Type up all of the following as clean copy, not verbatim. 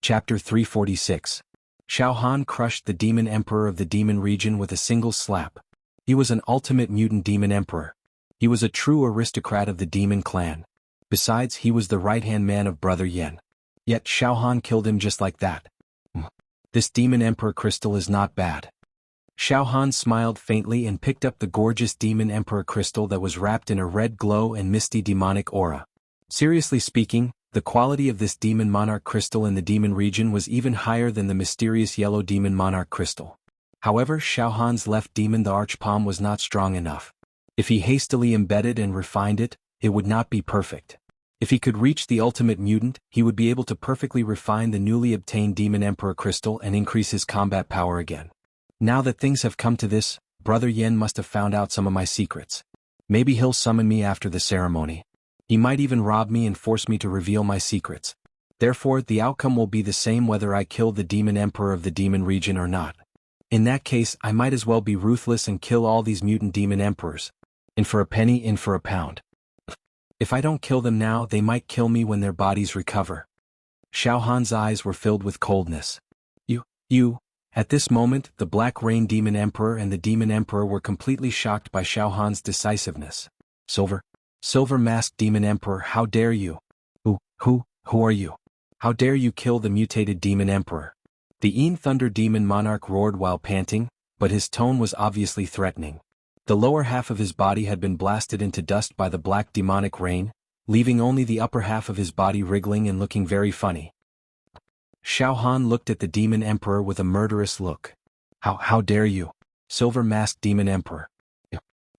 Chapter 346. Xiao Han crushed the demon emperor of the demon region with a single slap. He was an ultimate mutant demon emperor. He was a true aristocrat of the demon clan. Besides, he was the right-hand man of Brother Yan. Yet Xiao Han killed him just like that. This demon emperor crystal is not bad. Xiao Han smiled faintly and picked up the gorgeous demon emperor crystal that was wrapped in a red glow and misty demonic aura. Seriously speaking, the quality of this demon monarch crystal in the demon region was even higher than the mysterious yellow demon monarch crystal. However, Xiao Han's left demon, the archpalm, was not strong enough. If he hastily embedded and refined it, it would not be perfect. If he could reach the ultimate mutant, he would be able to perfectly refine the newly obtained demon emperor crystal and increase his combat power again. Now that things have come to this, Brother Yan must have found out some of my secrets. Maybe he'll summon me after the ceremony. He might even rob me and force me to reveal my secrets. Therefore, the outcome will be the same whether I kill the demon emperor of the demon region or not. In that case, I might as well be ruthless and kill all these mutant demon emperors. In for a penny, in for a pound. If I don't kill them now, they might kill me when their bodies recover. Xiao Han's eyes were filled with coldness. You. At this moment, the Black Rain Demon Emperor and the Demon Emperor were completely shocked by Xiao Han's decisiveness. Silver-masked Demon Emperor, how dare you? Who are you? How dare you kill the mutated Demon Emperor? The Yin Thunder Demon Monarch roared while panting, but his tone was obviously threatening. The lower half of his body had been blasted into dust by the black demonic rain, leaving only the upper half of his body wriggling and looking very funny. Xiao Han looked at the Demon Emperor with a murderous look. How dare you? Silver-masked Demon Emperor.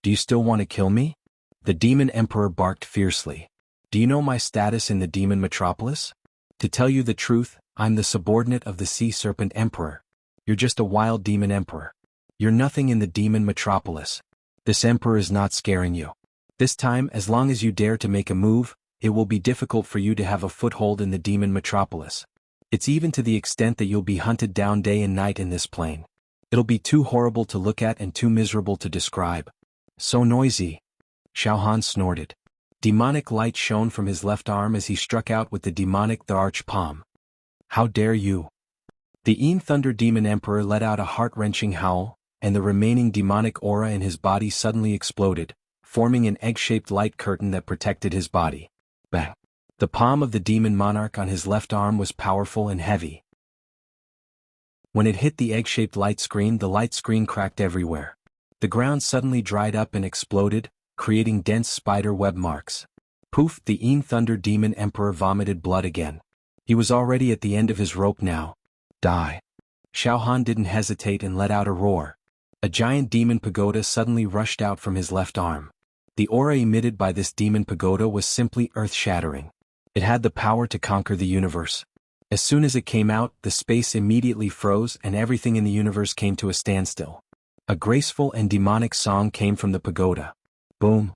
Do you still want to kill me? The Demon Emperor barked fiercely. Do you know my status in the Demon Metropolis? To tell you the truth, I'm the subordinate of the Sea Serpent Emperor. You're just a wild Demon Emperor. You're nothing in the Demon Metropolis. This Emperor is not scaring you. This time, as long as you dare to make a move, it will be difficult for you to have a foothold in the Demon Metropolis. It's even to the extent that you'll be hunted down day and night in this plane. It'll be too horrible to look at and too miserable to describe. So noisy. Xiao Han snorted. Demonic light shone from his left arm as he struck out with the demonic the arch palm. How dare you? The Yin Thunder Demon Emperor let out a heart-wrenching howl, and the remaining demonic aura in his body suddenly exploded, forming an egg-shaped light curtain that protected his body. Bang! The palm of the demon monarch on his left arm was powerful and heavy. When it hit the egg-shaped light screen, the light screen cracked everywhere. The ground suddenly dried up and exploded, creating dense spider web marks. Poof! The Yin Thunder Demon Emperor vomited blood again. He was already at the end of his rope now. Die! Xiao Han didn't hesitate and let out a roar. A giant demon pagoda suddenly rushed out from his left arm. The aura emitted by this demon pagoda was simply earth-shattering. It had the power to conquer the universe. As soon as it came out, the space immediately froze and everything in the universe came to a standstill. A graceful and demonic song came from the pagoda. Boom!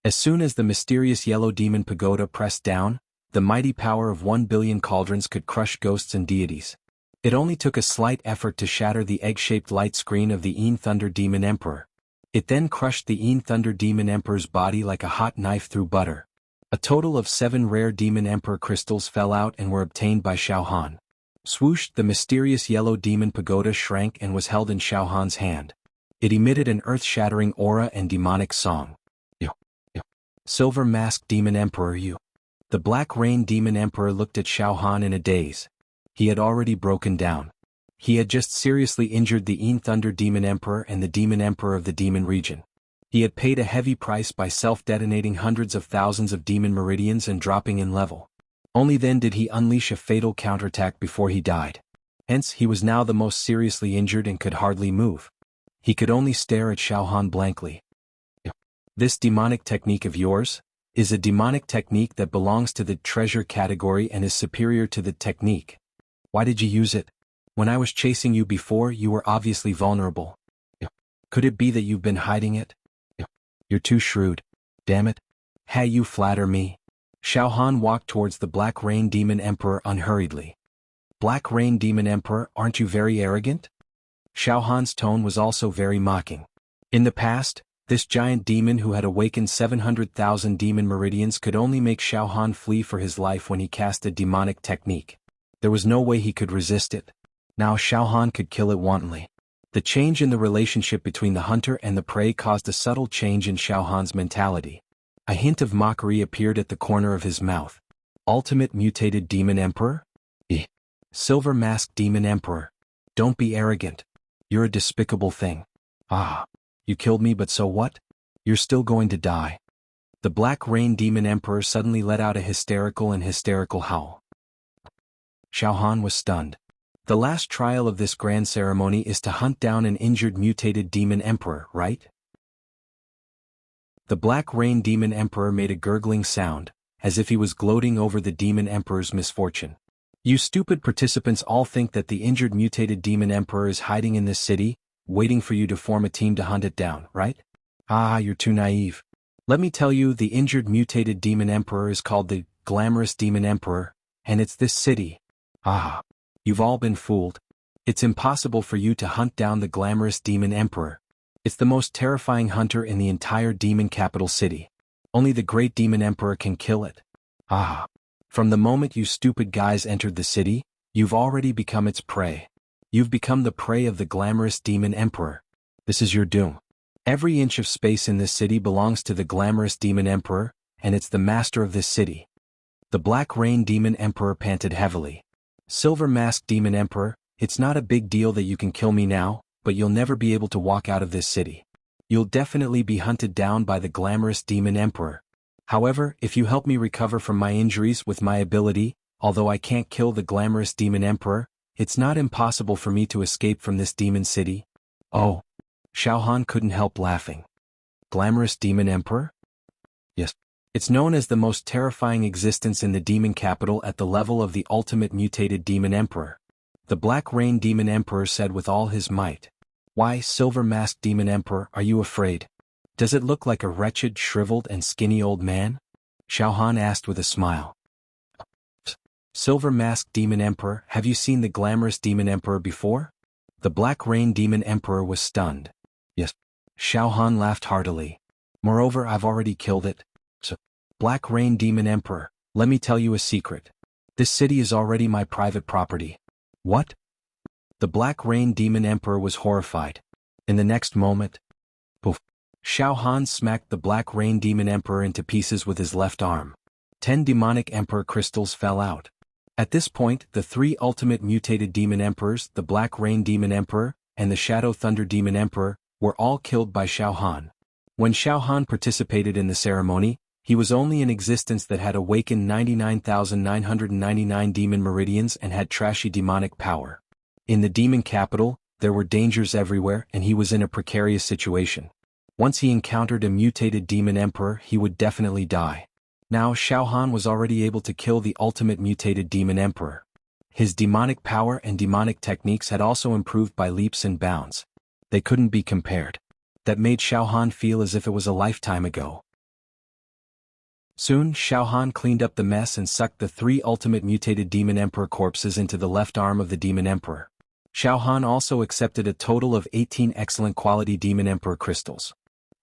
As soon as the mysterious yellow demon pagoda pressed down, the mighty power of 1 billion cauldrons could crush ghosts and deities. It only took a slight effort to shatter the egg-shaped light screen of the Yin Thunder Demon Emperor. It then crushed the Yin Thunder Demon Emperor's body like a hot knife through butter. A total of 7 rare Demon Emperor crystals fell out and were obtained by Xiao Han. Swoosh! The mysterious yellow demon pagoda shrank and was held in Xiao Han's hand. It emitted an earth-shattering aura and demonic song. Silver-masked Demon Emperor, you. The Black Rain Demon Emperor looked at Xiao Han in a daze. He had already broken down. He had just seriously injured the Yin Thunder Demon Emperor and the Demon Emperor of the Demon region. He had paid a heavy price by self-detonating hundreds of thousands of demon meridians and dropping in level. Only then did he unleash a fatal counterattack before he died. Hence, he was now the most seriously injured and could hardly move. He could only stare at Xiao Han blankly. This demonic technique of yours is a demonic technique that belongs to the treasure category and is superior to the technique. Why did you use it? When I was chasing you before, you were obviously vulnerable. Could it be that you've been hiding it? You're too shrewd. Damn it. Hey, you flatter me. Xiao Han walked towards the Black Rain Demon Emperor unhurriedly. Black Rain Demon Emperor, aren't you very arrogant? Xiao Han's tone was also very mocking. In the past, this giant demon who had awakened 700,000 demon meridians could only make Xiao Han flee for his life when he cast a demonic technique. There was no way he could resist it. Now Xiaohan could kill it wantonly. The change in the relationship between the hunter and the prey caused a subtle change in Xiaohan's mentality. A hint of mockery appeared at the corner of his mouth. Ultimate mutated demon emperor? Silver masked demon emperor. Don't be arrogant. You're a despicable thing. Ah. You killed me, but so what? You're still going to die. The Black Rain Demon Emperor suddenly let out a hysterical howl. Xiaohan was stunned. The last trial of this grand ceremony is to hunt down an injured mutated demon emperor, right? The Black Rain Demon Emperor made a gurgling sound, as if he was gloating over the demon emperor's misfortune. You stupid participants all think that the injured mutated demon emperor is hiding in this city, waiting for you to form a team to hunt it down, right? Ah, you're too naive. Let me tell you, the injured mutated demon emperor is called the Glamorous Demon Emperor, and it's this city. Ah. You've all been fooled. It's impossible for you to hunt down the Glamorous Demon Emperor. It's the most terrifying hunter in the entire demon capital city. Only the great demon emperor can kill it. Ah. From the moment you stupid guys entered the city, you've already become its prey. You've become the prey of the Glamorous Demon Emperor. This is your doom. Every inch of space in this city belongs to the Glamorous Demon Emperor, and it's the master of this city. The Black Rain Demon Emperor panted heavily. Silver Masked Demon Emperor, it's not a big deal that you can kill me now, but you'll never be able to walk out of this city. You'll definitely be hunted down by the Glamorous Demon Emperor. However, if you help me recover from my injuries with my ability, although I can't kill the Glamorous Demon Emperor, it's not impossible for me to escape from this demon city. Oh. Xiaohan couldn't help laughing. Glamorous Demon Emperor? Yes. It's known as the most terrifying existence in the demon capital at the level of the ultimate mutated demon emperor. The Black Rain Demon Emperor said with all his might. Why, Silver Masked Demon Emperor, are you afraid? Does it look like a wretched, shriveled and skinny old man? Xiaohan asked with a smile. Silver Masked Demon Emperor, have you seen the Glamorous Demon Emperor before? The Black Rain Demon Emperor was stunned. Yes. Xiaohan laughed heartily. Moreover, I've already killed it. So, Black Rain Demon Emperor, let me tell you a secret. This city is already my private property. What? The Black Rain Demon Emperor was horrified. In the next moment, poof, Xiaohan smacked the Black Rain Demon Emperor into pieces with his left arm. 10 demonic emperor crystals fell out. At this point, the 3 ultimate mutated demon emperors, the Black Rain Demon Emperor, and the Shadow Thunder Demon Emperor, were all killed by Xiaohan. When Xiaohan participated in the ceremony, he was only in existence that had awakened 99,999 demon meridians and had trashy demonic power. In the demon capital, there were dangers everywhere and he was in a precarious situation. Once he encountered a mutated demon emperor, he would definitely die. Now Xiaohan was already able to kill the ultimate mutated demon emperor. His demonic power and demonic techniques had also improved by leaps and bounds. They couldn't be compared. That made Xiaohan feel as if it was a lifetime ago. Soon, Xiaohan cleaned up the mess and sucked the 3 ultimate mutated demon emperor corpses into the left arm of the demon emperor. Xiaohan also accepted a total of 18 excellent quality demon emperor crystals.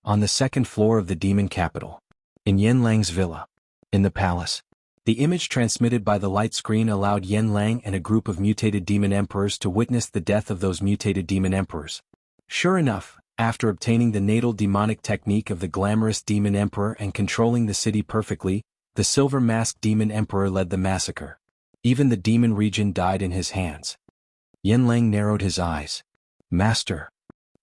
On the 2nd floor of the demon capital. In Yanlang's villa. In the palace. The image transmitted by the light screen allowed Yanlang and a group of mutated demon emperors to witness the death of those mutated demon emperors. Sure enough, after obtaining the natal demonic technique of the Glamorous Demon Emperor and controlling the city perfectly, the Silver Masked Demon Emperor led the massacre. Even the demon region died in his hands. Yanlang narrowed his eyes. Master.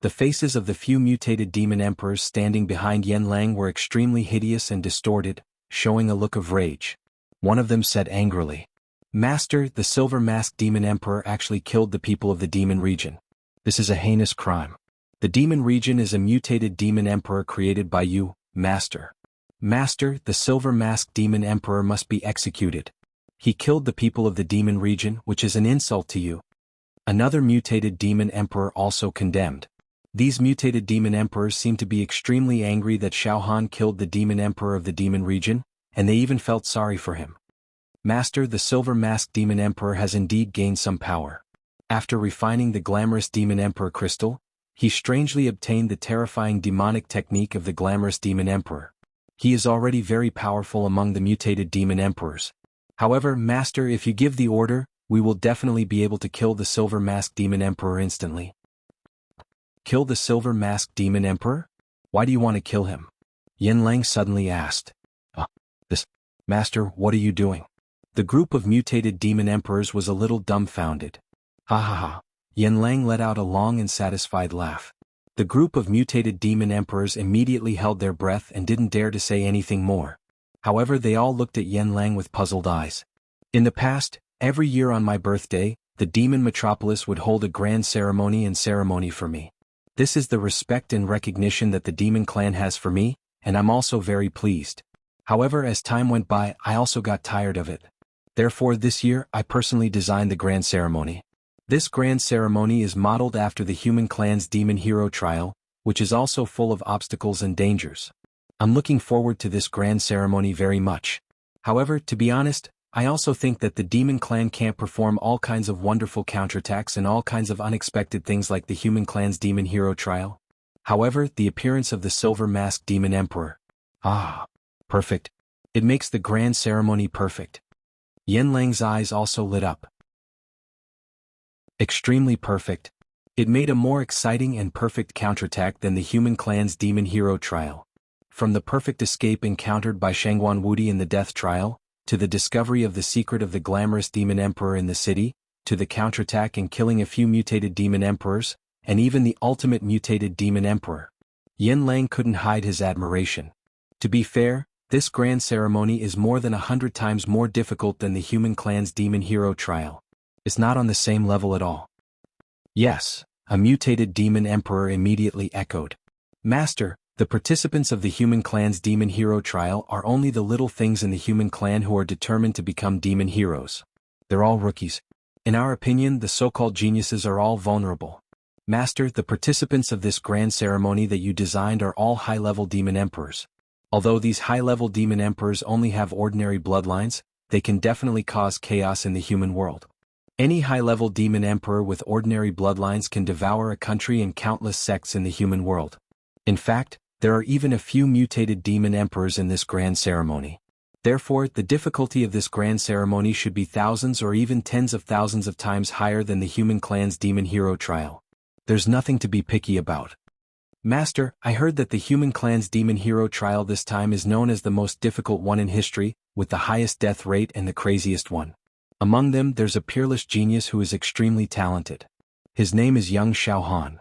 The faces of the few mutated demon emperors standing behind Yanlang were extremely hideous and distorted, showing a look of rage. One of them said angrily. Master, the Silver Masked Demon Emperor actually killed the people of the demon region. This is a heinous crime. The demon region is a mutated demon emperor created by you, Master. Master, the Silver Masked Demon Emperor must be executed. He killed the people of the demon region, which is an insult to you. Another mutated demon emperor also condemned. These mutated demon emperors seemed to be extremely angry that Xiaohan killed the demon emperor of the demon region, and they even felt sorry for him. Master, the Silver Masked Demon Emperor has indeed gained some power. After refining the Glamorous Demon Emperor crystal, he strangely obtained the terrifying demonic technique of the Glamorous Demon Emperor. He is already very powerful among the mutated demon emperors. However, Master, if you give the order, we will definitely be able to kill the Silver Mask Demon Emperor instantly. Kill the Silver Mask Demon Emperor? Why do you want to kill him? Yanlang suddenly asked. This, Master, what are you doing? The group of mutated demon emperors was a little dumbfounded. Ha ha ha. Yanlang let out a long and satisfied laugh. The group of mutated demon emperors immediately held their breath and didn't dare to say anything more. However, they all looked at Yanlang with puzzled eyes. In the past, every year on my birthday, the demon metropolis would hold a grand ceremony for me. This is the respect and recognition that the demon clan has for me, and I'm also very pleased. However, as time went by, I also got tired of it. Therefore, this year, I personally designed the grand ceremony. This grand ceremony is modeled after the human clan's demon hero trial, which is also full of obstacles and dangers. I'm looking forward to this grand ceremony very much. However, to be honest, I also think that the demon clan can't perform all kinds of wonderful counterattacks and all kinds of unexpected things like the human clan's demon hero trial. However, the appearance of the Silver Mask Demon Emperor. Perfect. It makes the grand ceremony perfect. Yanlang's eyes also lit up. Extremely perfect. It made a more exciting and perfect counterattack than the human clan's demon hero trial. From the perfect escape encountered by Shangguan Wudi in the death trial, to the discovery of the secret of the glamorous demon emperor in the city, to the counterattack and killing a few mutated demon emperors, and even the ultimate mutated demon emperor. Yanlang couldn't hide his admiration. To be fair, this grand ceremony is more than 100 times more difficult than the human clan's demon hero trial. It's not on the same level at all. Yes, a mutated demon emperor immediately echoed. Master, the participants of the human clan's demon hero trial are only the little things in the human clan who are determined to become demon heroes. They're all rookies. In our opinion, the so-called geniuses are all vulnerable. Master, the participants of this grand ceremony that you designed are all high-level demon emperors. Although these high-level demon emperors only have ordinary bloodlines, they can definitely cause chaos in the human world. Any high-level demon emperor with ordinary bloodlines can devour a country and countless sects in the human world. In fact, there are even a few mutated demon emperors in this grand ceremony. Therefore, the difficulty of this grand ceremony should be thousands or even tens of thousands of times higher than the human clan's demon hero trial. There's nothing to be picky about. Master, I heard that the human clan's demon hero trial this time is known as the most difficult one in history, with the highest death rate and the craziest one. Among them, there's a peerless genius who is extremely talented. His name is young Xiaohan.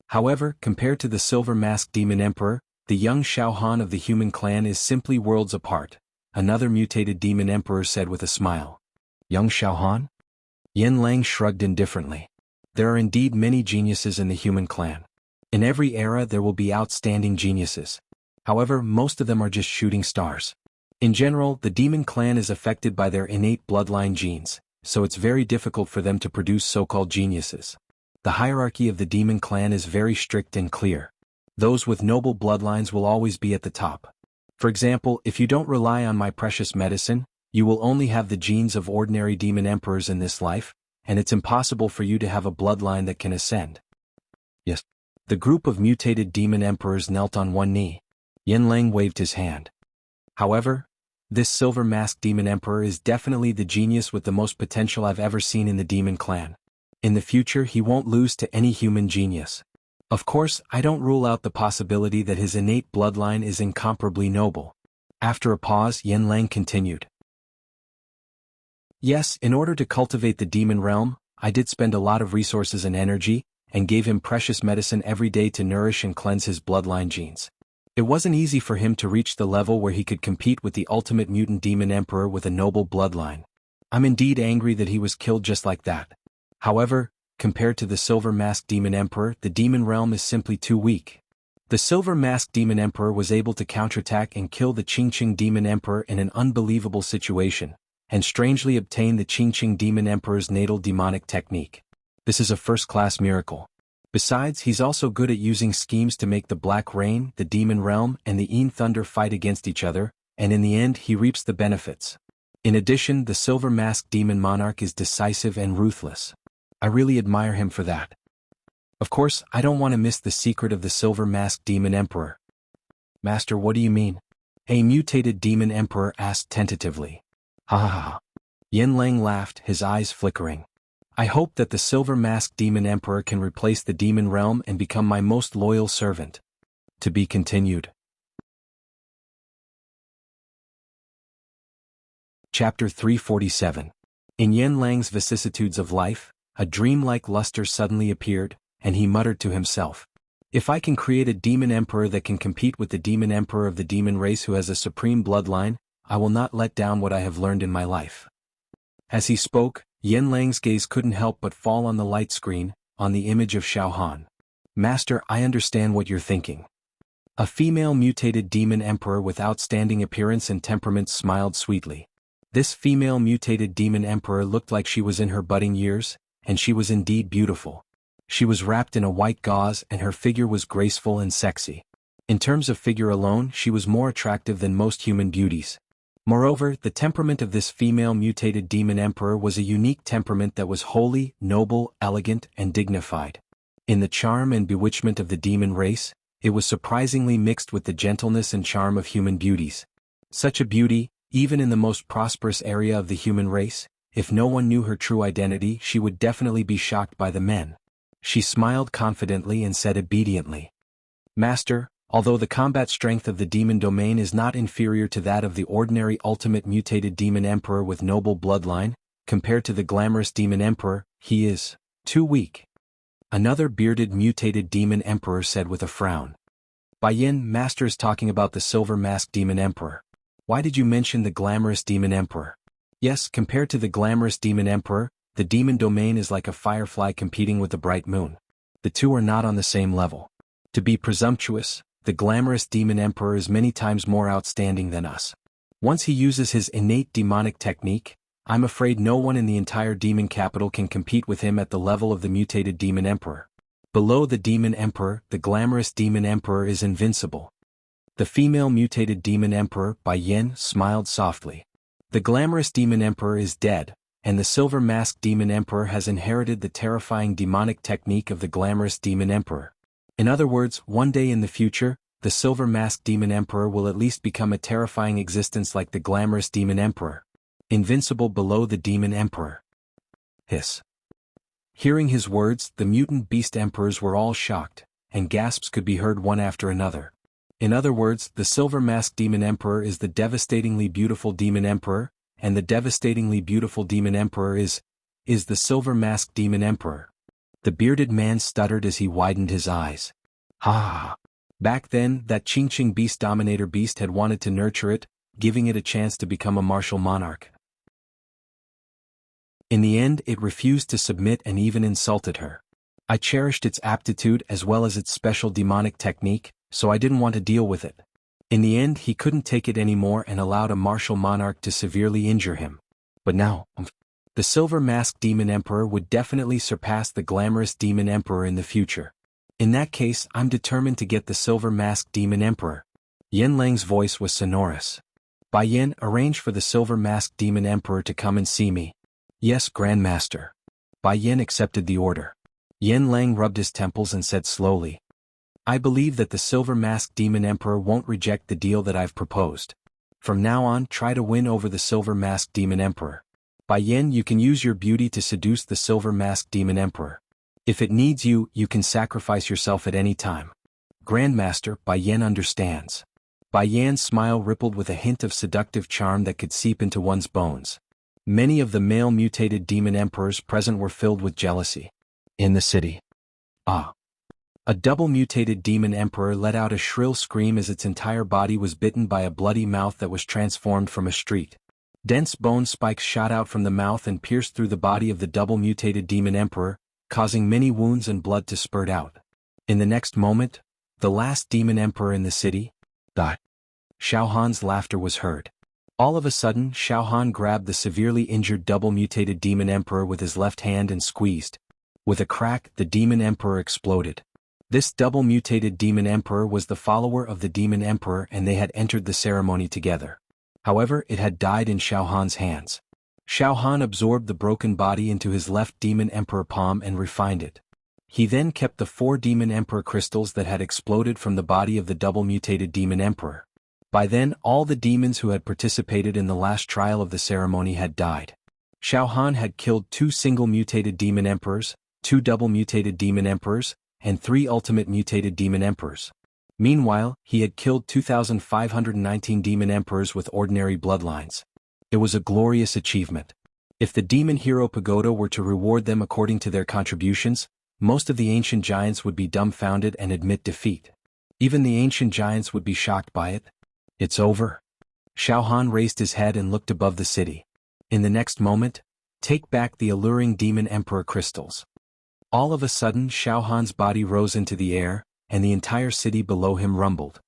However, compared to the Silver Mask Demon Emperor, the young Xiaohan of the human clan is simply worlds apart, another mutated demon emperor said with a smile. Young Xiaohan? Yanlang shrugged indifferently. There are indeed many geniuses in the human clan. In every era there will be outstanding geniuses. However, most of them are just shooting stars. In general, the demon clan is affected by their innate bloodline genes, so it's very difficult for them to produce so-called geniuses. The hierarchy of the demon clan is very strict and clear. Those with noble bloodlines will always be at the top. For example, if you don't rely on my precious medicine, you will only have the genes of ordinary demon emperors in this life, and it's impossible for you to have a bloodline that can ascend. Yes. The group of mutated demon emperors knelt on one knee. Yanlang waved his hand. However, this Silver Mask Demon Emperor is definitely the genius with the most potential I've ever seen in the demon clan. In the future he won't lose to any human genius. Of course, I don't rule out the possibility that his innate bloodline is incomparably noble. After a pause, Yanlang continued. Yes, in order to cultivate the demon realm, I did spend a lot of resources and energy, and gave him precious medicine every day to nourish and cleanse his bloodline genes. It wasn't easy for him to reach the level where he could compete with the ultimate mutant demon emperor with a noble bloodline. I'm indeed angry that he was killed just like that. However, compared to the Silver Mask Demon Emperor, the demon realm is simply too weak. The Silver Mask Demon Emperor was able to counterattack and kill the Qingqing Demon Emperor in an unbelievable situation, and strangely obtain the Qingqing Demon Emperor's natal demonic technique. This is a first-class miracle. Besides, he's also good at using schemes to make the Black Rain, the Demon Realm, and the Yin Thunder fight against each other, and in the end he reaps the benefits. In addition, the Silver Mask Demon Monarch is decisive and ruthless. I really admire him for that. Of course, I don't want to miss the secret of the Silver Mask Demon Emperor. Master, what do you mean? A mutated Demon Emperor asked tentatively. Ha ha ha. Yanlang laughed, his eyes flickering. I hope that the silver-masked demon emperor can replace the demon realm and become my most loyal servant. To be continued. Chapter 347. In Yanlang's vicissitudes of life, a dreamlike luster suddenly appeared, and he muttered to himself, if I can create a demon emperor that can compete with the demon emperor of the demon race who has a supreme bloodline, I will not let down what I have learned in my life. As he spoke, Yanlang's gaze couldn't help but fall on the light screen, on the image of Xiaohan. Master, I understand what you're thinking. A female mutated demon emperor with outstanding appearance and temperament smiled sweetly. This female mutated demon emperor looked like she was in her budding years, and she was indeed beautiful. She was wrapped in a white gauze and her figure was graceful and sexy. In terms of figure alone, she was more attractive than most human beauties. Moreover, the temperament of this female mutated demon emperor was a unique temperament that was holy, noble, elegant, and dignified. In the charm and bewitchment of the demon race, it was surprisingly mixed with the gentleness and charm of human beauties. Such a beauty, even in the most prosperous area of the human race, if no one knew her true identity, she would definitely be shocked by the men. She smiled confidently and said obediently, Master, although the combat strength of the demon domain is not inferior to that of the ordinary ultimate mutated demon emperor with noble bloodline, compared to the glamorous demon emperor, he is too weak. Another bearded mutated demon emperor said with a frown. Bai Yin, Master is talking about the silver-masked demon emperor. Why did you mention the glamorous demon emperor? Yes, compared to the glamorous demon emperor, the demon domain is like a firefly competing with the bright moon. The two are not on the same level. To be presumptuous, the glamorous demon emperor is many times more outstanding than us. Once he uses his innate demonic technique, I'm afraid no one in the entire demon capital can compete with him at the level of the mutated demon emperor. Below the demon emperor, the glamorous demon emperor is invincible. The female mutated demon emperor, Bai Yin, smiled softly. The glamorous demon emperor is dead, and the silver-masked demon emperor has inherited the terrifying demonic technique of the glamorous demon emperor. In other words, one day in the future, the silver-masked demon emperor will at least become a terrifying existence like the glamorous demon emperor. Invincible below the demon emperor. Hiss. Hearing his words, the mutant beast emperors were all shocked, and gasps could be heard one after another. In other words, the silver-masked demon emperor is the devastatingly beautiful demon emperor, and the devastatingly beautiful demon emperor is the silver-masked demon emperor. The bearded man stuttered as he widened his eyes. Ha! Back then, that Qingqing beast dominator beast had wanted to nurture it, giving it a chance to become a martial monarch. In the end, it refused to submit and even insulted her. I cherished its aptitude as well as its special demonic technique, so I didn't want to deal with it. In the end, he couldn't take it anymore and allowed a martial monarch to severely injure him. But now, the silver-masked demon emperor would definitely surpass the glamorous demon emperor in the future. In that case, I'm determined to get the silver-masked demon emperor. Yanlang's voice was sonorous. Bai Yin, arrange for the silver-masked demon emperor to come and see me. Yes, Grandmaster. Bai Yin accepted the order. Yanlang rubbed his temples and said slowly, I believe that the silver-masked demon emperor won't reject the deal that I've proposed. From now on, try to win over the silver-masked demon emperor. Bai Yin, you can use your beauty to seduce the silver-masked demon emperor. If it needs you, you can sacrifice yourself at any time. Grandmaster, Bai Yin understands. Bai Yan's smile rippled with a hint of seductive charm that could seep into one's bones. Many of the male mutated demon emperors present were filled with jealousy. In the city. Ah! A double-mutated demon emperor let out a shrill scream as its entire body was bitten by a bloody mouth that was transformed from a street. Dense bone spikes shot out from the mouth and pierced through the body of the double-mutated demon emperor, causing many wounds and blood to spurt out. In the next moment, the last demon emperor in the city died. Xiaohan's laughter was heard. All of a sudden, Xiaohan grabbed the severely injured double-mutated demon emperor with his left hand and squeezed. With a crack, the demon emperor exploded. This double-mutated demon emperor was the follower of the demon emperor and they had entered the ceremony together. However, it had died in Xiaohan's hands. Xiaohan absorbed the broken body into his left demon emperor palm and refined it. He then kept the 4 demon emperor crystals that had exploded from the body of the double-mutated demon emperor. By then, all the demons who had participated in the last trial of the ceremony had died. Xiao Han had killed 2 single mutated demon emperors, 2 double mutated demon emperors, and 3 ultimate mutated demon emperors. Meanwhile, he had killed 2,519 demon emperors with ordinary bloodlines. It was a glorious achievement. If the demon hero pagoda were to reward them according to their contributions, most of the ancient giants would be dumbfounded and admit defeat. Even the ancient giants would be shocked by it. It's over. Xiao Han raised his head and looked above the city. In the next moment, take back the alluring demon emperor crystals. All of a sudden, Xiao Han's body rose into the air, and the entire city below him rumbled.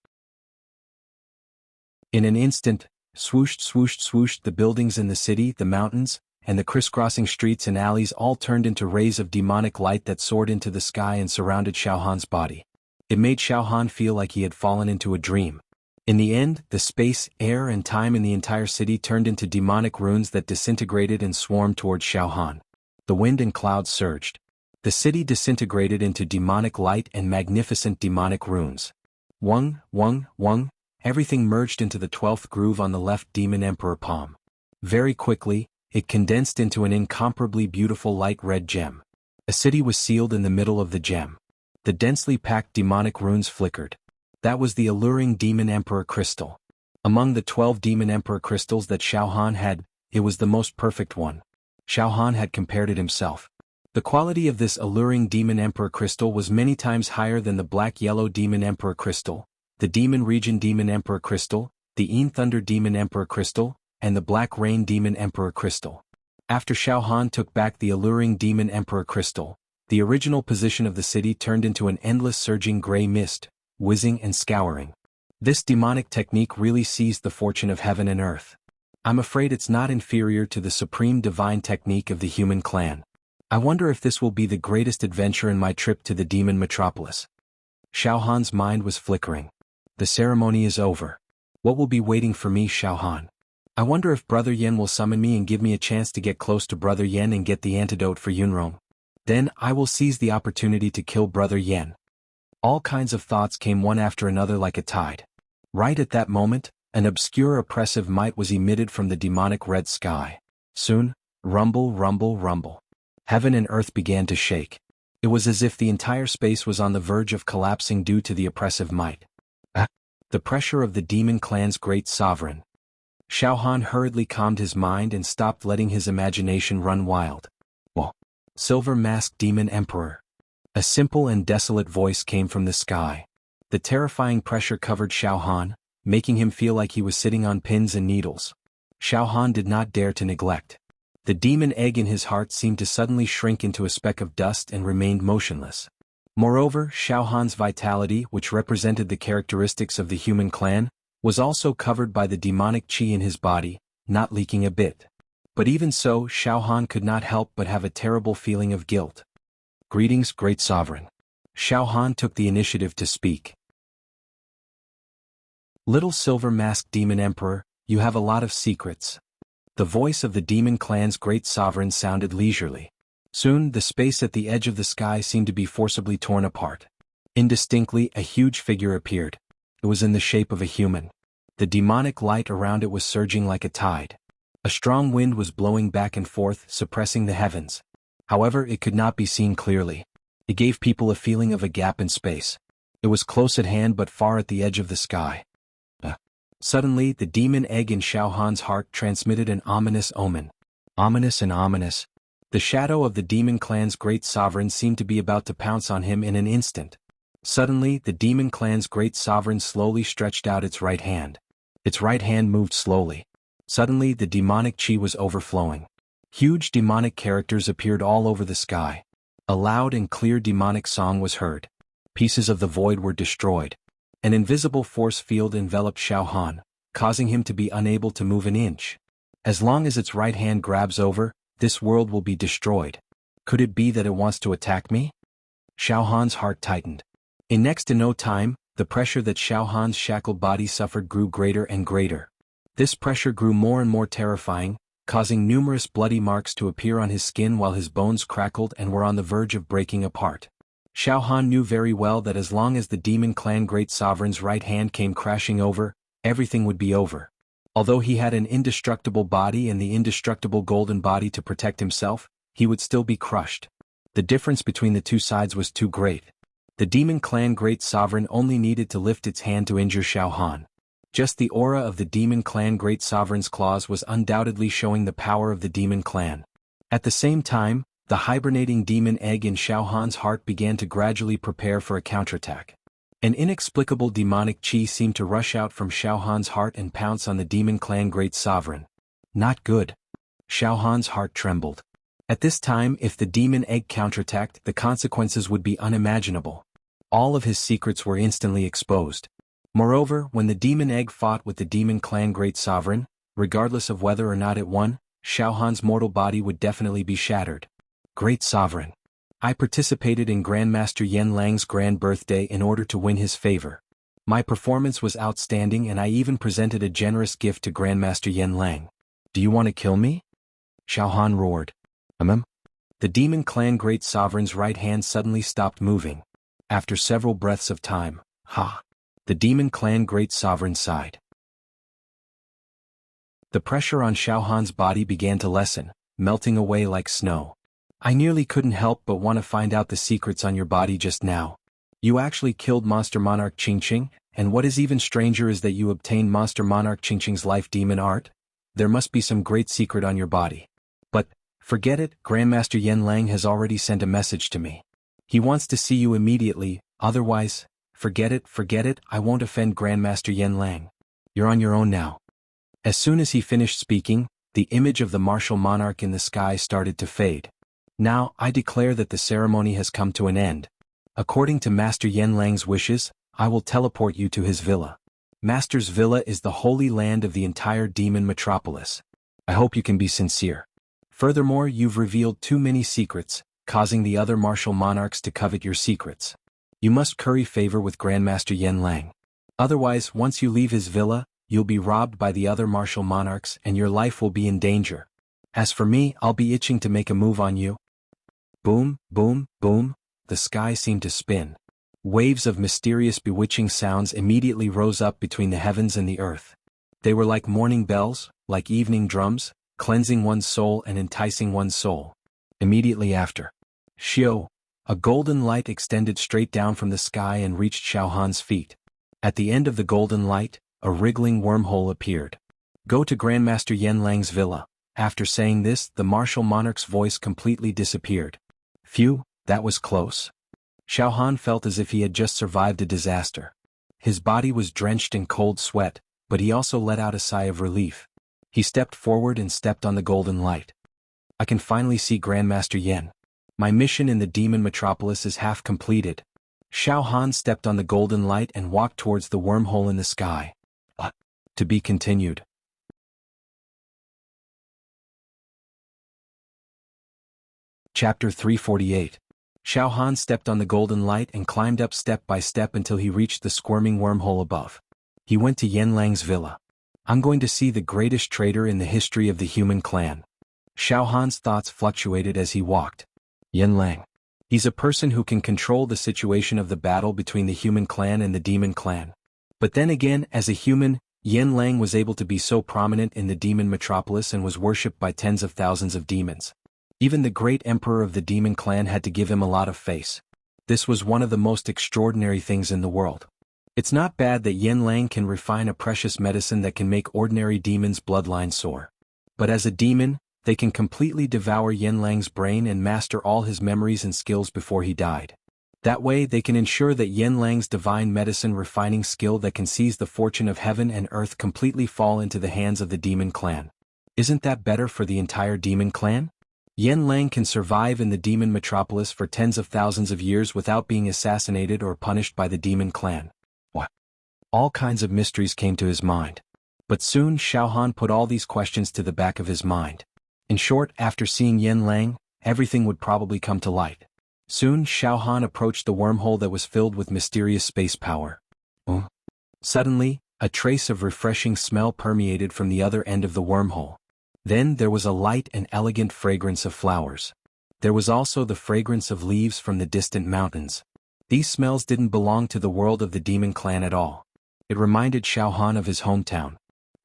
In an instant, swooshed, swooshed, swooshed, the buildings in the city, the mountains, and the crisscrossing streets and alleys all turned into rays of demonic light that soared into the sky and surrounded Xiao Han's body. It made Xiao Han feel like he had fallen into a dream. In the end, the space, air and time in the entire city turned into demonic runes that disintegrated and swarmed towards Xiao Han. The wind and clouds surged. The city disintegrated into demonic light and magnificent demonic runes. Wung, wung, wung, everything merged into the 12th groove on the left demon emperor palm. Very quickly, it condensed into an incomparably beautiful light red gem. A city was sealed in the middle of the gem. The densely packed demonic runes flickered. That was the alluring demon emperor crystal. Among the 12 demon emperor crystals that Xiao Han had, it was the most perfect one. Xiao Han had compared it himself. The quality of this alluring demon emperor crystal was many times higher than the black-yellow demon emperor crystal, the demon region demon emperor crystal, the Yin thunder demon emperor crystal, and the black rain demon emperor crystal. After Xiao Han took back the alluring demon emperor crystal, the original position of the city turned into an endless surging gray mist, whizzing and scouring. This demonic technique really seized the fortune of heaven and earth. I'm afraid it's not inferior to the supreme divine technique of the human clan. I wonder if this will be the greatest adventure in my trip to the demon metropolis. Xiao Han's mind was flickering. The ceremony is over. What will be waiting for me, Xiao Han? I wonder if Brother Yen will summon me and give me a chance to get close to Brother Yen and get the antidote for Yunrong. Then I will seize the opportunity to kill Brother Yen. All kinds of thoughts came one after another like a tide. Right at that moment, an obscure oppressive might was emitted from the demonic red sky. Soon, rumble, rumble, rumble. Heaven and earth began to shake. It was as if the entire space was on the verge of collapsing due to the oppressive might. The pressure of the demon clan's great sovereign. Xiao Han hurriedly calmed his mind and stopped letting his imagination run wild. Whoa! Silver-masked demon emperor. A simple and desolate voice came from the sky. The terrifying pressure covered Xiao Han, making him feel like he was sitting on pins and needles. Xiao Han did not dare to neglect. The demon egg in his heart seemed to suddenly shrink into a speck of dust and remained motionless. Moreover, Xiao Han's vitality, which represented the characteristics of the human clan, was also covered by the demonic qi in his body, not leaking a bit. But even so, Xiao Han could not help but have a terrible feeling of guilt. Greetings, great sovereign. Xiao Han took the initiative to speak. Little silver-masked demon emperor, you have a lot of secrets. The voice of the demon clan's great sovereign sounded leisurely. Soon, the space at the edge of the sky seemed to be forcibly torn apart. Indistinctly, a huge figure appeared. It was in the shape of a human. The demonic light around it was surging like a tide. A strong wind was blowing back and forth, suppressing the heavens. However, it could not be seen clearly. It gave people a feeling of a gap in space. It was close at hand but far at the edge of the sky. Suddenly, the demon egg in Xiao Han's heart transmitted an ominous omen. Ominous and ominous. The shadow of the demon clan's great sovereign seemed to be about to pounce on him in an instant. Suddenly, the demon clan's great sovereign slowly stretched out its right hand. Its right hand moved slowly. Suddenly, the demonic qi was overflowing. Huge demonic characters appeared all over the sky. A loud and clear demonic song was heard. Pieces of the void were destroyed. An invisible force field enveloped Xiao Han, causing him to be unable to move an inch. As long as its right hand grabs over, this world will be destroyed. Could it be that it wants to attack me? Xiao Han's heart tightened. In next to no time, the pressure that Xiao Han's shackled body suffered grew greater and greater. This pressure grew more and more terrifying, causing numerous bloody marks to appear on his skin while his bones crackled and were on the verge of breaking apart. Xiao Han knew very well that as long as the demon clan great sovereign's right hand came crashing over, everything would be over. Although he had an indestructible body and the indestructible golden body to protect himself, he would still be crushed. The difference between the two sides was too great. The demon clan Great Sovereign only needed to lift its hand to injure Xiao Han. Just the aura of the demon clan Great Sovereign's claws was undoubtedly showing the power of the demon clan. At the same time, the hibernating demon egg in Xiao Han's heart began to gradually prepare for a counterattack. An inexplicable demonic chi seemed to rush out from Xiao Han's heart and pounce on the demon clan Great Sovereign. Not good. Xiao Han's heart trembled. At this time, if the demon egg counterattacked, the consequences would be unimaginable. All of his secrets were instantly exposed. Moreover, when the demon egg fought with the demon clan Great Sovereign, regardless of whether or not it won, Xiao Han's mortal body would definitely be shattered. Great Sovereign. I participated in Grandmaster Yen Lang's grand birthday in order to win his favor. My performance was outstanding and I even presented a generous gift to Grandmaster Yen Lang. Do you want to kill me? Xiao Han roared. The demon clan Great Sovereign's right hand suddenly stopped moving. After several breaths of time, the demon clan Great Sovereign sighed. The pressure on Xiao Han's body began to lessen, melting away like snow. I nearly couldn't help but want to find out the secrets on your body just now. You actually killed Monster Monarch Qingqing, and what is even stranger is that you obtained Monster Monarch Qingqing's life demon art? There must be some great secret on your body. But, forget it, Grandmaster Yen Lang has already sent a message to me. He wants to see you immediately, otherwise, forget it, I won't offend Grandmaster Yen Lang. You're on your own now. As soon as he finished speaking, the image of the martial monarch in the sky started to fade. Now, I declare that the ceremony has come to an end. According to Master Yen Lang's wishes, I will teleport you to his villa. Master's villa is the holy land of the entire demon metropolis. I hope you can be sincere. Furthermore, you've revealed too many secrets, causing the other martial monarchs to covet your secrets. You must curry favor with Grandmaster Yen Lang. Otherwise, once you leave his villa, you'll be robbed by the other martial monarchs and your life will be in danger. As for me, I'll be itching to make a move on you. Boom, boom, boom, the sky seemed to spin. Waves of mysterious bewitching sounds immediately rose up between the heavens and the earth. They were like morning bells, like evening drums, cleansing one's soul and enticing one's soul. Immediately after, Xiao, a golden light extended straight down from the sky and reached Xiao Han's feet. At the end of the golden light, a wriggling wormhole appeared. Go to Grandmaster Yen Lang's villa. After saying this, the martial monarch's voice completely disappeared. Phew, that was close. Xiao Han felt as if he had just survived a disaster. His body was drenched in cold sweat, but he also let out a sigh of relief. He stepped forward and stepped on the golden light. I can finally see Grandmaster Yen. My mission in the demon metropolis is half completed. Xiao Han stepped on the golden light and walked towards the wormhole in the sky. To be continued. Chapter 348. Xiao Han stepped on the golden light and climbed up step by step until he reached the squirming wormhole above. He went to Yen Lang's villa. I'm going to see the greatest traitor in the history of the human clan. Xiao Han's thoughts fluctuated as he walked. Yen Lang. He's a person who can control the situation of the battle between the human clan and the demon clan. But then again, as a human, Yen Lang was able to be so prominent in the demon metropolis and was worshipped by tens of thousands of demons. Even the great emperor of the demon clan had to give him a lot of face. This was one of the most extraordinary things in the world. It's not bad that Yen Lang can refine a precious medicine that can make ordinary demons' bloodline soar. But as a demon, they can completely devour Yen Lang's brain and master all his memories and skills before he died. That way they can ensure that Yen Lang's divine medicine refining skill that can seize the fortune of heaven and earth completely fall into the hands of the demon clan. Isn't that better for the entire demon clan? Yen Lang can survive in the demon metropolis for tens of thousands of years without being assassinated or punished by the demon clan. What? All kinds of mysteries came to his mind. But soon Xiao Han put all these questions to the back of his mind. In short, after seeing Yen Lang, everything would probably come to light. Soon Xiao Han approached the wormhole that was filled with mysterious space power. Suddenly, a trace of refreshing smell permeated from the other end of the wormhole. Then there was a light and elegant fragrance of flowers. There was also the fragrance of leaves from the distant mountains. These smells didn't belong to the world of the demon clan at all. It reminded Xiao Han of his hometown.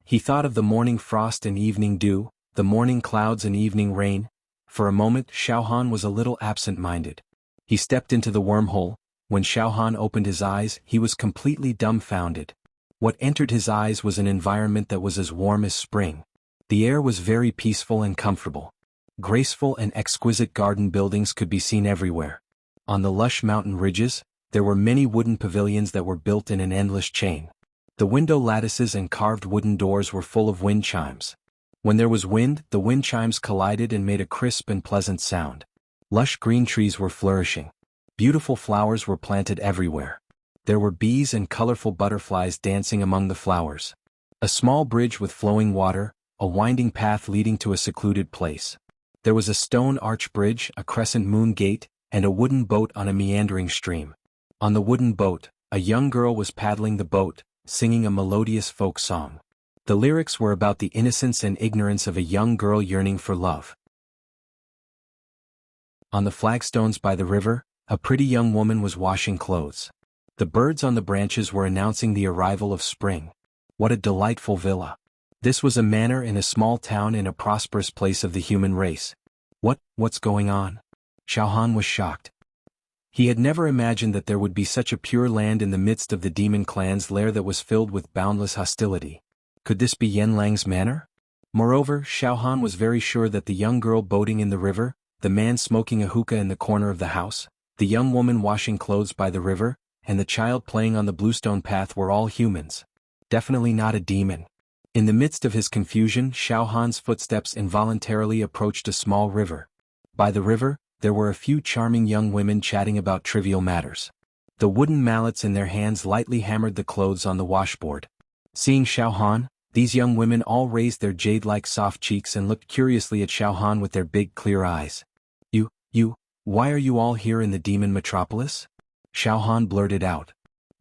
He thought of the morning frost and evening dew, the morning clouds and evening rain. For a moment Xiaohan was a little absent-minded. He stepped into the wormhole. When Xiaohan opened his eyes he was completely dumbfounded. What entered his eyes was an environment that was as warm as spring. The air was very peaceful and comfortable. Graceful and exquisite garden buildings could be seen everywhere. On the lush mountain ridges, there were many wooden pavilions that were built in an endless chain. The window lattices and carved wooden doors were full of wind chimes. When there was wind, the wind chimes collided and made a crisp and pleasant sound. Lush green trees were flourishing. Beautiful flowers were planted everywhere. There were bees and colorful butterflies dancing among the flowers. A small bridge with flowing water, a winding path leading to a secluded place. There was a stone arch bridge, a crescent moon gate, and a wooden boat on a meandering stream. On the wooden boat, a young girl was paddling the boat, singing a melodious folk song. The lyrics were about the innocence and ignorance of a young girl yearning for love. On the flagstones by the river, a pretty young woman was washing clothes. The birds on the branches were announcing the arrival of spring. What a delightful villa. This was a manor in a small town in a prosperous place of the human race. What's going on? Xiaohan was shocked. He had never imagined that there would be such a pure land in the midst of the demon clan's lair that was filled with boundless hostility. Could this be Yanlang's manor? Moreover, Xiaohan was very sure that the young girl boating in the river, the man smoking a hookah in the corner of the house, the young woman washing clothes by the river, and the child playing on the bluestone path were all humans. Definitely not a demon. In the midst of his confusion, Xiaohan's footsteps involuntarily approached a small river. By the river, there were a few charming young women chatting about trivial matters. The wooden mallets in their hands lightly hammered the clothes on the washboard. Seeing Xiaohan, these young women all raised their jade-like soft cheeks and looked curiously at Xiaohan with their big clear eyes. Why are you all here in the demon metropolis? Xiaohan blurted out.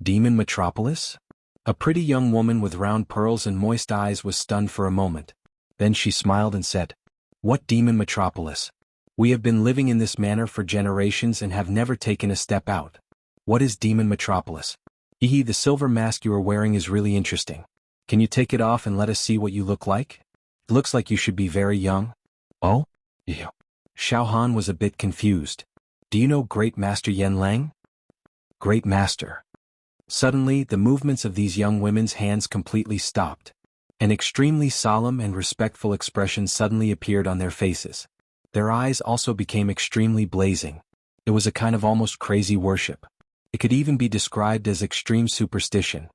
Demon metropolis? A pretty young woman with round pearls and moist eyes was stunned for a moment. Then she smiled and said, What demon metropolis? We have been living in this manor for generations and have never taken a step out. What is demon metropolis? The silver mask you are wearing is really interesting. Can you take it off and let us see what you look like? It looks like you should be very young. Oh? Yeah. Xiaohan was a bit confused. Do you know Great Master Yanlang? Great Master. Suddenly, the movements of these young women's hands completely stopped. An extremely solemn and respectful expression suddenly appeared on their faces. Their eyes also became extremely blazing. It was a kind of almost crazy worship. It could even be described as extreme superstition.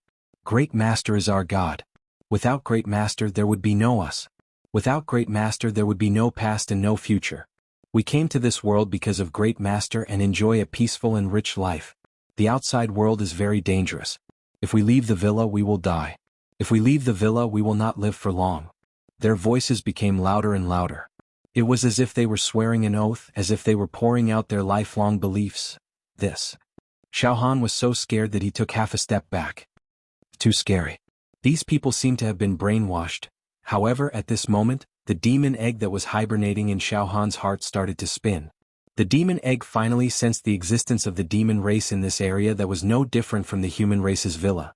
Great Master is our God. Without Great Master there would be no us. Without Great Master there would be no past and no future. We came to this world because of Great Master and enjoy a peaceful and rich life. The outside world is very dangerous. If we leave the villa we will die. If we leave the villa we will not live for long. Their voices became louder and louder. It was as if they were swearing an oath, as if they were pouring out their lifelong beliefs. Xiaohan was so scared that he took half a step back. Too scary. These people seemed to have been brainwashed. However, at this moment, the demon egg that was hibernating in Xiaohan's heart started to spin. The demon egg finally sensed the existence of the demon race in this area that was no different from the human race's villa.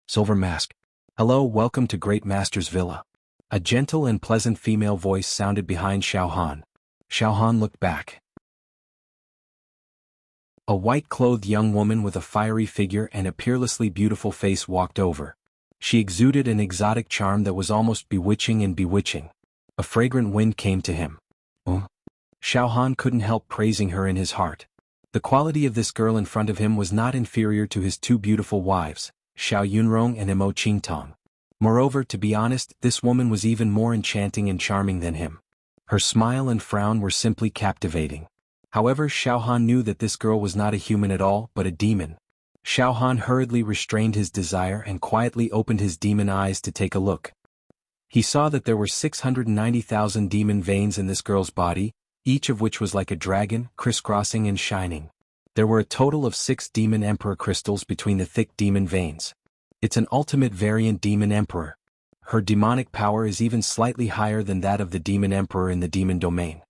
Silver Mask. Hello, welcome to Great Master's villa. A gentle and pleasant female voice sounded behind Xiaohan. Xiaohan looked back. A white-clothed young woman with a fiery figure and a peerlessly beautiful face walked over. She exuded an exotic charm that was almost bewitching and bewitching. A fragrant wind came to him. Xiaohan couldn't help praising her in his heart. The quality of this girl in front of him was not inferior to his two beautiful wives, Xiao Yunrong and Imo Qingtong. Moreover, to be honest, this woman was even more enchanting and charming than him. Her smile and frown were simply captivating. However, Xiaohan knew that this girl was not a human at all, but a demon. Xiaohan hurriedly restrained his desire and quietly opened his demon eyes to take a look. He saw that there were 690,000 demon veins in this girl's body, each of which was like a dragon, crisscrossing and shining. There were a total of 6 demon emperor crystals between the thick demon veins. It's an ultimate variant demon emperor. Her demonic power is even slightly higher than that of the demon emperor in the demon domain.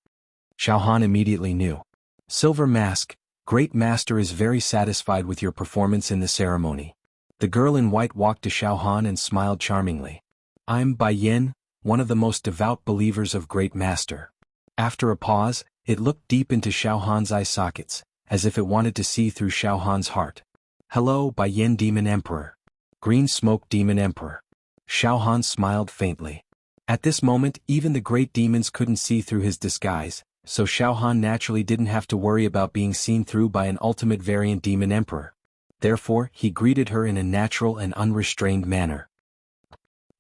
Xiaohan immediately knew. Silver Mask, Great Master is very satisfied with your performance in the ceremony. The girl in white walked to Xiaohan and smiled charmingly. I'm Bai Yin, one of the most devout believers of Great Master. After a pause, it looked deep into Xiao Han's eye sockets, as if it wanted to see through Xiao Han's heart. Hello, Bai Yin Demon Emperor. Green Smoke Demon Emperor. Xiao Han smiled faintly. At this moment, even the great demons couldn't see through his disguise, so Xiao Han naturally didn't have to worry about being seen through by an ultimate variant demon emperor. Therefore, he greeted her in a natural and unrestrained manner.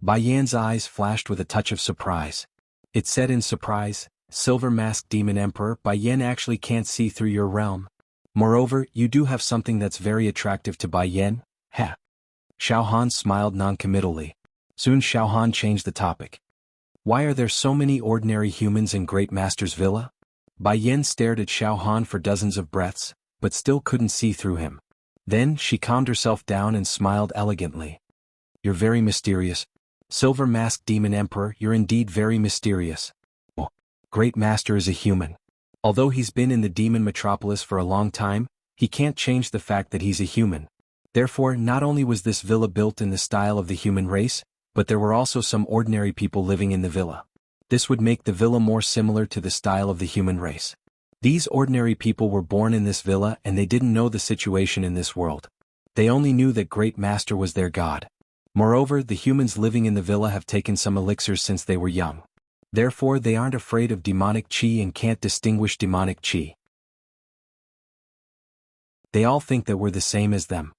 Bai Yan's eyes flashed with a touch of surprise. It said in surprise, Silver Masked Demon Emperor, Bai Yan actually can't see through your realm. Moreover, you do have something that's very attractive to Bai Yan, heh. Xiao Han smiled noncommittally. Soon Xiao Han changed the topic. Why are there so many ordinary humans in Great Master's villa? Bai Yan stared at Xiao Han for dozens of breaths, but still couldn't see through him. Then she calmed herself down and smiled elegantly. You're very mysterious. Silver Masked Demon Emperor, you're indeed very mysterious. Oh, Great Master is a human. Although he's been in the demon metropolis for a long time, he can't change the fact that he's a human. Therefore, not only was this villa built in the style of the human race, but there were also some ordinary people living in the villa. This would make the villa more similar to the style of the human race. These ordinary people were born in this villa and they didn't know the situation in this world. They only knew that Great Master was their god. Moreover, the humans living in the villa have taken some elixirs since they were young. Therefore, they aren't afraid of demonic chi and can't distinguish demonic chi. They all think that we're the same as them.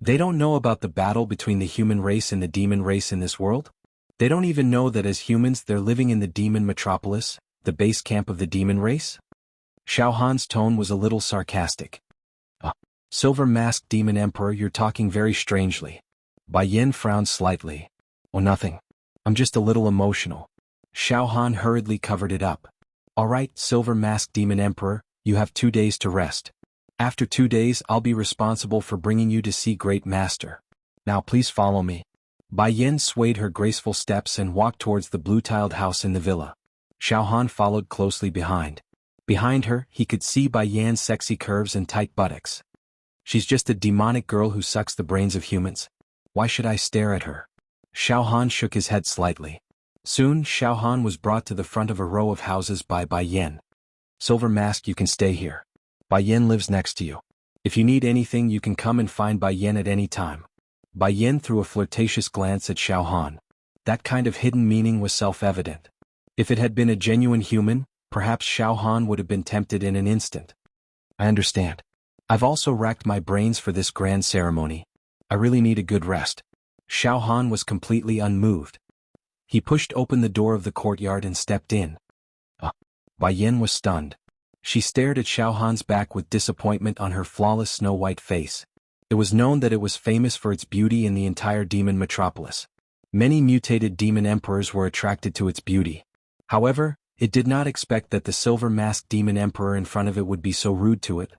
They don't know about the battle between the human race and the demon race in this world. They don't even know that as humans they're living in the demon metropolis, the base camp of the demon race. Xiao Han's tone was a little sarcastic. Silver Masked Demon Emperor, you're talking very strangely. Bai Yin frowned slightly. Oh, nothing. I'm just a little emotional. Xiao Han hurriedly covered it up. Alright, Silver Masked Demon Emperor, you have 2 days to rest. After 2 days I'll be responsible for bringing you to see Great Master. Now please follow me. Bai Yin swayed her graceful steps and walked towards the blue-tiled house in the villa. Xiao Han followed closely behind. Behind her, he could see Bai Yan's sexy curves and tight buttocks. She's just a demonic girl who sucks the brains of humans. Why should I stare at her? Xiao Han shook his head slightly. Soon, Xiao Han was brought to the front of a row of houses by Bai Yan. Silver Mask, you can stay here. Bai Yan lives next to you. If you need anything you can come and find Bai Yan at any time. Bai Yan threw a flirtatious glance at Xiao Han. That kind of hidden meaning was self-evident. If it had been a genuine human, perhaps Xiao Han would have been tempted in an instant. I understand. I've also racked my brains for this grand ceremony. I really need a good rest. Xiao Han was completely unmoved. He pushed open the door of the courtyard and stepped in. Bai Yan was stunned. She stared at Xiao Han's back with disappointment on her flawless snow-white face. It was known that it was famous for its beauty in the entire demon metropolis. Many mutated demon emperors were attracted to its beauty. However, it did not expect that the silver-masked demon emperor in front of it would be so rude to it.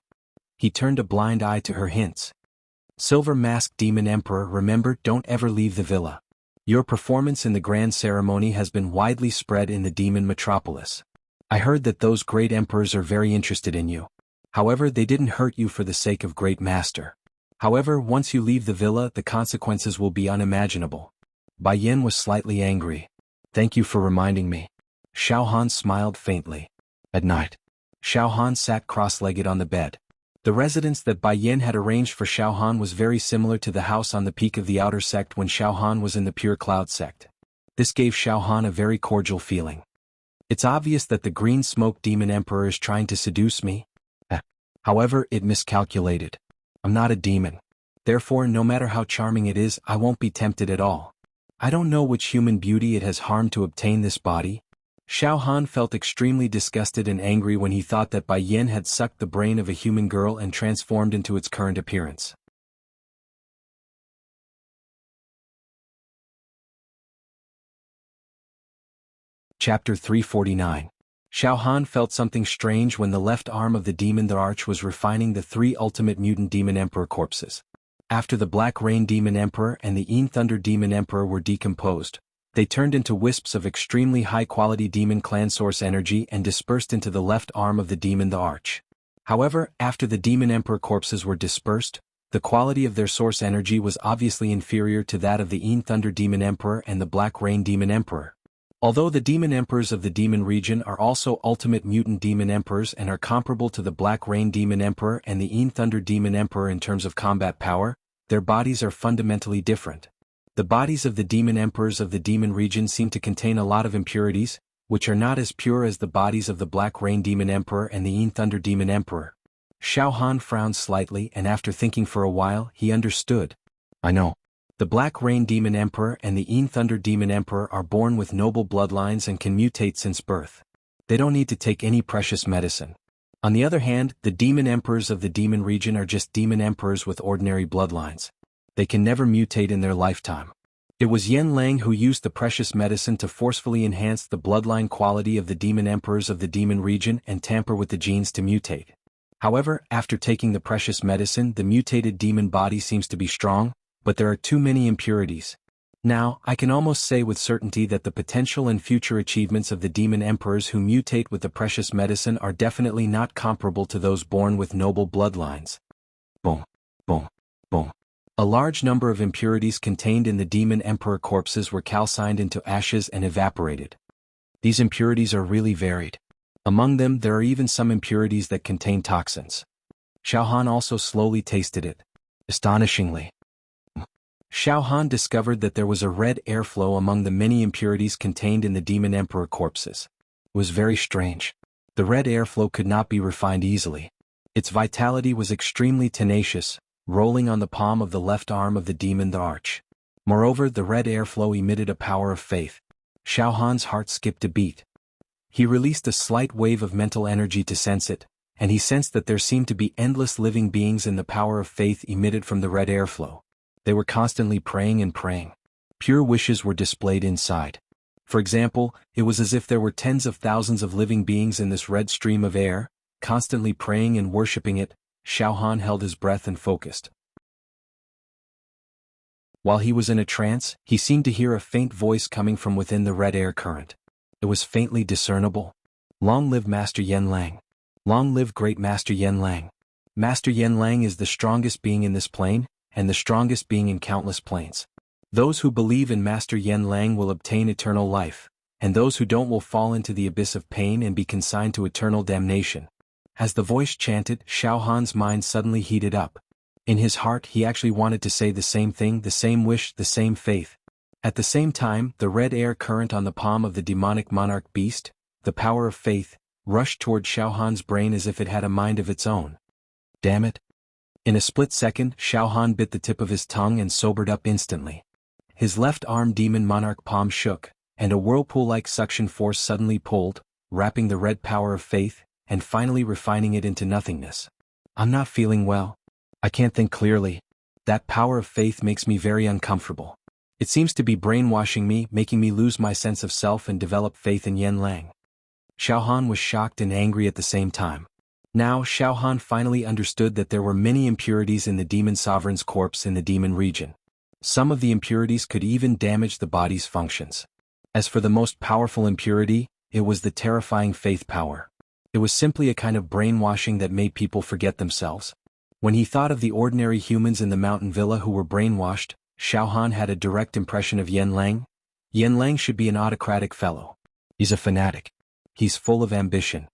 He turned a blind eye to her hints. Silver-masked demon emperor, remember, don't ever leave the villa. Your performance in the grand ceremony has been widely spread in the demon metropolis. I heard that those great emperors are very interested in you. However, they didn't hurt you for the sake of Great Master. However, once you leave the villa, the consequences will be unimaginable. Bai Yan was slightly angry. Thank you for reminding me. Xiao Han smiled faintly. At night, Xiao Han sat cross-legged on the bed. The residence that Bai Yan had arranged for Xiao Han was very similar to the house on the peak of the outer sect when Xiao Han was in the pure cloud sect. This gave Xiao Han a very cordial feeling. It's obvious that the green smoke demon emperor is trying to seduce me. However, it miscalculated. I'm not a demon. Therefore, no matter how charming it is, I won't be tempted at all. I don't know which human beauty it has harmed to obtain this body. Xiao Han felt extremely disgusted and angry when he thought that Bai Yan had sucked the brain of a human girl and transformed into its current appearance. Chapter 349. Xiao Han felt something strange when the left arm of the demon the Arch was refining the 3 ultimate mutant demon emperor corpses. After the Black Rain demon emperor and the Een Thunder demon emperor were decomposed, they turned into wisps of extremely high-quality demon clan source energy and dispersed into the left arm of the demon the Arch. However, after the demon emperor corpses were dispersed, The quality of their source energy was obviously inferior to that of the Yin Thunder Demon Emperor and the Black Rain Demon Emperor. Although the Demon Emperors of the Demon Region are also ultimate mutant Demon Emperors and are comparable to the Black Rain Demon Emperor and the Yin Thunder Demon Emperor in terms of combat power, their bodies are fundamentally different. The bodies of the Demon Emperors of the Demon Region seem to contain a lot of impurities, which are not as pure as the bodies of the Black Rain Demon Emperor and the Yin Thunder Demon Emperor. Xiao Han frowned slightly, and after thinking for a while, he understood. I know. The Black Rain Demon Emperor and the Yin Thunder Demon Emperor are born with noble bloodlines and can mutate since birth. They don't need to take any precious medicine. On the other hand, the Demon Emperors of the Demon Region are just Demon Emperors with ordinary bloodlines. They can never mutate in their lifetime. It was Yen Lang who used the precious medicine to forcefully enhance the bloodline quality of the Demon Emperors of the Demon Region and tamper with the genes to mutate. However, after taking the precious medicine, the mutated demon body seems to be strong, but there are too many impurities. Now, I can almost say with certainty that the potential and future achievements of the demon emperors who mutate with the precious medicine are definitely not comparable to those born with noble bloodlines. Boom, boom, boom. A large number of impurities contained in the demon emperor corpses were calcined into ashes and evaporated. These impurities are really varied. Among them, there are even some impurities that contain toxins. Xiao Han also slowly tasted it. Astonishingly, Xiao Han discovered that there was a red airflow among the many impurities contained in the demon emperor corpses. It was very strange. The red airflow could not be refined easily. Its vitality was extremely tenacious, rolling on the palm of the left arm of the demon the arch. Moreover, the red airflow emitted a power of faith. Xiao Han's heart skipped a beat. He released a slight wave of mental energy to sense it, and he sensed that there seemed to be endless living beings in the power of faith emitted from the red airflow. They were constantly praying and praying. Pure wishes were displayed inside. For example, it was as if there were tens of thousands of living beings in this red stream of air, constantly praying and worshipping it. Xiao Han held his breath and focused. While he was in a trance, he seemed to hear a faint voice coming from within the red air current. It was faintly discernible. Long live Master Yen Lang. Long live Great Master Yen Lang. Master Yen Lang is the strongest being in this plane, and the strongest being in countless planes. Those who believe in Master Yen Lang will obtain eternal life, and those who don't will fall into the abyss of pain and be consigned to eternal damnation. As the voice chanted, Xiao Han's mind suddenly heated up. In his heart he actually wanted to say the same thing, the same wish, the same faith. At the same time, the red air current on the palm of the demonic monarch beast, the power of faith, rushed toward Xiao Han's brain as if it had a mind of its own. Damn it. In a split second, Xiao Han bit the tip of his tongue and sobered up instantly. His left arm demon monarch palm shook, and a whirlpool-like suction force suddenly pulled, wrapping the red power of faith, and finally refining it into nothingness. I'm not feeling well. I can't think clearly. That power of faith makes me very uncomfortable. It seems to be brainwashing me, making me lose my sense of self and develop faith in Yen Lang. Xiao Han was shocked and angry at the same time. Now Xiao Han finally understood that there were many impurities in the demon sovereign's corpse in the demon region. Some of the impurities could even damage the body's functions. As for the most powerful impurity, it was the terrifying faith power. It was simply a kind of brainwashing that made people forget themselves. When he thought of the ordinary humans in the mountain villa who were brainwashed, Xiao Han had a direct impression of Yen Lang. Yen Lang should be an autocratic fellow. He's a fanatic. He's full of ambition.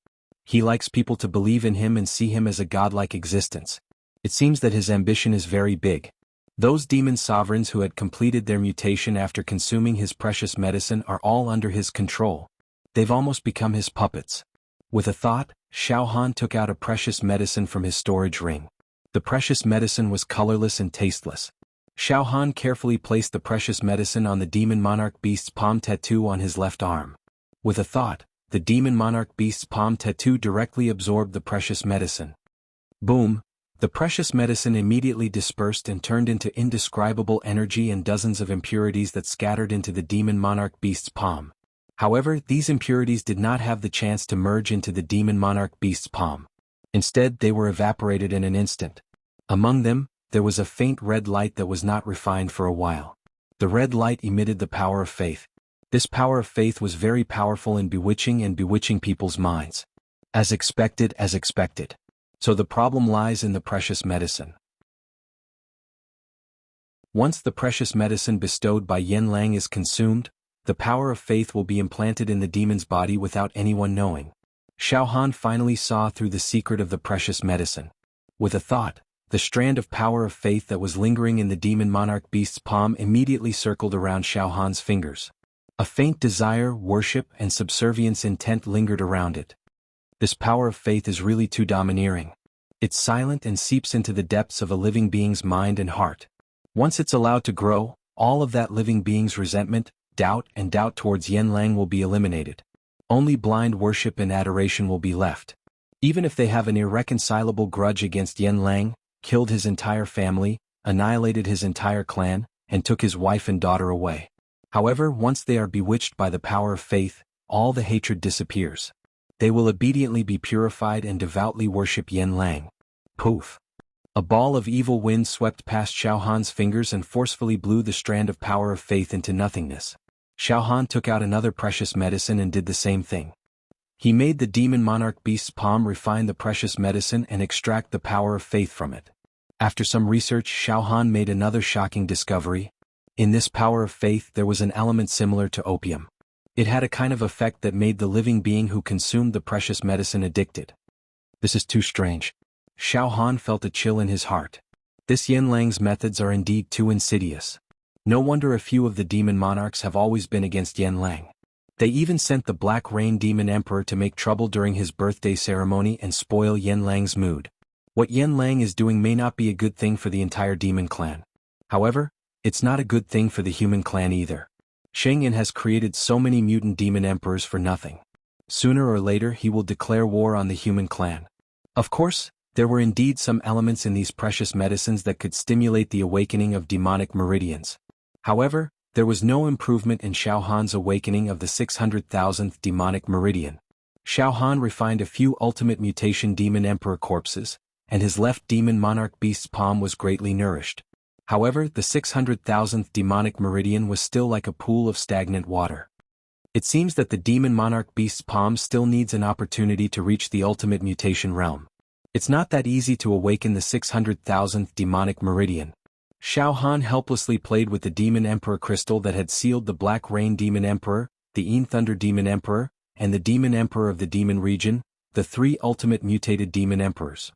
He likes people to believe in him and see him as a godlike existence. It seems that his ambition is very big. Those demon sovereigns who had completed their mutation after consuming his precious medicine are all under his control. They've almost become his puppets. With a thought, Xiao Han took out a precious medicine from his storage ring. The precious medicine was colorless and tasteless. Xiao Han carefully placed the precious medicine on the demon monarch beast's palm tattoo on his left arm. With a thought, the demon monarch beast's palm tattoo directly absorbed the precious medicine. Boom! The precious medicine immediately dispersed and turned into indescribable energy and dozens of impurities that scattered into the demon monarch beast's palm. However, these impurities did not have the chance to merge into the demon monarch beast's palm. Instead, they were evaporated in an instant. Among them, there was a faint red light that was not refined for a while. The red light emitted the power of faith. This power of faith was very powerful in bewitching people's minds. As expected. So the problem lies in the precious medicine. Once the precious medicine bestowed by Yen Lang is consumed, the power of faith will be implanted in the demon's body without anyone knowing. Xiao Han finally saw through the secret of the precious medicine. With a thought, the strand of power of faith that was lingering in the demon monarch beast's palm immediately circled around Xiao Han's fingers. A faint desire, worship, and subservience intent lingered around it. This power of faith is really too domineering. It's silent and seeps into the depths of a living being's mind and heart. Once it's allowed to grow, all of that living being's resentment, doubt towards Yen Lang will be eliminated. Only blind worship and adoration will be left. Even if they have an irreconcilable grudge against Yen Lang, killed his entire family, annihilated his entire clan, and took his wife and daughter away. However, once they are bewitched by the power of faith, all the hatred disappears. They will obediently be purified and devoutly worship Yen Lang. Poof! A ball of evil wind swept past Xiao Han's fingers and forcefully blew the strand of power of faith into nothingness. Xiao Han took out another precious medicine and did the same thing. He made the demon monarch beast's palm refine the precious medicine and extract the power of faith from it. After some research, Xiao Han made another shocking discovery. In this power of faith there was an element similar to opium. It had a kind of effect that made the living being who consumed the precious medicine addicted. This is too strange. Xiao Han felt a chill in his heart. This Yen Lang's methods are indeed too insidious. No wonder a few of the demon monarchs have always been against Yen Lang. They even sent the Black Rain Demon Emperor to make trouble during his birthday ceremony and spoil Yen Lang's mood. What Yen Lang is doing may not be a good thing for the entire demon clan. However, it's not a good thing for the human clan either. Shengyan has created so many mutant demon emperors for nothing. Sooner or later he will declare war on the human clan. Of course, there were indeed some elements in these precious medicines that could stimulate the awakening of demonic meridians. However, there was no improvement in Xiao Han's awakening of the 600,000th demonic meridian. Xiao Han refined a few ultimate mutation demon emperor corpses, and his left demon monarch beast's palm was greatly nourished. However, the 600,000th demonic meridian was still like a pool of stagnant water. It seems that the demon monarch beast's palm still needs an opportunity to reach the ultimate mutation realm. It's not that easy to awaken the 600,000th demonic meridian. Xiao Han helplessly played with the Demon Emperor crystal that had sealed the Black Rain Demon Emperor, the Yin Thunder Demon Emperor, and the Demon Emperor of the Demon Region, the three ultimate mutated demon emperors.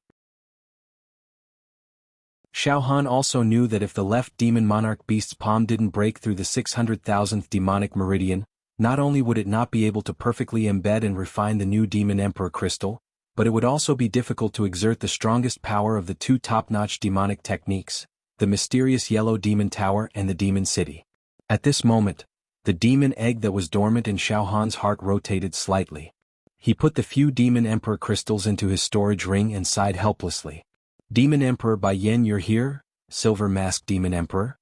Xiao Han also knew that if the left demon monarch beast's palm didn't break through the 600,000th demonic meridian, not only would it not be able to perfectly embed and refine the new Demon Emperor crystal, but it would also be difficult to exert the strongest power of the two top-notch demonic techniques, the mysterious Yellow Demon Tower and the Demon City. At this moment, the demon egg that was dormant in Xiao Han's heart rotated slightly. He put the few Demon Emperor crystals into his storage ring and sighed helplessly. Demon Emperor Bai Yan, you're here? Silver Mask Demon Emperor?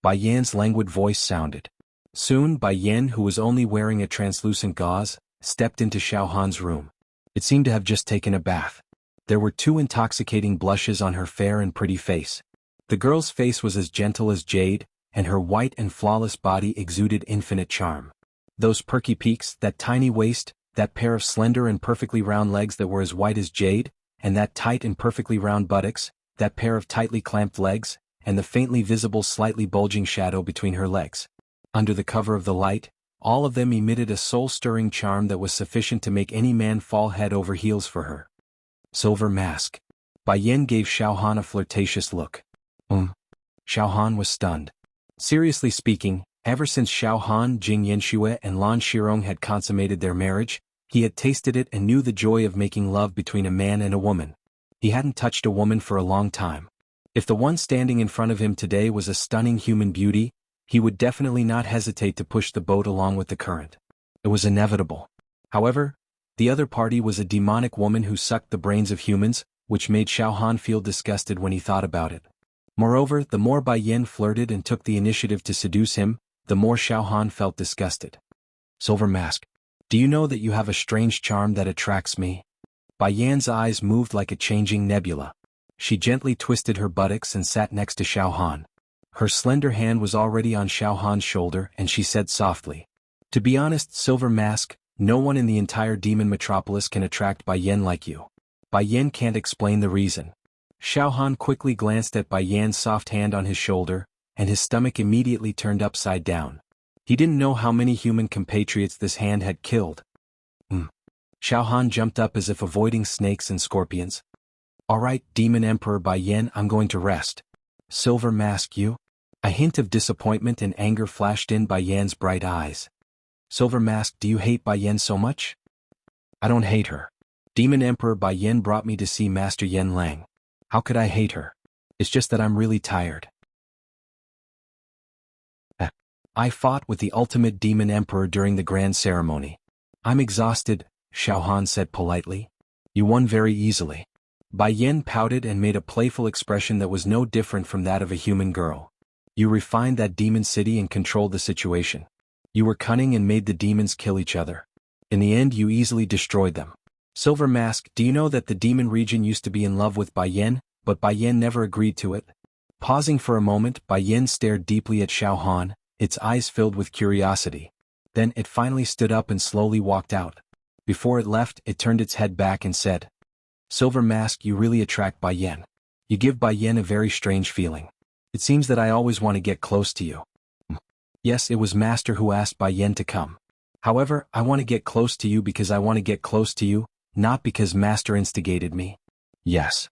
Bai Yan's languid voice sounded. Soon Bai Yan, who was only wearing a translucent gauze, stepped into Xiao Han's room. It seemed to have just taken a bath. There were two intoxicating blushes on her fair and pretty face. The girl's face was as gentle as jade, and her white and flawless body exuded infinite charm. Those perky peaks, that tiny waist, that pair of slender and perfectly round legs that were as white as jade, and that tight and perfectly round buttocks, that pair of tightly clamped legs, and the faintly visible slightly bulging shadow between her legs. Under the cover of the light, all of them emitted a soul-stirring charm that was sufficient to make any man fall head over heels for her. Silver Mask. Bai Yan gave Xiao Han a flirtatious look. Xiao Han was stunned. Seriously speaking, ever since Xiao Han, Jing Yanxue and Lan Shirong had consummated their marriage, he had tasted it and knew the joy of making love between a man and a woman. He hadn't touched a woman for a long time. If the one standing in front of him today was a stunning human beauty, he would definitely not hesitate to push the boat along with the current. It was inevitable. However, the other party was a demonic woman who sucked the brains of humans, which made Xiao Han feel disgusted when he thought about it. Moreover, the more Bai Yan flirted and took the initiative to seduce him, the more Xiao Han felt disgusted. Silver Mask. Do you know that you have a strange charm that attracts me? Bai Yan's eyes moved like a changing nebula. She gently twisted her buttocks and sat next to Xiao Han. Her slender hand was already on Xiao Han's shoulder and she said softly. To be honest, Silver Mask, no one in the entire demon metropolis can attract Bai Yan like you. Bai Yan can't explain the reason. Xiao Han quickly glanced at Bai Yan's soft hand on his shoulder, and his stomach immediately turned upside down. He didn't know how many human compatriots this hand had killed. Xiao Han jumped up as if avoiding snakes and scorpions. All right, Demon Emperor Bai Yan, I'm going to rest. Silver Mask, you? A hint of disappointment and anger flashed in Bai Yan's bright eyes. Silver Mask, do you hate Bai Yan so much? I don't hate her. Demon Emperor Bai Yan brought me to see Master Yan Lang. How could I hate her? It's just that I'm really tired. I fought with the ultimate Demon Emperor during the grand ceremony. I'm exhausted, Xiao Han said politely. You won very easily. Bai Yan pouted and made a playful expression that was no different from that of a human girl. You refined that demon city and controlled the situation. You were cunning and made the demons kill each other. In the end, you easily destroyed them. Silver Mask, do you know that the demon region used to be in love with Bai Yan, but Bai Yan never agreed to it? Pausing for a moment, Bai Yan stared deeply at Xiao Han, its eyes filled with curiosity. Then it finally stood up and slowly walked out. Before it left, it turned its head back and said, Silver Mask, you really attract Bai Yan. You give Bai Yan a very strange feeling. It seems that I always want to get close to you. Yes, it was Master who asked Bai Yan to come. However, I want to get close to you because I want to get close to you, not because Master instigated me. Yes.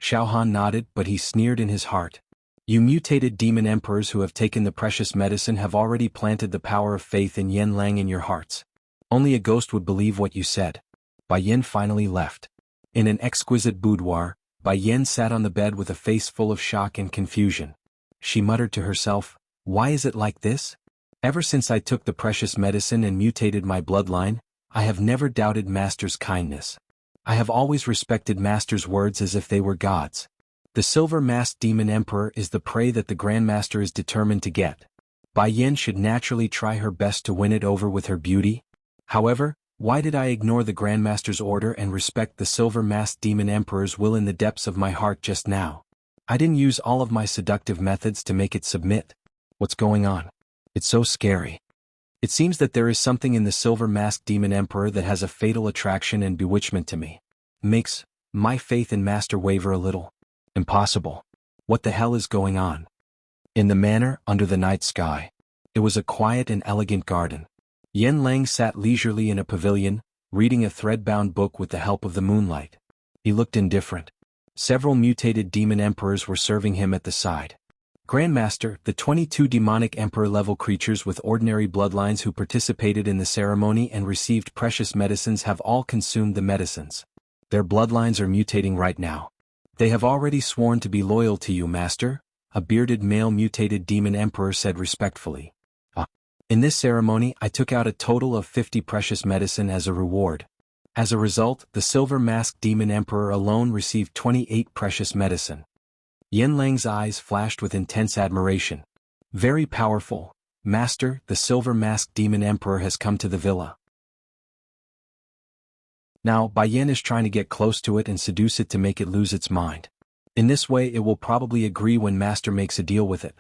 Xiao Han nodded, but he sneered in his heart. You mutated demon emperors who have taken the precious medicine have already planted the power of faith in Yan Lang in your hearts. Only a ghost would believe what you said. Bai Yan finally left. In an exquisite boudoir, Bai Yan sat on the bed with a face full of shock and confusion. She muttered to herself, why is it like this? Ever since I took the precious medicine and mutated my bloodline, I have never doubted Master's kindness. I have always respected Master's words as if they were God's. The silver-masked demon emperor is the prey that the Grandmaster is determined to get. Bai Yan should naturally try her best to win it over with her beauty. However, why did I ignore the Grandmaster's order and respect the silver-masked demon emperor's will in the depths of my heart just now? I didn't use all of my seductive methods to make it submit. What's going on? It's so scary. It seems that there is something in the silver-masked demon emperor that has a fatal attraction and bewitchment to me. Makes my faith in Master waver a little. Impossible. What the hell is going on? In the manor, under the night sky. It was a quiet and elegant garden. Yan Lang sat leisurely in a pavilion, reading a thread-bound book with the help of the moonlight. He looked indifferent. Several mutated demon emperors were serving him at the side. Grandmaster, the 22 demonic emperor-level creatures with ordinary bloodlines who participated in the ceremony and received precious medicines have all consumed the medicines. Their bloodlines are mutating right now. They have already sworn to be loyal to you, Master, a bearded male mutated demon emperor said respectfully. In this ceremony, I took out a total of 50 precious medicine as a reward. As a result, the silver-masked demon emperor alone received 28 precious medicine. Yan Lang's eyes flashed with intense admiration. Very powerful, Master, the silver-masked demon emperor has come to the villa. Now, Bai Yan is trying to get close to it and seduce it to make it lose its mind. In this way it will probably agree when Master makes a deal with it.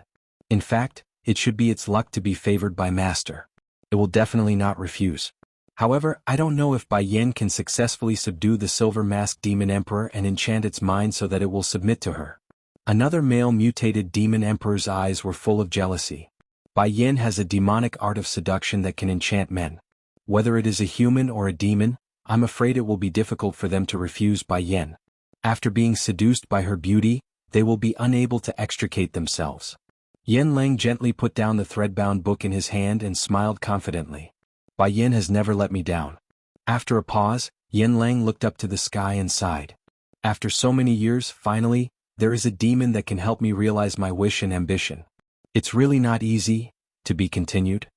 In fact, it should be its luck to be favored by Master. It will definitely not refuse. However, I don't know if Bai Yan can successfully subdue the silver-masked demon emperor and enchant its mind so that it will submit to her. Another male mutated demon emperor's eyes were full of jealousy. Bai Yan has a demonic art of seduction that can enchant men. Whether it is a human or a demon, I'm afraid it will be difficult for them to refuse Bai Yan. After being seduced by her beauty, they will be unable to extricate themselves. Yan Lang gently put down the thread-bound book in his hand and smiled confidently. Bai Yan has never let me down. After a pause, Yan Lang looked up to the sky and sighed. After so many years, finally, there is a demon that can help me realize my wish and ambition. It's really not easy, to be continued.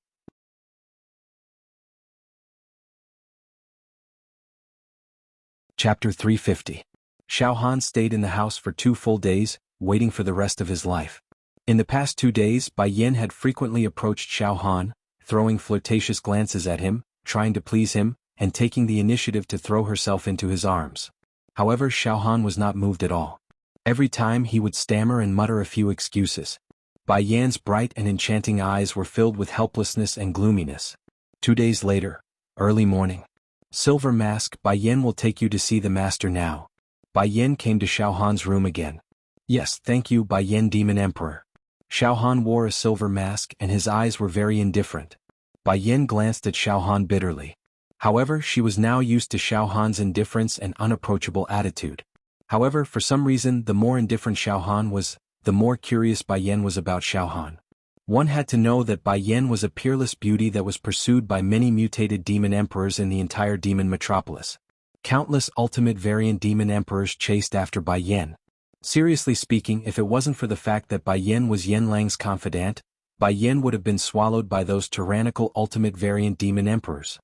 Chapter 350. Xiao Han stayed in the house for 2 full days, waiting for the rest of his life. In the past 2 days, Bai Yan had frequently approached Xiao Han, throwing flirtatious glances at him, trying to please him, and taking the initiative to throw herself into his arms. However, Xiao Han was not moved at all. Every time he would stammer and mutter a few excuses. Bai Yan's bright and enchanting eyes were filled with helplessness and gloominess. 2 days later, early morning. Silver Mask, Bai Yan will take you to see the Master now. Bai Yan came to Xiao Han's room again. Yes, thank you, Bai Yan Demon Emperor. Xiaohan wore a silver mask and his eyes were very indifferent. Bai Yin glanced at Xiaohan bitterly. However, she was now used to Xiaohan's indifference and unapproachable attitude. However, for some reason, the more indifferent Xiaohan was, the more curious Bai Yin was about Xiaohan. One had to know that Bai Yin was a peerless beauty that was pursued by many mutated demon emperors in the entire demon metropolis. Countless ultimate variant demon emperors chased after Bai Yin. Seriously speaking, if it wasn't for the fact that Bai Yin was Yen Lang's confidant, Bai Yin would have been swallowed by those tyrannical ultimate variant demon emperors.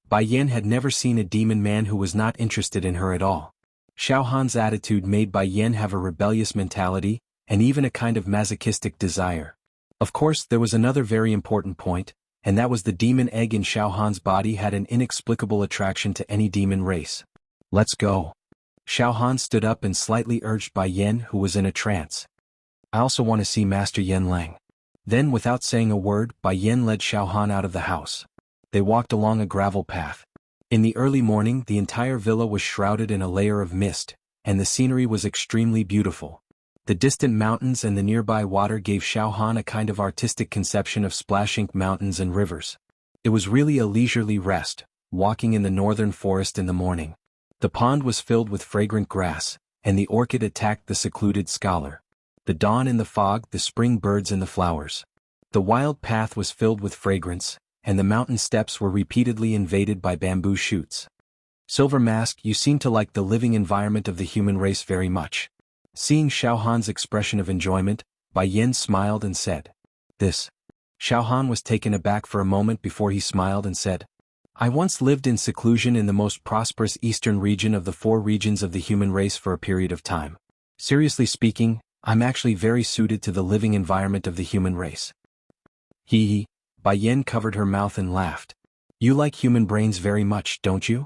Bai Yin had never seen a demon man who was not interested in her at all. Xiaohan's attitude made Bai Yin have a rebellious mentality, and even a kind of masochistic desire. Of course, there was another very important point, and that was the demon egg in Xiaohan's body had an inexplicable attraction to any demon race. Let's go. Xiaohan stood up and slightly urged Bai Yin, who was in a trance. I also want to see Master Yen Lang. Then, without saying a word, Bai Yin led Xiaohan out of the house. They walked along a gravel path. In the early morning, the entire villa was shrouded in a layer of mist, and the scenery was extremely beautiful. The distant mountains and the nearby water gave Xiaohan a kind of artistic conception of splashing mountains and rivers. It was really a leisurely rest, walking in the northern forest in the morning. The pond was filled with fragrant grass, and the orchid attacked the secluded scholar. The dawn in the fog, the spring birds in the flowers. The wild path was filled with fragrance, and the mountain steps were repeatedly invaded by bamboo shoots. Silver Mask, you seem to like the living environment of the human race very much. Seeing Xiaohan's expression of enjoyment, Bai Yin smiled and said, "This." Xiaohan was taken aback for a moment before he smiled and said, "I once lived in seclusion in the most prosperous eastern region of the 4 regions of the human race for a period of time. Seriously speaking, I'm actually very suited to the living environment of the human race." Hee. Bai Yin covered her mouth and laughed. "You like human brains very much, don't you?"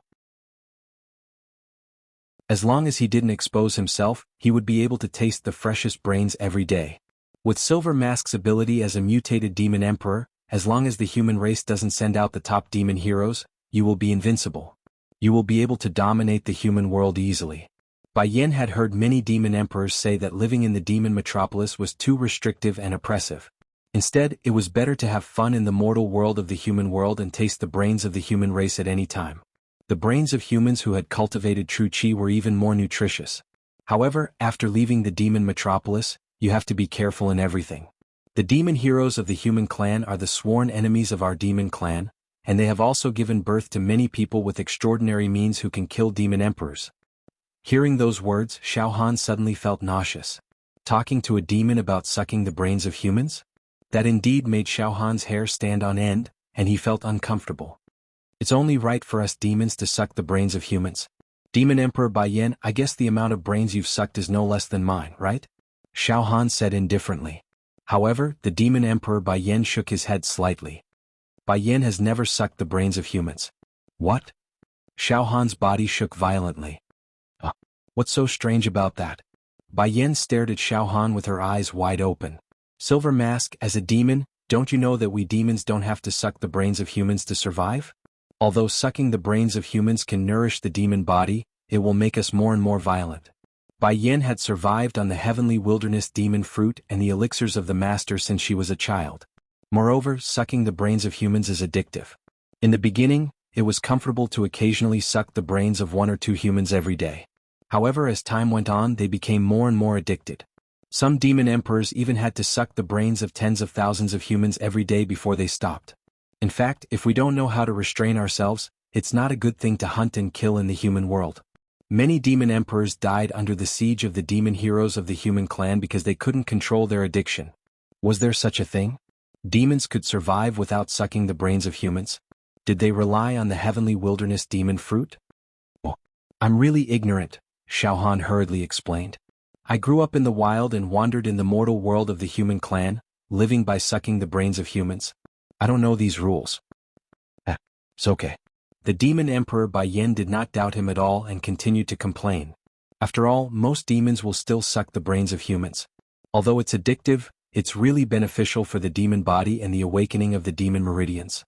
As long as he didn't expose himself, he would be able to taste the freshest brains every day. With Silver Mask's ability as a mutated demon emperor, as long as the human race doesn't send out the top demon heroes, you will be invincible. You will be able to dominate the human world easily. Bai Yin had heard many demon emperors say that living in the demon metropolis was too restrictive and oppressive. Instead, it was better to have fun in the mortal world of the human world and taste the brains of the human race at any time. The brains of humans who had cultivated true qi were even more nutritious. However, after leaving the demon metropolis, you have to be careful in everything. The demon heroes of the human clan are the sworn enemies of our demon clan, and they have also given birth to many people with extraordinary means who can kill demon emperors. Hearing those words, Xiaohan suddenly felt nauseous. Talking to a demon about sucking the brains of humans? That indeed made Xiaohan's hair stand on end, and he felt uncomfortable. It's only right for us demons to suck the brains of humans. Demon Emperor Bai Yin, I guess the amount of brains you've sucked is no less than mine, right? Xiaohan said indifferently. However, the Demon Emperor Bai Yin shook his head slightly. Bai Yin has never sucked the brains of humans. What? Xiaohan's body shook violently. What's so strange about that? Bai Yin stared at Xiaohan with her eyes wide open. Silver Mask, as a demon, don't you know that we demons don't have to suck the brains of humans to survive? Although sucking the brains of humans can nourish the demon body, it will make us more and more violent. Bai Yin had survived on the heavenly wilderness demon fruit and the elixirs of the master since she was a child. Moreover, sucking the brains of humans is addictive. In the beginning, it was comfortable to occasionally suck the brains of 1 or 2 humans every day. However, as time went on, they became more and more addicted. Some demon emperors even had to suck the brains of tens of thousands of humans every day before they stopped. In fact, if we don't know how to restrain ourselves, it's not a good thing to hunt and kill in the human world. Many demon emperors died under the siege of the demon heroes of the human clan because they couldn't control their addiction. Was there such a thing? Demons could survive without sucking the brains of humans? Did they rely on the heavenly wilderness demon fruit? Oh, I'm really ignorant, Xiaohan hurriedly explained. I grew up in the wild and wandered in the mortal world of the human clan, living by sucking the brains of humans. I don't know these rules. It's okay. The demon emperor Bai Yin did not doubt him at all and continued to complain. After all, most demons will still suck the brains of humans. Although it's addictive, it's really beneficial for the demon body and the awakening of the demon meridians.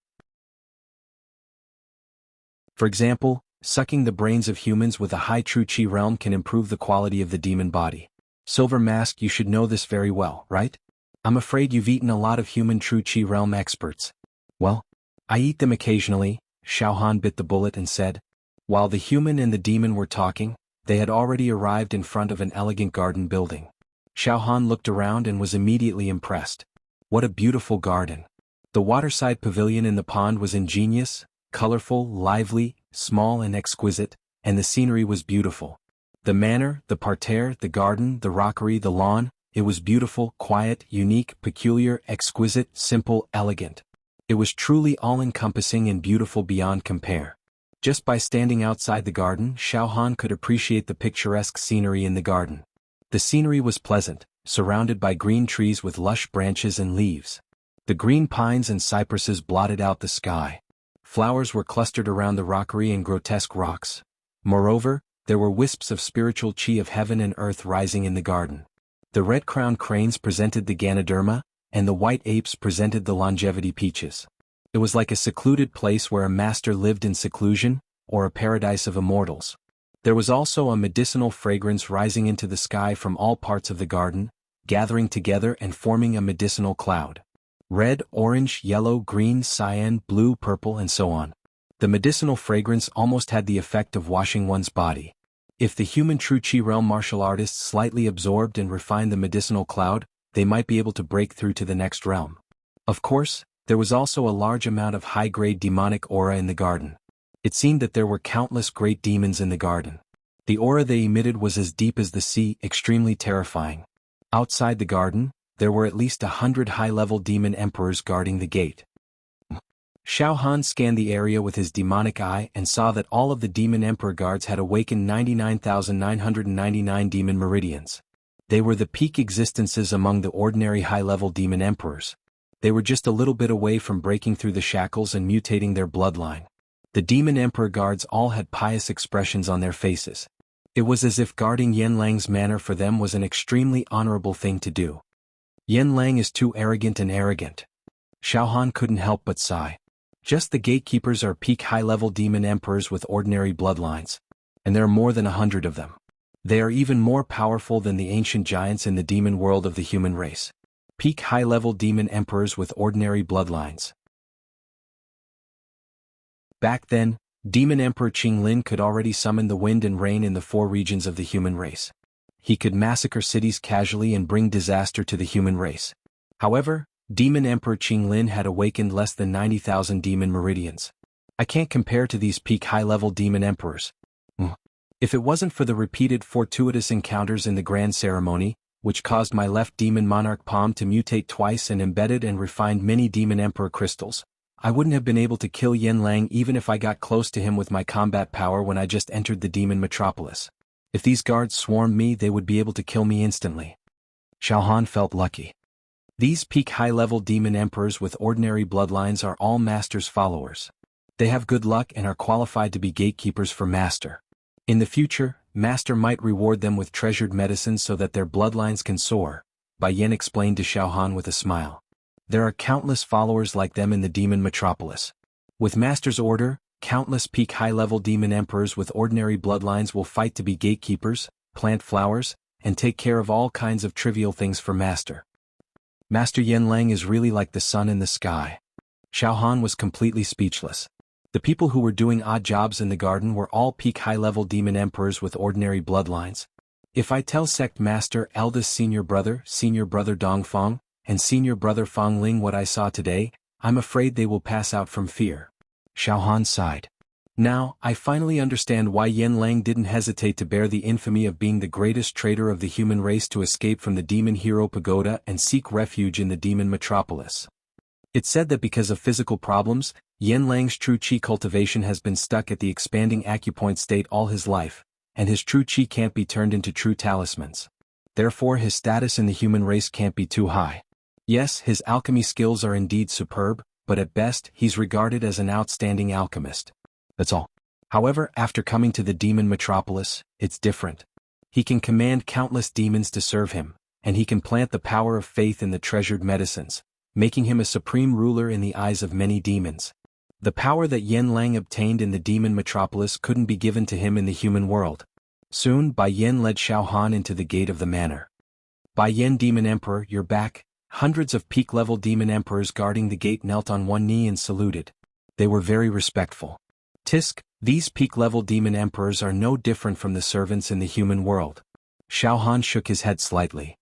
For example, sucking the brains of humans with a high true qi realm can improve the quality of the demon body. Silver Mask, you should know this very well, right? I'm afraid you've eaten a lot of human true Qi realm experts. Well, I eat them occasionally, Xiao Han bit the bullet and said. While the human and the demon were talking, they had already arrived in front of an elegant garden building. Xiao Han looked around and was immediately impressed. What a beautiful garden. The waterside pavilion in the pond was ingenious, colorful, lively, small and exquisite, and the scenery was beautiful. The manor, the parterre, the garden, the rockery, the lawn, it was beautiful, quiet, unique, peculiar, exquisite, simple, elegant. It was truly all-encompassing and beautiful beyond compare. Just by standing outside the garden, Xiao Han could appreciate the picturesque scenery in the garden. The scenery was pleasant, surrounded by green trees with lush branches and leaves. The green pines and cypresses blotted out the sky. Flowers were clustered around the rockery and grotesque rocks. Moreover, there were wisps of spiritual qi of heaven and earth rising in the garden. The red-crowned cranes presented the Ganoderma, and the white apes presented the longevity peaches. It was like a secluded place where a master lived in seclusion, or a paradise of immortals. There was also a medicinal fragrance rising into the sky from all parts of the garden, gathering together and forming a medicinal cloud. Red, orange, yellow, green, cyan, blue, purple, and so on. The medicinal fragrance almost had the effect of washing one's body. If the human true Qi realm martial artists slightly absorbed and refined the medicinal cloud, they might be able to break through to the next realm. Of course, there was also a large amount of high-grade demonic aura in the garden. It seemed that there were countless great demons in the garden. The aura they emitted was as deep as the sea, extremely terrifying. Outside the garden, there were at least 100 high-level demon emperors guarding the gate. Xiao Han scanned the area with his demonic eye and saw that all of the demon emperor guards had awakened 99,999 demon meridians. They were the peak existences among the ordinary high-level demon emperors. They were just a little bit away from breaking through the shackles and mutating their bloodline. The demon emperor guards all had pious expressions on their faces. It was as if guarding Yan Lang's manor for them was an extremely honorable thing to do. Yan Lang is too arrogant and arrogant. Xiao Han couldn't help but sigh. Just the gatekeepers are peak high-level demon emperors with ordinary bloodlines. And there are more than 100 of them. They are even more powerful than the ancient giants in the demon world of the human race. Peak high-level demon emperors with ordinary bloodlines. Back then, Demon Emperor Qinglin could already summon the wind and rain in the 4 regions of the human race. He could massacre cities casually and bring disaster to the human race. However, Demon Emperor Qinglin had awakened less than 90,000 demon meridians. I can't compare to these peak high-level demon emperors. If it wasn't for the repeated fortuitous encounters in the grand ceremony, which caused my left demon monarch palm to mutate twice and embedded and refined many demon emperor crystals, I wouldn't have been able to kill Yan Lang even if I got close to him with my combat power when I just entered the demon metropolis. If these guards swarmed me, they would be able to kill me instantly. Xiao Han felt lucky. These peak high-level demon emperors with ordinary bloodlines are all Master's followers. They have good luck and are qualified to be gatekeepers for Master. In the future, Master might reward them with treasured medicines so that their bloodlines can soar, Bai Yan explained to Xiao Han with a smile. There are countless followers like them in the demon metropolis. With Master's order, countless peak high-level demon emperors with ordinary bloodlines will fight to be gatekeepers, plant flowers, and take care of all kinds of trivial things for Master. Master Yan Lang is really like the sun in the sky. Xiao Han was completely speechless. The people who were doing odd jobs in the garden were all peak high-level demon emperors with ordinary bloodlines. If I tell Sect Master eldest senior brother Dongfang, and senior brother Fang Ling what I saw today, I'm afraid they will pass out from fear. Xiao Han sighed. Now, I finally understand why Yan Lang didn't hesitate to bear the infamy of being the greatest traitor of the human race to escape from the demon hero pagoda and seek refuge in the demon metropolis. It's said that because of physical problems, Yan Lang's true Qi cultivation has been stuck at the expanding acupoint state all his life, and his true Qi can't be turned into true talismans. Therefore his status in the human race can't be too high. Yes, his alchemy skills are indeed superb, but at best, he's regarded as an outstanding alchemist. That's all. However, after coming to the demon metropolis, it's different. He can command countless demons to serve him, and he can plant the power of faith in the treasured medicines, making him a supreme ruler in the eyes of many demons. The power that Yan Lang obtained in the demon metropolis couldn't be given to him in the human world. Soon, Bai Yan led Xiao Han into the gate of the manor. Bai Yan Demon Emperor, you're back. Hundreds of peak-level demon emperors guarding the gate knelt on one knee and saluted. They were very respectful. Tisk, these peak-level demon emperors are no different from the servants in the human world. Xiao Han shook his head slightly.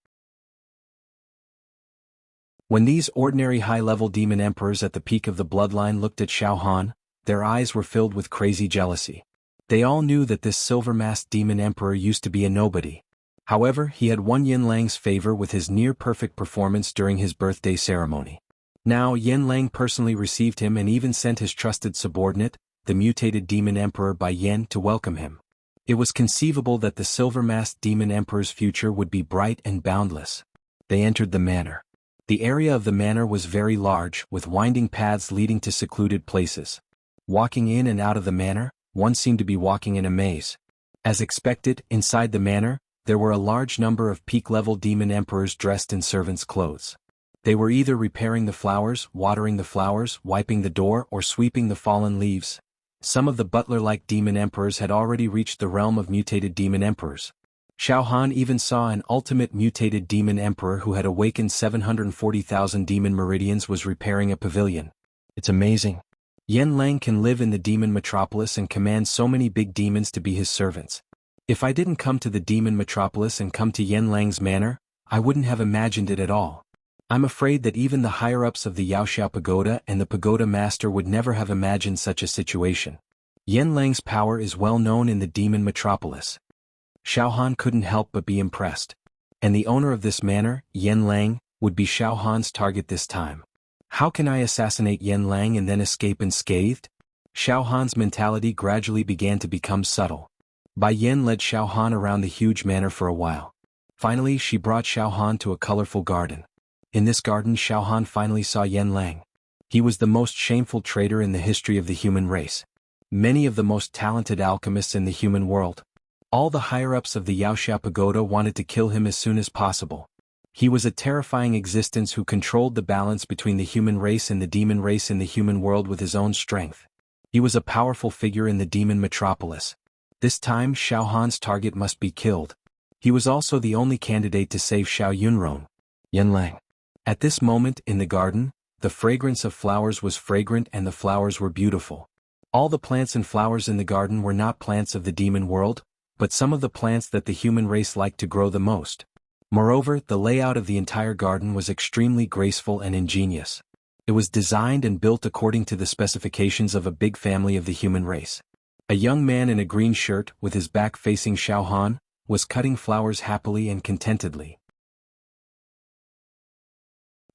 When these ordinary high-level demon emperors at the peak of the bloodline looked at Xiao Han, their eyes were filled with crazy jealousy. They all knew that this silver-masked demon emperor used to be a nobody. However, he had won Yen Lang's favor with his near-perfect performance during his birthday ceremony. Now Yen Lang personally received him and even sent his trusted subordinate, the mutated demon emperor Bai Yen, to welcome him. It was conceivable that the silver-masked demon emperor's future would be bright and boundless. They entered the manor. The area of the manor was very large, with winding paths leading to secluded places. Walking in and out of the manor, one seemed to be walking in a maze. As expected, inside the manor, there were a large number of peak-level demon emperors dressed in servants' clothes. They were either repairing the flowers, watering the flowers, wiping the door, or sweeping the fallen leaves. Some of the butler-like demon emperors had already reached the realm of mutated demon emperors. Xiao Han even saw an ultimate mutated demon emperor who had awakened 740,000 demon meridians was repairing a pavilion. It's amazing. Yen Lang can live in the demon metropolis and command so many big demons to be his servants. If I didn't come to the demon metropolis and come to Yen Lang's manor, I wouldn't have imagined it at all. I'm afraid that even the higher-ups of the Yaoxiao Pagoda and the Pagoda Master would never have imagined such a situation. Yen Lang's power is well known in the demon metropolis. Xiao Han couldn't help but be impressed. And the owner of this manor, Yen Lang, would be Xiao Han's target this time. How can I assassinate Yen Lang and then escape unscathed? Xiao Han's mentality gradually began to become subtle. Bai Yen led Xiao Han around the huge manor for a while. Finally she brought Xiao Han to a colorful garden. In this garden Xiao Han finally saw Yen Lang. He was the most shameful traitor in the history of the human race. Many of the most talented alchemists in the human world. All the higher-ups of the Yaoxiao Pagoda wanted to kill him as soon as possible. He was a terrifying existence who controlled the balance between the human race and the demon race in the human world with his own strength. He was a powerful figure in the demon metropolis. This time Xiao Han's target must be killed. He was also the only candidate to save Xiao Yunron. Yen Lang. At this moment, in the garden, the fragrance of flowers was fragrant and the flowers were beautiful. All the plants and flowers in the garden were not plants of the demon world, but some of the plants that the human race liked to grow the most. Moreover, the layout of the entire garden was extremely graceful and ingenious. It was designed and built according to the specifications of a big family of the human race. A young man in a green shirt, with his back facing Xiao Han, was cutting flowers happily and contentedly.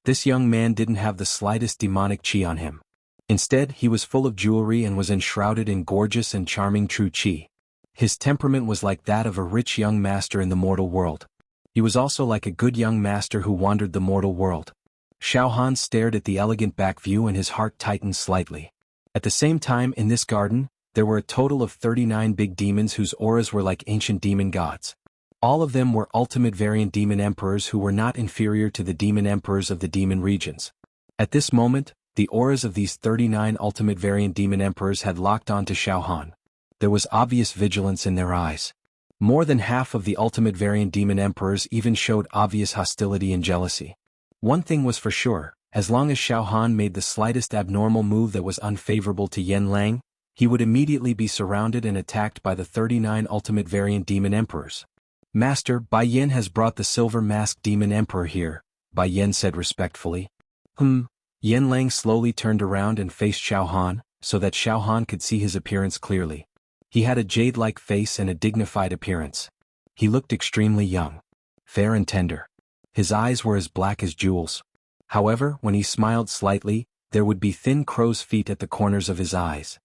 This young man didn't have the slightest demonic chi on him. Instead, he was full of jewelry and was enshrouded in gorgeous and charming true chi. His temperament was like that of a rich young master in the mortal world. He was also like a good young master who wandered the mortal world. Xiao Han stared at the elegant back view and his heart tightened slightly. At the same time, in this garden, there were a total of 39 big demons whose auras were like ancient demon gods. All of them were ultimate variant demon emperors who were not inferior to the demon emperors of the demon regions. At this moment, the auras of these 39 ultimate variant demon emperors had locked onto Xiao Han. There was obvious vigilance in their eyes. More than half of the ultimate variant demon emperors even showed obvious hostility and jealousy. One thing was for sure, as long as Xiao Han made the slightest abnormal move that was unfavorable to Yen Lang, he would immediately be surrounded and attacked by the 39 ultimate variant demon emperors. Master, Bai Yen has brought the silver-masked demon emperor here, Bai Yen said respectfully. Yen Lang slowly turned around and faced Xiao Han, so that Xiao Han could see his appearance clearly. He had a jade-like face and a dignified appearance. He looked extremely young, fair and tender. His eyes were as black as jewels. However, when he smiled slightly, there would be thin crow's feet at the corners of his eyes.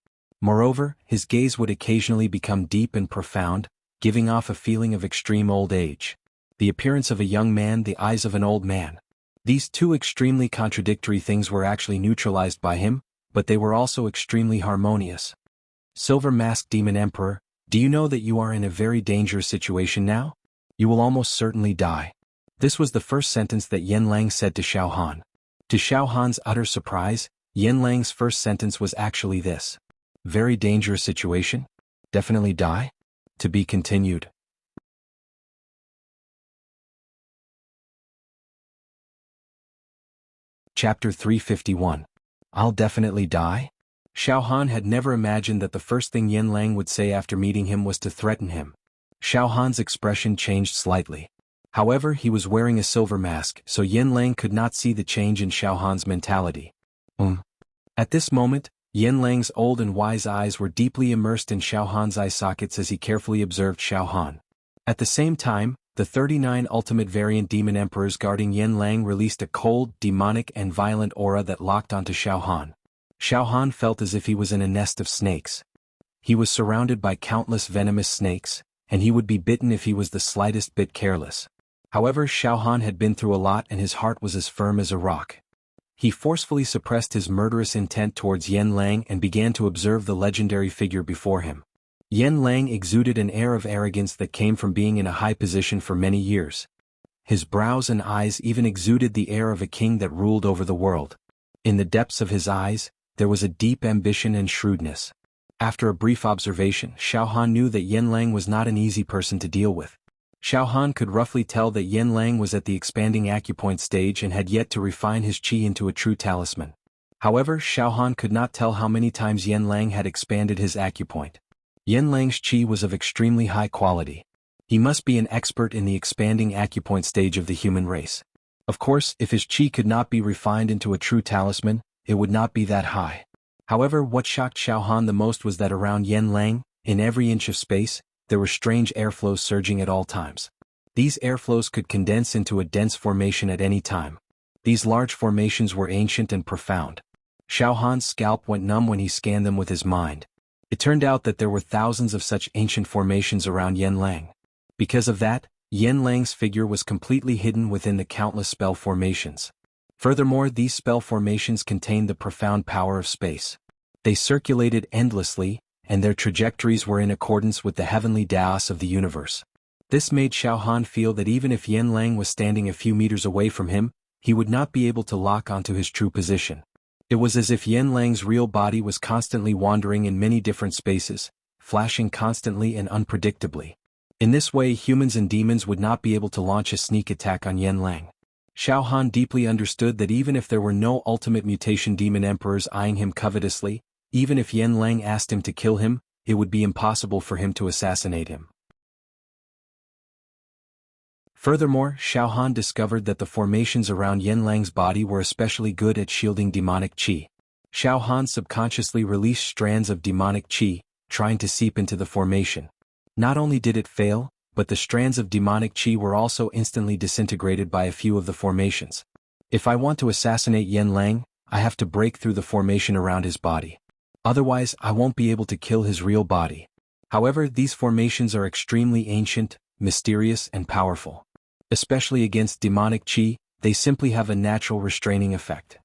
Moreover, his gaze would occasionally become deep and profound, giving off a feeling of extreme old age. The appearance of a young man, the eyes of an old man. These two extremely contradictory things were actually neutralized by him, but they were also extremely harmonious. Silver-masked demon emperor, do you know that you are in a very dangerous situation now? You will almost certainly die. This was the first sentence that Yen Lang said to Xiao Han. To Xiao Han's utter surprise, Yen Lang's first sentence was actually this. Very dangerous situation? Definitely die? To be continued. Chapter 351. I'll definitely die? Xiao Han had never imagined that the first thing Yen Lang would say after meeting him was to threaten him. Xiao Han's expression changed slightly. However, he was wearing a silver mask, so Yen Lang could not see the change in Xiao Han's mentality. At this moment, Yen Lang's old and wise eyes were deeply immersed in Xiao Han's eye sockets as he carefully observed Xiao Han. At the same time, the 39 ultimate variant demon emperors guarding Yen Lang released a cold, demonic and violent aura that locked onto Xiao Han. Xiao Han felt as if he was in a nest of snakes. He was surrounded by countless venomous snakes, and he would be bitten if he was the slightest bit careless. However, Xiao Han had been through a lot and his heart was as firm as a rock. He forcefully suppressed his murderous intent towards Yen Lang and began to observe the legendary figure before him. Yen Lang exuded an air of arrogance that came from being in a high position for many years. His brows and eyes even exuded the air of a king that ruled over the world. In the depths of his eyes, there was a deep ambition and shrewdness. After a brief observation, Xiao Han knew that Yen Lang was not an easy person to deal with. Xiao Han could roughly tell that Yen Lang was at the expanding acupoint stage and had yet to refine his qi into a true talisman. However, Xiao Han could not tell how many times Yen Lang had expanded his acupoint. Yen Lang's qi was of extremely high quality. He must be an expert in the expanding acupoint stage of the human race. Of course, if his qi could not be refined into a true talisman, it would not be that high. However, what shocked Xiao Han the most was that around Yen Lang, in every inch of space, there were strange airflows surging at all times. These airflows could condense into a dense formation at any time. These large formations were ancient and profound. Xiao Han's scalp went numb when he scanned them with his mind. It turned out that there were thousands of such ancient formations around Yen Lang. Because of that, Yen Lang's figure was completely hidden within the countless spell formations. Furthermore, these spell formations contained the profound power of space. They circulated endlessly, and their trajectories were in accordance with the heavenly Daos of the universe. This made Xiao Han feel that even if Yen Lang was standing a few meters away from him, he would not be able to lock onto his true position. It was as if Yen Lang's real body was constantly wandering in many different spaces, flashing constantly and unpredictably. In this way, humans and demons would not be able to launch a sneak attack on Yen Lang. Xiao Han deeply understood that even if there were no ultimate mutation demon emperors eyeing him covetously, even if Yen Lang asked him to kill him, it would be impossible for him to assassinate him. Furthermore, Xiao Han discovered that the formations around Yen Lang's body were especially good at shielding demonic qi. Xiao Han subconsciously released strands of demonic qi, trying to seep into the formation. Not only did it fail, but the strands of demonic qi were also instantly disintegrated by a few of the formations. If I want to assassinate Yen Lang, I have to break through the formation around his body. Otherwise, I won't be able to kill his real body. However, these formations are extremely ancient, mysterious and powerful. Especially against demonic qi, they simply have a natural restraining effect.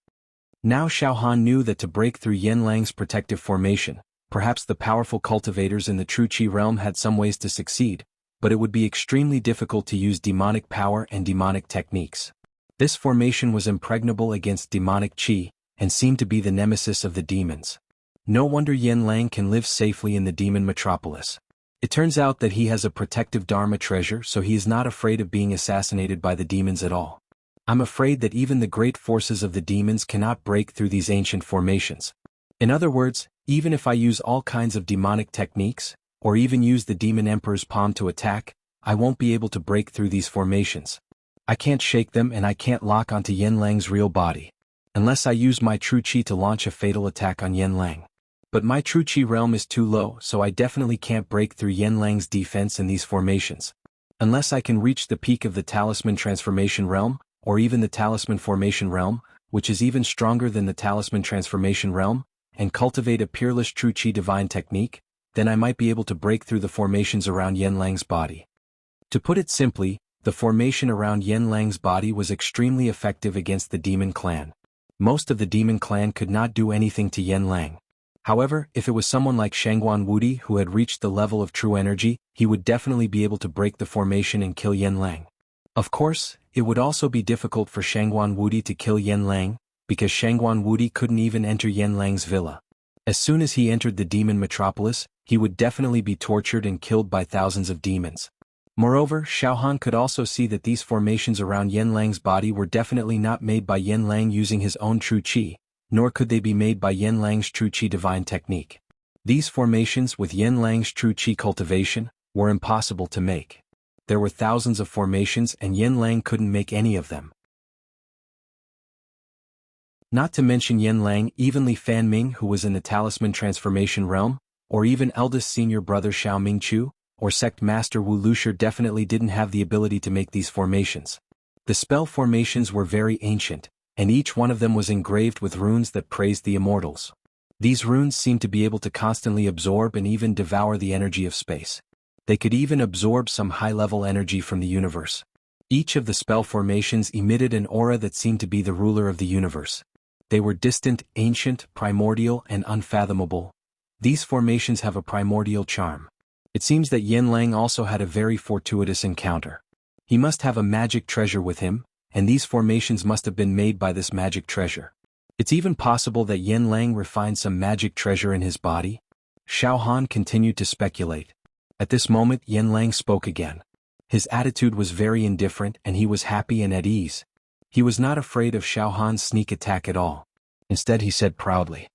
Now Xiao Han knew that to break through Yen Lang's protective formation, perhaps the powerful cultivators in the true qi realm had some ways to succeed, but it would be extremely difficult to use demonic power and demonic techniques. This formation was impregnable against demonic qi, and seemed to be the nemesis of the demons. No wonder Yen Lang can live safely in the demon metropolis. It turns out that he has a protective Dharma treasure, so he is not afraid of being assassinated by the demons at all. I'm afraid that even the great forces of the demons cannot break through these ancient formations. In other words, even if I use all kinds of demonic techniques, or even use the demon emperor's palm to attack, I won't be able to break through these formations. I can't shake them and I can't lock onto Yen Lang's real body. Unless I use my true qi to launch a fatal attack on Yen Lang. But my true qi realm is too low, so I definitely can't break through Yen Lang's defense in these formations. Unless I can reach the peak of the talisman transformation realm, or even the talisman formation realm, which is even stronger than the talisman transformation realm, and cultivate a peerless true qi divine technique, then I might be able to break through the formations around Yen Lang's body. To put it simply, the formation around Yen Lang's body was extremely effective against the demon clan. Most of the demon clan could not do anything to Yen Lang. However, if it was someone like Shangguan Wudi who had reached the level of true energy, he would definitely be able to break the formation and kill Yen Lang. Of course, it would also be difficult for Shangguan Wudi to kill Yen Lang, because Shangguan Wudi couldn't even enter Yen Lang's villa. As soon as he entered the demon metropolis, he would definitely be tortured and killed by thousands of demons. Moreover, Xiaohan could also see that these formations around Yanlang's body were definitely not made by Yanlang using his own true qi, nor could they be made by Yanlang's true qi divine technique. These formations with Yanlang's true qi cultivation were impossible to make. There were thousands of formations and Yanlang couldn't make any of them. Not to mention Yanlang, evenly Fan Ming who was in the talisman transformation realm, or even eldest senior brother Xiao Mingchu, or sect master Wu Lushir definitely didn't have the ability to make these formations. The spell formations were very ancient, and each one of them was engraved with runes that praised the immortals. These runes seemed to be able to constantly absorb and even devour the energy of space. They could even absorb some high-level energy from the universe. Each of the spell formations emitted an aura that seemed to be the ruler of the universe. They were distant, ancient, primordial, and unfathomable. These formations have a primordial charm. It seems that Yanlang also had a very fortuitous encounter. He must have a magic treasure with him, and these formations must have been made by this magic treasure. It's even possible that Yanlang refined some magic treasure in his body. Xiaohan continued to speculate. At this moment Yanlang spoke again. His attitude was very indifferent and he was happy and at ease. He was not afraid of Xiaohan's sneak attack at all. Instead he said proudly,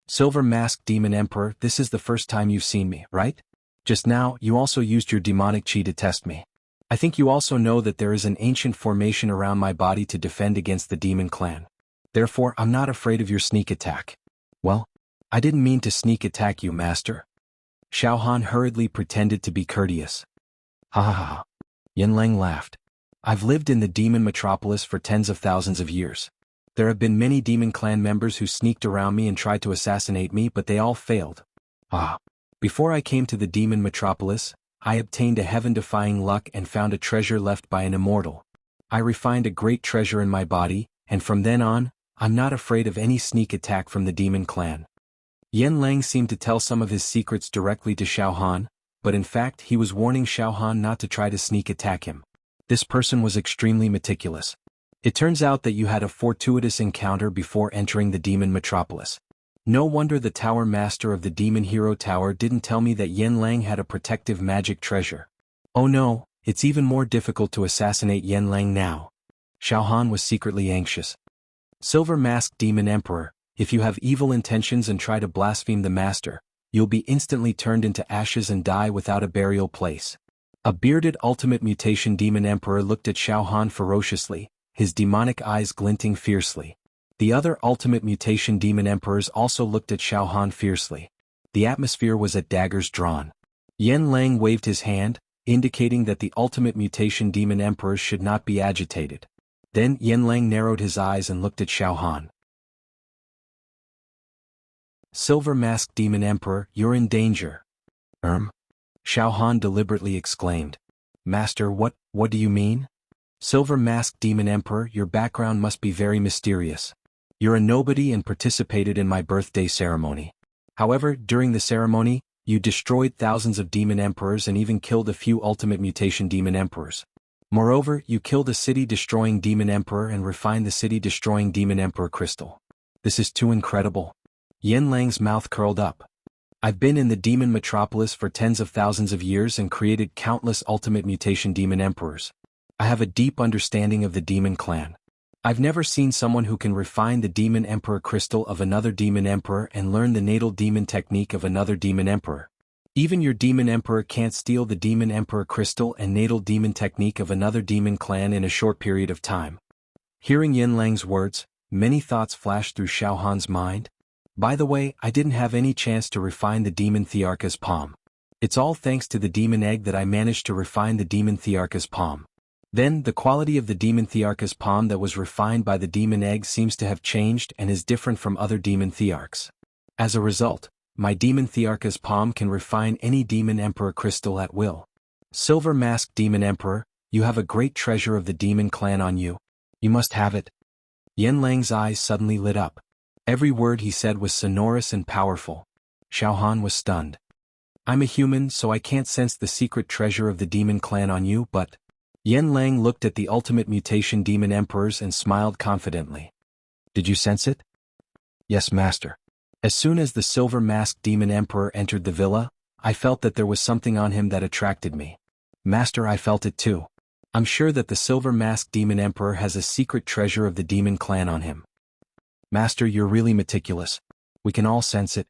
"Silver Masked Demon Emperor, this is the first time you've seen me, right? Just now, you also used your demonic qi to test me. I think you also know that there is an ancient formation around my body to defend against the demon clan. Therefore, I'm not afraid of your sneak attack." "Well, I didn't mean to sneak attack you, master." Xiaohan hurriedly pretended to be courteous. "Ha ha ha." Yanlang laughed. "I've lived in the demon metropolis for tens of thousands of years. There have been many demon clan members who sneaked around me and tried to assassinate me, but they all failed. Before I came to the demon metropolis, I obtained a heaven-defying luck and found a treasure left by an immortal. I refined a great treasure in my body, and from then on, I'm not afraid of any sneak attack from the demon clan." Yanlang seemed to tell some of his secrets directly to Xiaohan, but in fact he was warning Xiaohan not to try to sneak attack him. This person was extremely meticulous. "It turns out that you had a fortuitous encounter before entering the demon metropolis. No wonder the tower master of the demon hero tower didn't tell me that Yanlang had a protective magic treasure. Oh no, it's even more difficult to assassinate Yanlang now." Xiaohan was secretly anxious. "Silver Masked Demon Emperor, if you have evil intentions and try to blaspheme the master, you'll be instantly turned into ashes and die without a burial place." A bearded ultimate mutation demon emperor looked at Xiaohan ferociously, his demonic eyes glinting fiercely. The other ultimate mutation demon emperors also looked at Xiaohan fiercely. The atmosphere was at daggers drawn. Yanlang waved his hand, indicating that the ultimate mutation demon emperors should not be agitated. Then Yanlang narrowed his eyes and looked at Xiaohan. "Silver Masked Demon Emperor, you're in danger." Xiaohan deliberately exclaimed. "Master, what do you mean?" "Silver Masked Demon Emperor, your background must be very mysterious. You're a nobody and participated in my birthday ceremony. However, during the ceremony, you destroyed thousands of demon emperors and even killed a few ultimate mutation demon emperors. Moreover, you killed a city-destroying demon emperor and refined the city-destroying demon emperor crystal. This is too incredible." Yanlang's mouth curled up. "I've been in the demon metropolis for tens of thousands of years and created countless ultimate mutation demon emperors. I have a deep understanding of the demon clan. I've never seen someone who can refine the demon emperor crystal of another demon emperor and learn the natal demon technique of another demon emperor. Even your demon emperor can't steal the demon emperor crystal and natal demon technique of another demon clan in a short period of time." Hearing Yanlang's words, many thoughts flashed through Xiaohan's mind. "By the way, I didn't have any chance to refine the demon Thearka's palm. It's all thanks to the demon egg that I managed to refine the demon Thearka's palm. Then, the quality of the demon Thearka's palm that was refined by the demon egg seems to have changed and is different from other demon Thearks. As a result, my demon Thearka's palm can refine any demon emperor crystal at will. Silver Masked Demon Emperor, you have a great treasure of the demon clan on you. You must have it." Yanlang's eyes suddenly lit up. Every word he said was sonorous and powerful. Xiaohan was stunned. "I'm a human, so I can't sense the secret treasure of the demon clan on you, but..." Yanlang looked at the ultimate mutation demon emperors and smiled confidently. "Did you sense it?" "Yes, master. As soon as the silver masked demon emperor entered the villa, I felt that there was something on him that attracted me. Master, I felt it too. I'm sure that the Silver Masked Demon Emperor has a secret treasure of the demon clan on him. Master, you're really meticulous. We can all sense it.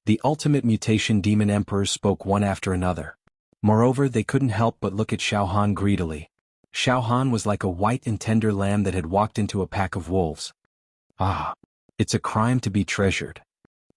The ultimate mutation demon emperors spoke one after another. Moreover, they couldn't help but look at Xiao Han greedily. Xiao Han was like a white and tender lamb that had walked into a pack of wolves. Ah, it's a crime to be treasured.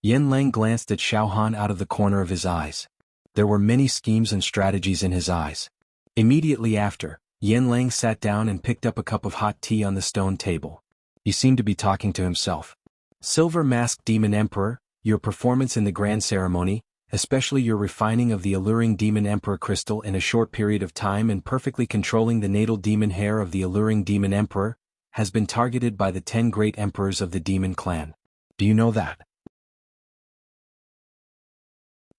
Yan Lang glanced at Xiao Han out of the corner of his eyes. There were many schemes and strategies in his eyes. Immediately after, Yan Lang sat down and picked up a cup of hot tea on the stone table. He seemed to be talking to himself. Silver Masked Demon Emperor, your performance in the grand ceremony, especially your refining of the alluring Demon Emperor crystal in a short period of time and perfectly controlling the natal demon hair of the alluring Demon Emperor, has been targeted by the 10 great emperors of the demon clan. Do you know that?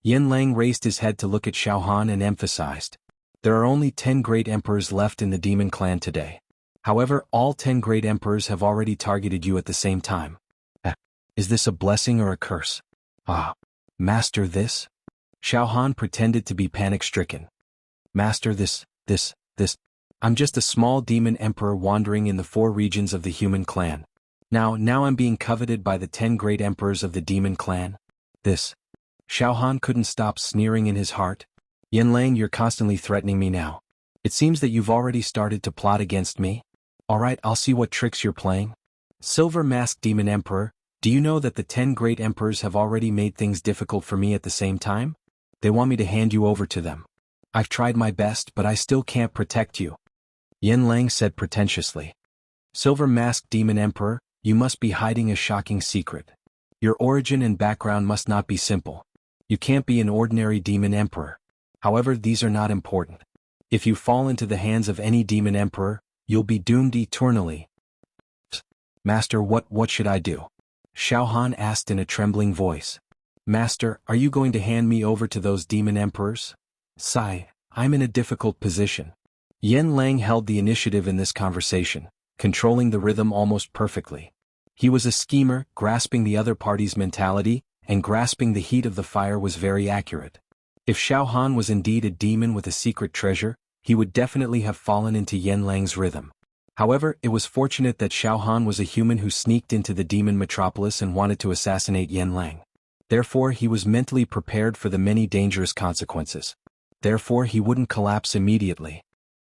Yan Lang raised his head to look at Xiao Han and emphasized. There are only 10 great emperors left in the demon clan today. However, all 10 great emperors have already targeted you at the same time. Is this a blessing or a curse? Ah. Master, this? Xiao Han pretended to be panic-stricken. Master, this. I'm just a small demon emperor wandering in the 4 regions of the human clan. Now I'm being coveted by the 10 great emperors of the demon clan. This. Xiao Han couldn't stop sneering in his heart. Yan Lang, you're constantly threatening me now. It seems that you've already started to plot against me. Alright, I'll see what tricks you're playing. Silver Masked Demon Emperor, do you know that the 10 great emperors have already made things difficult for me at the same time? They want me to hand you over to them. I've tried my best, but I still can't protect you. Yan Lang said pretentiously. Silver Masked Demon Emperor, you must be hiding a shocking secret. Your origin and background must not be simple. You can't be an ordinary demon emperor. However, these are not important. If you fall into the hands of any demon emperor, you'll be doomed eternally. Master, what should I do? Xiao Han asked in a trembling voice. Master, are you going to hand me over to those demon emperors? Sigh, I'm in a difficult position. Yan Lang held the initiative in this conversation, controlling the rhythm almost perfectly. He was a schemer, grasping the other party's mentality, and grasping the heat of the fire was very accurate. If Xiao Han was indeed a demon with a secret treasure, he would definitely have fallen into Yan Lang's rhythm. However, it was fortunate that Xiao Han was a human who sneaked into the demon metropolis and wanted to assassinate Yan Lang. Therefore, he was mentally prepared for the many dangerous consequences. Therefore, he wouldn't collapse immediately.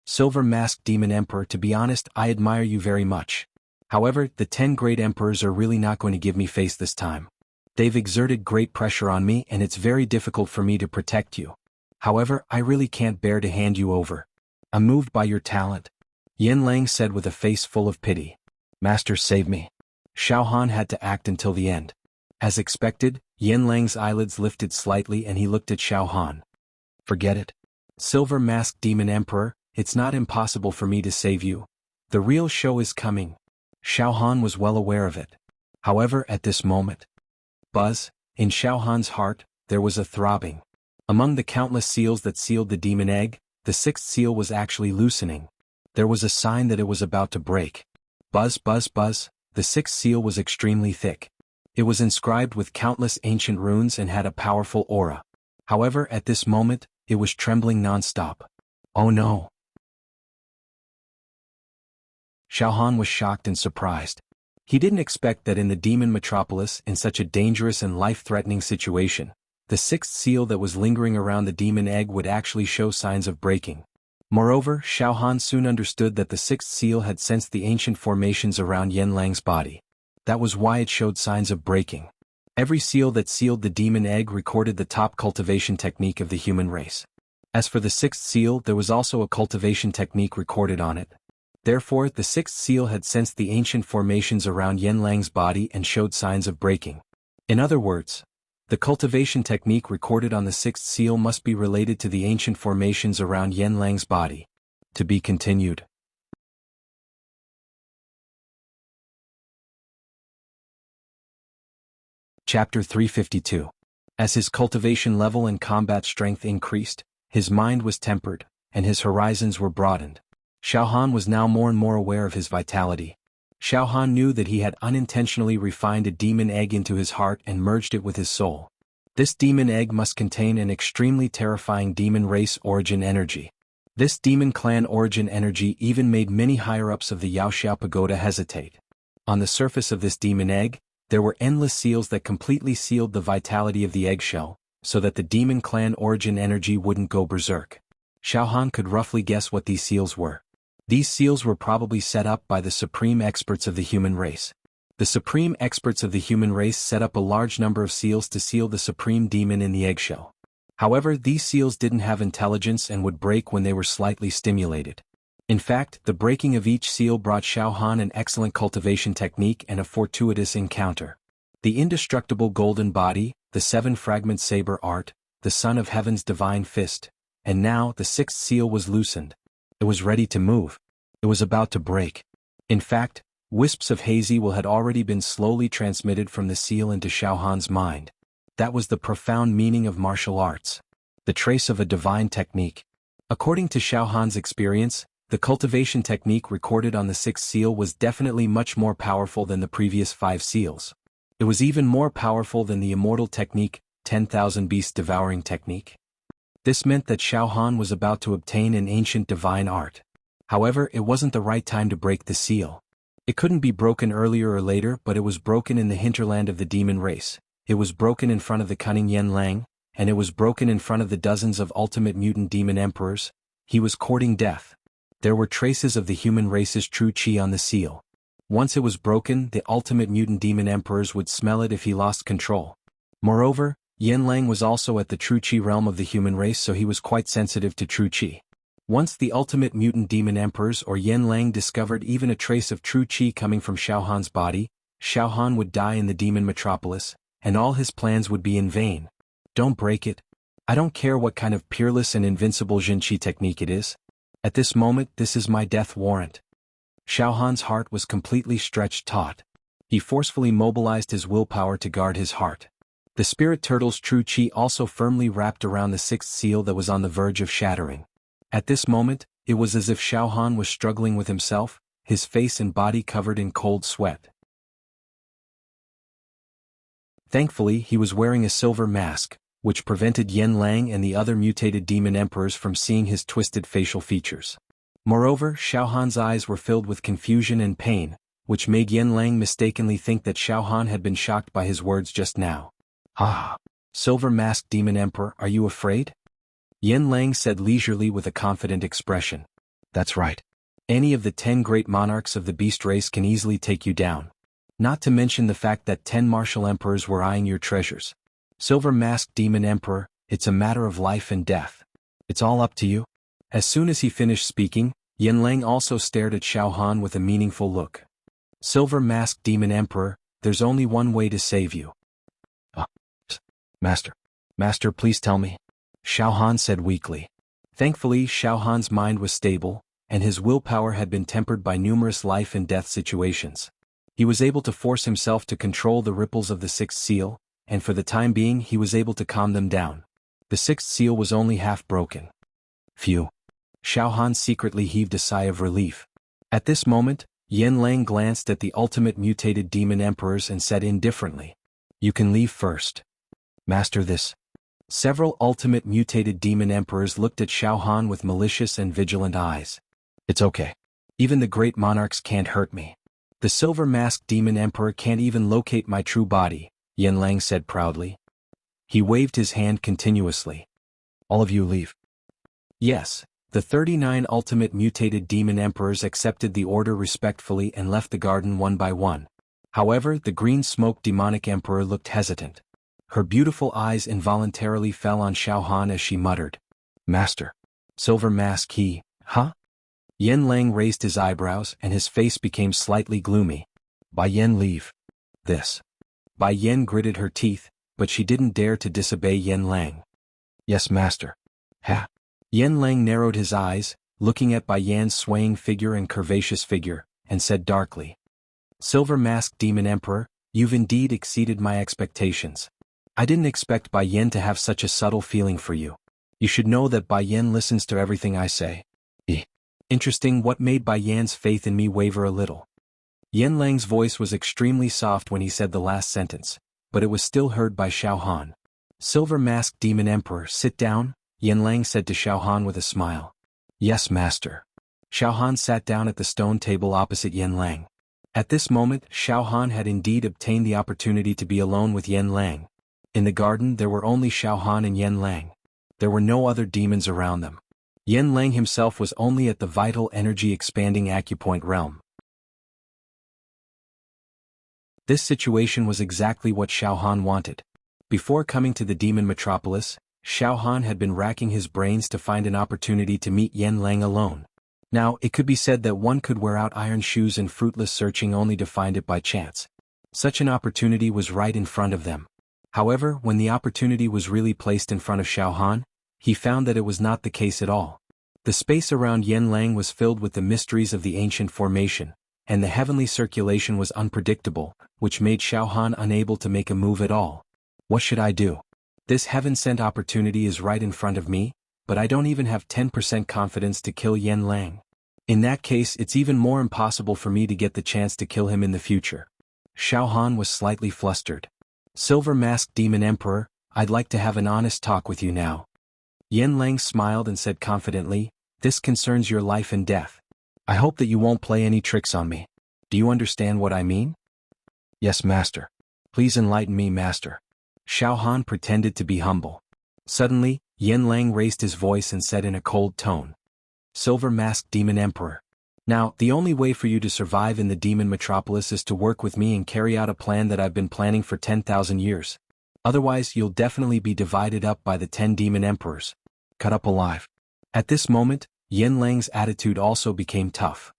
Silver Masked Demon Emperor, to be honest, I admire you very much. However, the 10 great emperors are really not going to give me face this time. They've exerted great pressure on me and it's very difficult for me to protect you. However, I really can't bear to hand you over. I'm moved by your talent. Yan Lang said with a face full of pity. Master, save me. Xiao Han had to act until the end. As expected, Yan Lang's eyelids lifted slightly and he looked at Xiao Han. Forget it. Silver Masked Demon Emperor, it's not impossible for me to save you. The real show is coming. Xiao Han was well aware of it. However, at this moment, buzz, in Xiao Han's heart, there was a throbbing. Among the countless seals that sealed the demon egg, the 6th seal was actually loosening. There was a sign that it was about to break. Buzz, buzz, buzz, the 6th seal was extremely thick. It was inscribed with countless ancient runes and had a powerful aura. However, at this moment, it was trembling non-stop. Oh no! Xiao Han was shocked and surprised. He didn't expect that in the demon metropolis, in such a dangerous and life-threatening situation, the 6th seal that was lingering around the demon egg would actually show signs of breaking. Moreover, Xiao Han soon understood that the 6th seal had sensed the ancient formations around Yan Lang's body. That was why it showed signs of breaking. Every seal that sealed the demon egg recorded the top cultivation technique of the human race. As for the 6th seal, there was also a cultivation technique recorded on it. Therefore, the 6th seal had sensed the ancient formations around Yan Lang's body and showed signs of breaking. In other words, the cultivation technique recorded on the 6th seal must be related to the ancient formations around Yan Lang's body. To be continued. Chapter 352. As his cultivation level and combat strength increased, his mind was tempered, and his horizons were broadened. Xiao Han was now more and more aware of his vitality. Xiao Han knew that he had unintentionally refined a demon egg into his heart and merged it with his soul. This demon egg must contain an extremely terrifying demon race origin energy. This demon clan origin energy even made many higher-ups of the Yaoxiao Pagoda hesitate. On the surface of this demon egg, there were endless seals that completely sealed the vitality of the eggshell, so that the demon clan origin energy wouldn't go berserk. Xiaohan could roughly guess what these seals were. These seals were probably set up by the supreme experts of the human race. The supreme experts of the human race set up a large number of seals to seal the supreme demon in the eggshell. However, these seals didn't have intelligence and would break when they were slightly stimulated. In fact, the breaking of each seal brought Xiaohan an excellent cultivation technique and a fortuitous encounter. The indestructible golden body, the seven-fragment saber art, the son of heaven's divine fist, and now the sixth seal was loosened. It was ready to move. It was about to break. In fact, wisps of hazy will had already been slowly transmitted from the seal into Xiaohan's mind. That was the profound meaning of martial arts. The trace of a divine technique. According to Xiaohan's experience, the cultivation technique recorded on the sixth seal was definitely much more powerful than the previous 5 seals. It was even more powerful than the immortal technique, 10,000 beasts devouring technique. This meant that Xiaohan was about to obtain an ancient divine art. However, it wasn't the right time to break the seal. It couldn't be broken earlier or later, but it was broken in the hinterland of the demon race. It was broken in front of the cunning Yanlang, and it was broken in front of the dozens of ultimate mutant demon emperors. He was courting death. There were traces of the human race's true qi on the seal. Once it was broken, the ultimate mutant demon emperors would smell it if he lost control. Moreover, Yanlang was also at the true qi realm of the human race, so he was quite sensitive to true qi. Once the ultimate mutant demon emperors or Yanlang discovered even a trace of true qi coming from Xiaohan's body, Xiaohan would die in the demon metropolis, and all his plans would be in vain. Don't break it. I don't care what kind of peerless and invincible Jinqi technique it is. At this moment, this is my death warrant. Xiaohan's heart was completely stretched taut. He forcefully mobilized his willpower to guard his heart. The spirit turtle's true qi also firmly wrapped around the sixth seal that was on the verge of shattering. At this moment, it was as if Xiaohan was struggling with himself, his face and body covered in cold sweat. Thankfully, he was wearing a silver mask, which prevented Yanlang and the other mutated demon emperors from seeing his twisted facial features. Moreover, Xiaohan's eyes were filled with confusion and pain, which made Yanlang mistakenly think that Xiaohan had been shocked by his words just now. Ah! Silver-masked demon emperor, are you afraid? Yanlang said leisurely with a confident expression. That's right. Any of the 10 great monarchs of the beast race can easily take you down. Not to mention the fact that 10 martial emperors were eyeing your treasures. Silver-masked demon emperor, it's a matter of life and death. It's all up to you. As soon as he finished speaking, Yanlang also stared at Xiaohan with a meaningful look. Silver-masked demon emperor, there's only one way to save you. Master, please tell me. Xiaohan said weakly. Thankfully, Xiaohan's mind was stable, and his willpower had been tempered by numerous life and death situations. He was able to force himself to control the ripples of the sixth seal, and for the time being he was able to calm them down. The sixth seal was only half broken. Phew. Xiaohan secretly heaved a sigh of relief. At this moment, Yanlang glanced at the ultimate mutated demon emperors and said indifferently, "You can leave first. Master this." Several ultimate mutated demon emperors looked at Xiaohan with malicious and vigilant eyes. It's okay. Even the great monarchs can't hurt me. The silver-masked demon emperor can't even locate my true body, Yanlang said proudly. He waved his hand continuously. All of you leave. Yes, the 39 ultimate mutated demon emperors accepted the order respectfully and left the garden one by one. However, the green smoke demonic emperor looked hesitant. Her beautiful eyes involuntarily fell on Xiaohan as she muttered, "Master. Silver mask he, huh?" Yanlang raised his eyebrows and his face became slightly gloomy. Bai Yan leave. This. Bai Yan gritted her teeth, but she didn't dare to disobey Yanlang. Yes, master. Ha. Yanlang narrowed his eyes, looking at Bai Yan's swaying figure and curvaceous figure, and said darkly, "Silver-masked demon emperor, you've indeed exceeded my expectations. I didn't expect Bai Yan to have such a subtle feeling for you. You should know that Bai Yan listens to everything I say." Interesting what made Bai Yan's faith in me waver a little. Yanlang's voice was extremely soft when he said the last sentence, but it was still heard by Xiaohan. "Silver-masked demon emperor, sit down," Yanlang said to Xiaohan with a smile. Yes, master. Xiao Han sat down at the stone table opposite Yen Lang. At this moment, Xiao Han had indeed obtained the opportunity to be alone with Yen Lang. In the garden there were only Xiao Han and Yen Lang. There were no other demons around them. Yen Lang himself was only at the vital energy expanding acupoint realm. This situation was exactly what Xiao Han wanted. Before coming to the demon metropolis, Xiao Han had been racking his brains to find an opportunity to meet Yen Lang alone. Now, it could be said that one could wear out iron shoes in fruitless searching only to find it by chance. Such an opportunity was right in front of them. However, when the opportunity was really placed in front of Xiao Han, he found that it was not the case at all. The space around Yen Lang was filled with the mysteries of the ancient formation, and the heavenly circulation was unpredictable, which made Xiao Han unable to make a move at all. What should I do? This heaven-sent opportunity is right in front of me, but I don't even have 10% confidence to kill Yen Lang. In that case, it's even more impossible for me to get the chance to kill him in the future. Xiao Han was slightly flustered. Silver-masked demon emperor, I'd like to have an honest talk with you now. Yen Lang smiled and said confidently, this concerns your life and death. I hope that you won't play any tricks on me. Do you understand what I mean? Yes, master. Please enlighten me, master. Xiao Han pretended to be humble. Suddenly, Yen Lang raised his voice and said in a cold tone. Silver-masked demon emperor. Now, the only way for you to survive in the demon metropolis is to work with me and carry out a plan that I've been planning for 10,000 years. Otherwise, you'll definitely be divided up by the 10 demon emperors. Cut up alive. At this moment, Yen Lang's attitude also became tough.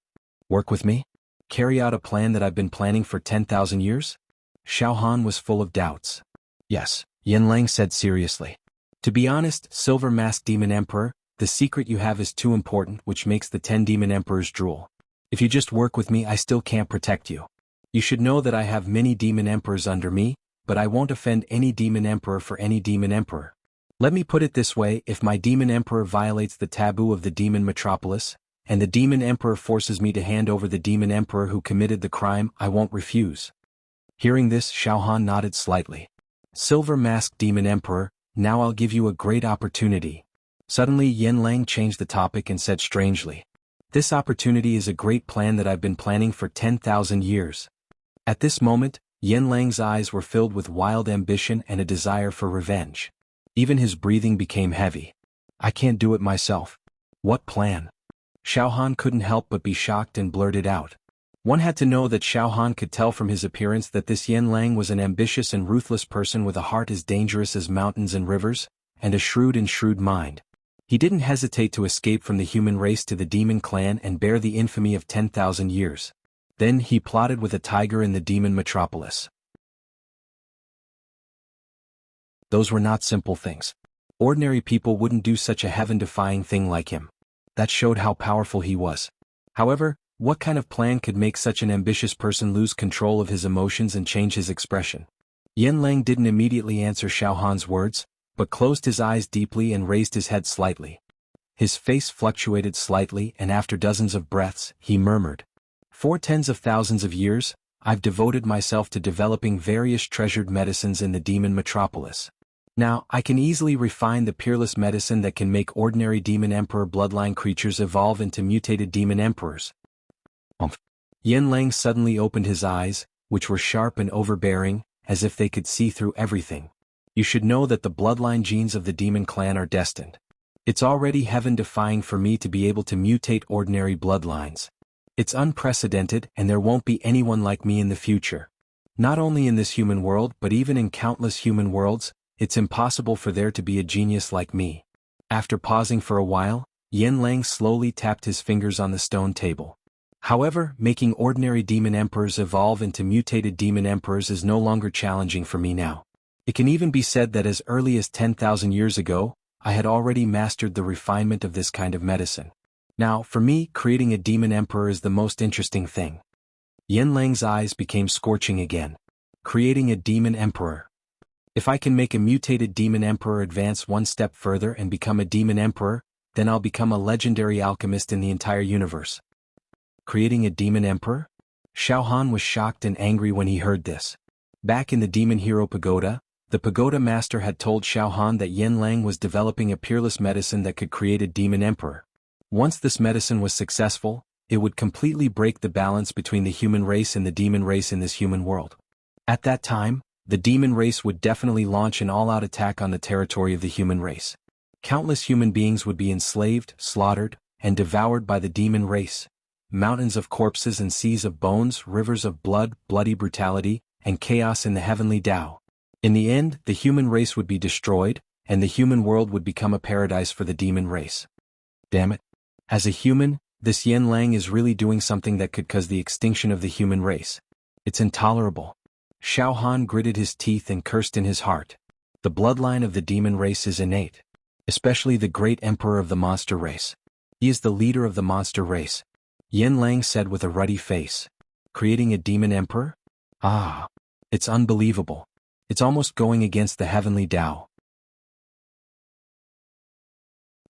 Work with me? Carry out a plan that I've been planning for 10,000 years? Xiao Han was full of doubts. Yes, Yen Lang said seriously. To be honest, Silver-masked demon emperor, the secret you have is too important, which makes the 10 demon emperors drool. If you just work with me, I still can't protect you. You should know that I have many demon emperors under me, but I won't offend any demon emperor for any demon emperor. Let me put it this way, if my demon emperor violates the taboo of the demon metropolis, and the demon emperor forces me to hand over the demon emperor who committed the crime, I won't refuse. Hearing this, Xiao Han nodded slightly. Silver-masked demon emperor, now I'll give you a great opportunity. Suddenly Yen Lang changed the topic and said strangely. This opportunity is a great plan that I've been planning for 10,000 years. At this moment, Yen Lang's eyes were filled with wild ambition and a desire for revenge. Even his breathing became heavy. I can't do it myself. What plan? Xiao Han couldn't help but be shocked and blurted out. One had to know that Xiao Han could tell from his appearance that this Yen Lang was an ambitious and ruthless person with a heart as dangerous as mountains and rivers, and a shrewd mind. He didn't hesitate to escape from the human race to the demon clan and bear the infamy of 10,000 years. Then he plotted with a tiger in the demon metropolis. Those were not simple things. Ordinary people wouldn't do such a heaven-defying thing like him. That showed how powerful he was. However, what kind of plan could make such an ambitious person lose control of his emotions and change his expression? Yen Lang didn't immediately answer Xiao Han's words, but closed his eyes deeply and raised his head slightly. His face fluctuated slightly, and after dozens of breaths, he murmured. For tens of thousands of years, I've devoted myself to developing various treasured medicines in the demon metropolis. Now, I can easily refine the peerless medicine that can make ordinary demon emperor bloodline creatures evolve into mutated demon emperors. Yen Lang suddenly opened his eyes, which were sharp and overbearing, as if they could see through everything. You should know that the bloodline genes of the demon clan are destined. It's already heaven-defying for me to be able to mutate ordinary bloodlines. It's unprecedented, and there won't be anyone like me in the future. Not only in this human world but even in countless human worlds, it's impossible for there to be a genius like me. After pausing for a while, Yen Lang slowly tapped his fingers on the stone table. However, making ordinary demon emperors evolve into mutated demon emperors is no longer challenging for me now. It can even be said that as early as 10,000 years ago, I had already mastered the refinement of this kind of medicine. Now, for me, creating a demon emperor is the most interesting thing. Yen Lang's eyes became scorching again. Creating a demon emperor. If I can make a mutated demon emperor advance one step further and become a demon emperor, then I'll become a legendary alchemist in the entire universe. Creating a demon emperor? Xiao Han was shocked and angry when he heard this. Back in the Demon Hero Pagoda, the Pagoda Master had told Xiao Han that Yen Lang was developing a peerless medicine that could create a demon emperor. Once this medicine was successful, it would completely break the balance between the human race and the demon race in this human world. At that time, the demon race would definitely launch an all-out attack on the territory of the human race. Countless human beings would be enslaved, slaughtered, and devoured by the demon race. Mountains of corpses and seas of bones, rivers of blood, bloody brutality, and chaos in the heavenly Tao. In the end, the human race would be destroyed, and the human world would become a paradise for the demon race. Damn it. As a human, this Yen Lang is really doing something that could cause the extinction of the human race. It's intolerable. Xiao Han gritted his teeth and cursed in his heart. The bloodline of the demon race is innate. Especially the great emperor of the monster race. He is the leader of the monster race. Yen Lang said with a ruddy face. Creating a demon emperor? Ah. It's unbelievable. It's almost going against the heavenly Tao.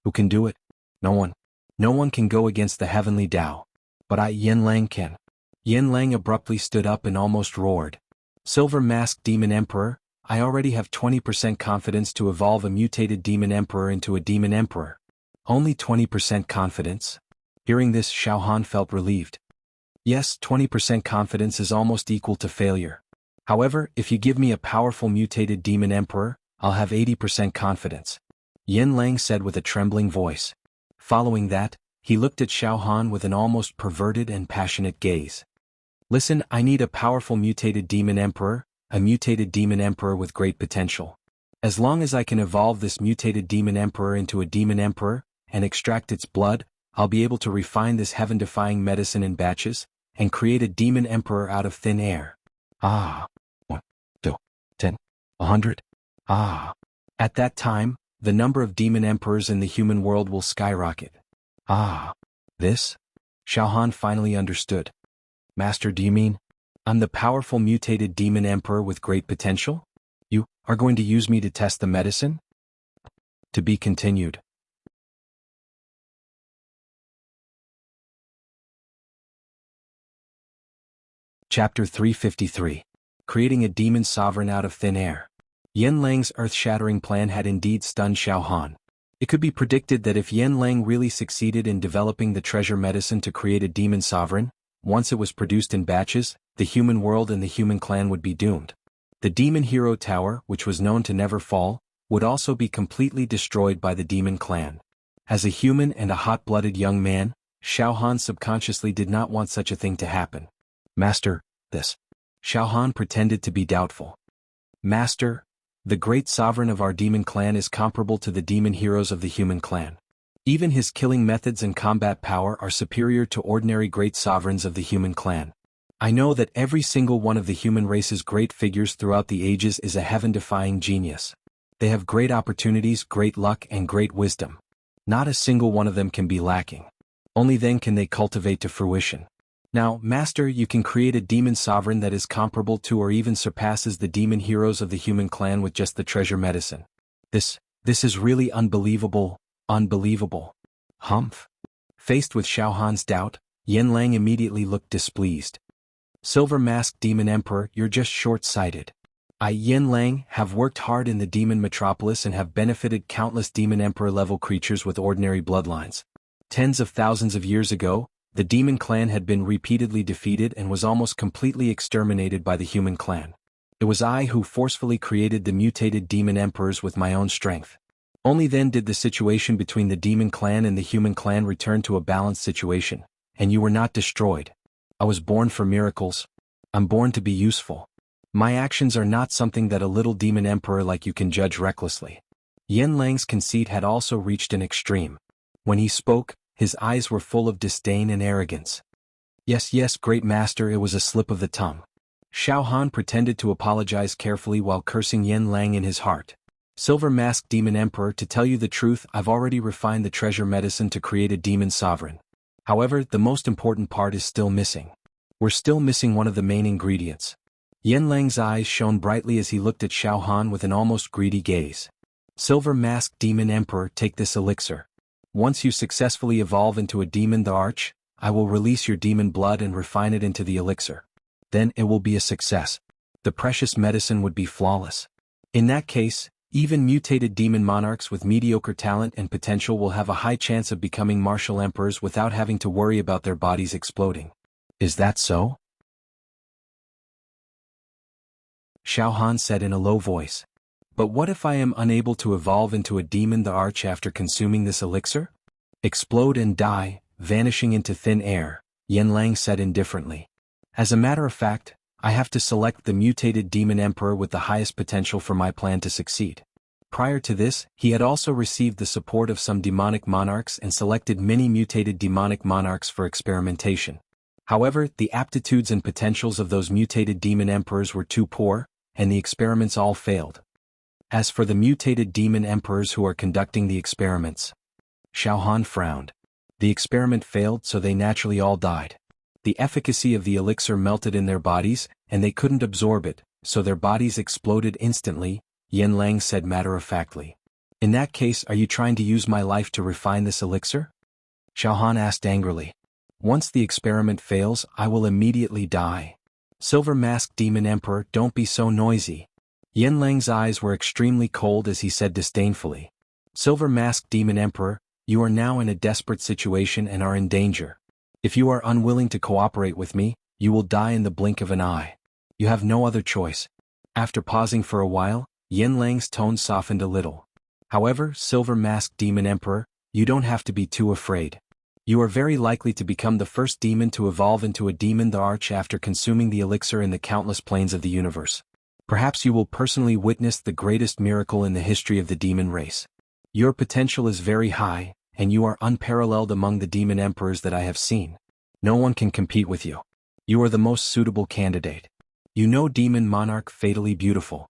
Who can do it? No one. No one can go against the heavenly Tao. But I, Yen Lang, can. Yen Lang abruptly stood up and almost roared. Silver Masked Demon Emperor, I already have 20% confidence to evolve a mutated demon emperor into a demon emperor. Only 20% confidence? Hearing this, Xiao Han felt relieved. Yes, 20% confidence is almost equal to failure. However, if you give me a powerful mutated demon emperor, I'll have 80% confidence. Yen Lang said with a trembling voice. Following that, he looked at Xiao Han with an almost perverted and passionate gaze. Listen, I need a powerful mutated demon emperor, a mutated demon emperor with great potential. As long as I can evolve this mutated demon emperor into a demon emperor, and extract its blood, I'll be able to refine this heaven-defying medicine in batches, and create a demon emperor out of thin air. Ah. 1, 2, 10, 100. Ah. At that time, the number of demon emperors in the human world will skyrocket. Ah. This? Xiao Han finally understood. Master, do you mean? I'm the powerful mutated demon emperor with great potential? You are going to use me to test the medicine? To be continued. Chapter 353. Creating a demon sovereign out of thin air. Yen Lang's earth-shattering plan had indeed stunned Xiao Han. It could be predicted that if Yen Lang really succeeded in developing the treasure medicine to create a demon sovereign, once it was produced in batches, the human world and the human clan would be doomed. The demon hero tower, which was known to never fall, would also be completely destroyed by the demon clan. As a human and a hot-blooded young man, Xiao Han subconsciously did not want such a thing to happen. Master, this. Xiao Han pretended to be doubtful. Master, the great sovereign of our demon clan is comparable to the demon heroes of the human clan. Even his killing methods and combat power are superior to ordinary great sovereigns of the human clan. I know that every single one of the human race's great figures throughout the ages is a heaven-defying genius. They have great opportunities, great luck, and great wisdom. Not a single one of them can be lacking. Only then can they cultivate to fruition. Now, Master, you can create a demon sovereign that is comparable to or even surpasses the demon heroes of the human clan with just the treasure medicine. This is really unbelievable, unbelievable. Humph. Faced with Xiao Han's doubt, Yen Lang immediately looked displeased. Silver Masked Demon Emperor, you're just short-sighted. I, Yen Lang, have worked hard in the demon metropolis and have benefited countless demon emperor-level creatures with ordinary bloodlines. Tens of thousands of years ago, the demon clan had been repeatedly defeated and was almost completely exterminated by the human clan. It was I who forcefully created the mutated demon emperors with my own strength. Only then did the situation between the demon clan and the human clan return to a balanced situation, and you were not destroyed. I was born for miracles. I'm born to be useful. My actions are not something that a little demon emperor like you can judge recklessly. Yen Lang's conceit had also reached an extreme. When he spoke, his eyes were full of disdain and arrogance. Yes, great master, it was a slip of the tongue. Xiao Han pretended to apologize carefully while cursing Yen Lang in his heart. Silver Masked Demon Emperor, to tell you the truth, I've already refined the treasure medicine to create a demon sovereign. However, the most important part is still missing. We're still missing one of the main ingredients. Yen Lang's eyes shone brightly as he looked at Xiao Han with an almost greedy gaze. Silver Masked Demon Emperor, take this elixir. Once you successfully evolve into a demon the Arch, I will release your demon blood and refine it into the elixir. Then it will be a success. The precious medicine would be flawless. In that case, Even mutated demon monarchs with mediocre talent and potential will have a high chance of becoming martial emperors without having to worry about their bodies exploding. Is that so? Xiao Han said in a low voice. But what if I am unable to evolve into a demon the arch after consuming this elixir? Explode and die, vanishing into thin air, Yanlang said indifferently. As a matter of fact, I have to select the mutated demon emperor with the highest potential for my plan to succeed. Prior to this, he had also received the support of some demonic monarchs and selected many mutated demonic monarchs for experimentation. However, the aptitudes and potentials of those mutated demon emperors were too poor, and the experiments all failed. As for the mutated demon emperors who are conducting the experiments, Xiao Han frowned. The experiment failed, so they naturally all died. The efficacy of the elixir melted in their bodies, and they couldn't absorb it, so their bodies exploded instantly, Yanlang said matter-of-factly. In that case, are you trying to use my life to refine this elixir? Xiao Han asked angrily. Once the experiment fails, I will immediately die. Silver Masked Demon Emperor, don't be so noisy. Yanlang's eyes were extremely cold as he said disdainfully. Silver Masked Demon Emperor, you are now in a desperate situation and are in danger. If you are unwilling to cooperate with me, you will die in the blink of an eye. You have no other choice. After pausing for a while, Yanlang's tone softened a little. However, Silver Masked Demon Emperor, you don't have to be too afraid. You are very likely to become the first demon to evolve into a demon the arch after consuming the elixir in the countless planes of the universe. Perhaps you will personally witness the greatest miracle in the history of the demon race. Your potential is very high, and you are unparalleled among the demon emperors that I have seen. No one can compete with you. You are the most suitable candidate. You know Demon Monarch Fatally Beautiful.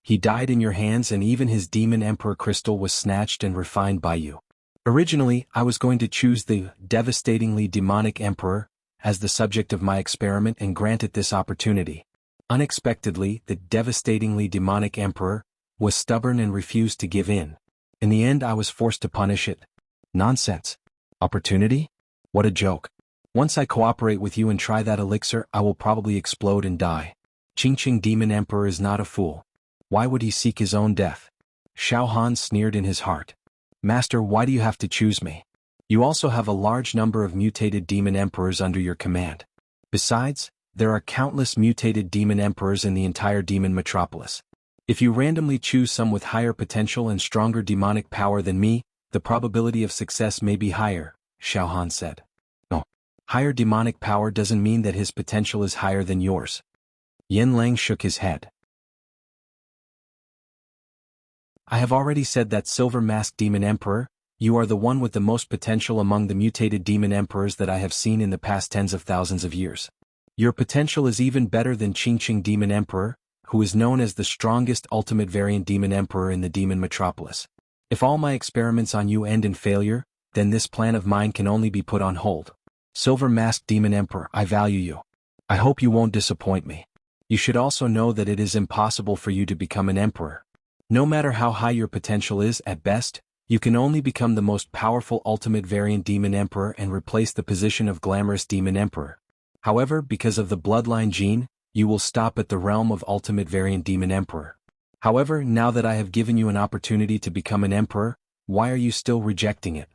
He died in your hands, and even his Demon Emperor crystal was snatched and refined by you. Originally, I was going to choose the devastatingly demonic emperor as the subject of my experiment and grant it this opportunity. Unexpectedly, the devastatingly demonic emperor was stubborn and refused to give in. In the end, I was forced to punish it. Nonsense. Opportunity? What a joke. Once I cooperate with you and try that elixir, I will probably explode and die. Qingqing Demon Emperor is not a fool. Why would he seek his own death? Xiao Han sneered in his heart. Master, why do you have to choose me? You also have a large number of mutated demon emperors under your command. Besides, there are countless mutated demon emperors in the entire demon metropolis. If you randomly choose some with higher potential and stronger demonic power than me, the probability of success may be higher, Xiao Han said. No. Higher demonic power doesn't mean that his potential is higher than yours. Yanlang shook his head. I have already said that Silver Masked Demon Emperor, you are the one with the most potential among the mutated demon emperors that I have seen in the past tens of thousands of years. Your potential is even better than Qingqing Demon Emperor, who is known as the strongest ultimate variant demon emperor in the demon metropolis. If all my experiments on you end in failure, then this plan of mine can only be put on hold. Silver Masked Demon Emperor, I value you. I hope you won't disappoint me. You should also know that it is impossible for you to become an emperor. No matter how high your potential is, at best, you can only become the most powerful ultimate variant demon emperor and replace the position of glamorous demon emperor. However, because of the bloodline gene, you will stop at the realm of ultimate variant demon emperor. However, now that I have given you an opportunity to become an emperor, why are you still rejecting it?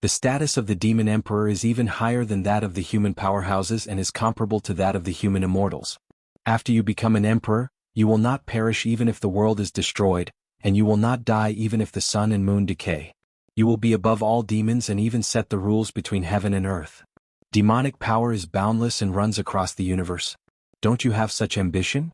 The status of the demon emperor is even higher than that of the human powerhouses and is comparable to that of the human immortals. After you become an emperor, you will not perish even if the world is destroyed, and you will not die even if the sun and moon decay. You will be above all demons and even set the rules between heaven and earth. Demonic power is boundless and runs across the universe. Don't you have such ambition?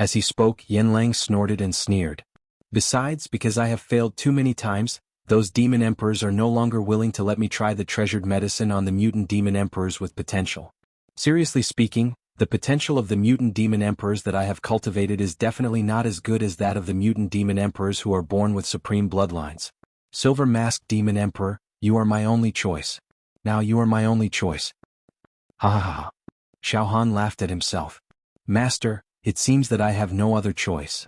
As he spoke, Yanlang snorted and sneered. Besides, because I have failed too many times, those demon emperors are no longer willing to let me try the treasured medicine on the mutant demon emperors with potential. Seriously speaking, the potential of the mutant demon emperors that I have cultivated is definitely not as good as that of the mutant demon emperors who are born with supreme bloodlines. Silver Masked Demon Emperor, you are my only choice. Now you are my only choice. Ha ha ha. Xiao Han laughed at himself. Master, it seems that I have no other choice.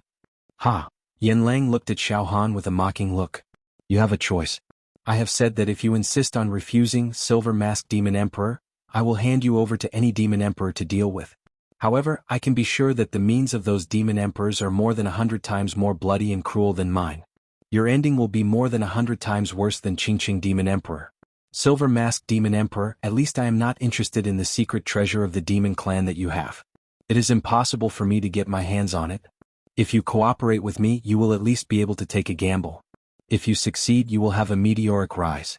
Ha. Yanlang looked at Xiao Han with a mocking look. You have a choice. I have said that if you insist on refusing Silver Masked Demon Emperor, I will hand you over to any demon emperor to deal with. However, I can be sure that the means of those demon emperors are more than 100 times more bloody and cruel than mine. Your ending will be more than 100 times worse than Qingqing Demon Emperor. Silver Masked Demon Emperor, at least I am not interested in the secret treasure of the demon clan that you have. It is impossible for me to get my hands on it. If you cooperate with me, you will at least be able to take a gamble. If you succeed, you will have a meteoric rise.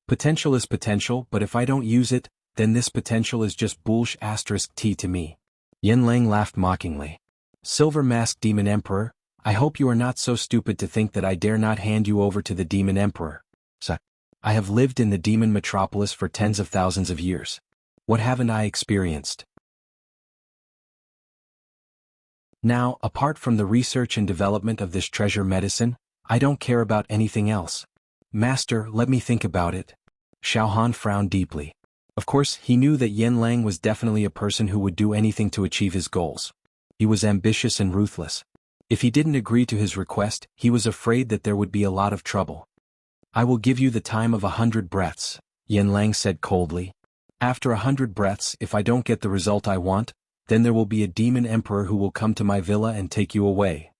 Potential is potential, but if I don't use it, then this potential is just *T to me. Yen Lang laughed mockingly. Silver Masked Demon Emperor, I hope you are not so stupid to think that I dare not hand you over to the Demon Emperor. I have lived in the demon metropolis for tens of thousands of years. What haven't I experienced? Now, apart from the research and development of this treasure medicine, I don't care about anything else. Master, let me think about it. Xiao Han frowned deeply. Of course, he knew that Yen Lang was definitely a person who would do anything to achieve his goals. He was ambitious and ruthless. If he didn't agree to his request, he was afraid that there would be a lot of trouble. I will give you the time of 100 breaths, Yen Lang said coldly. After 100 breaths, if I don't get the result I want, then there will be a demon emperor who will come to my villa and take you away.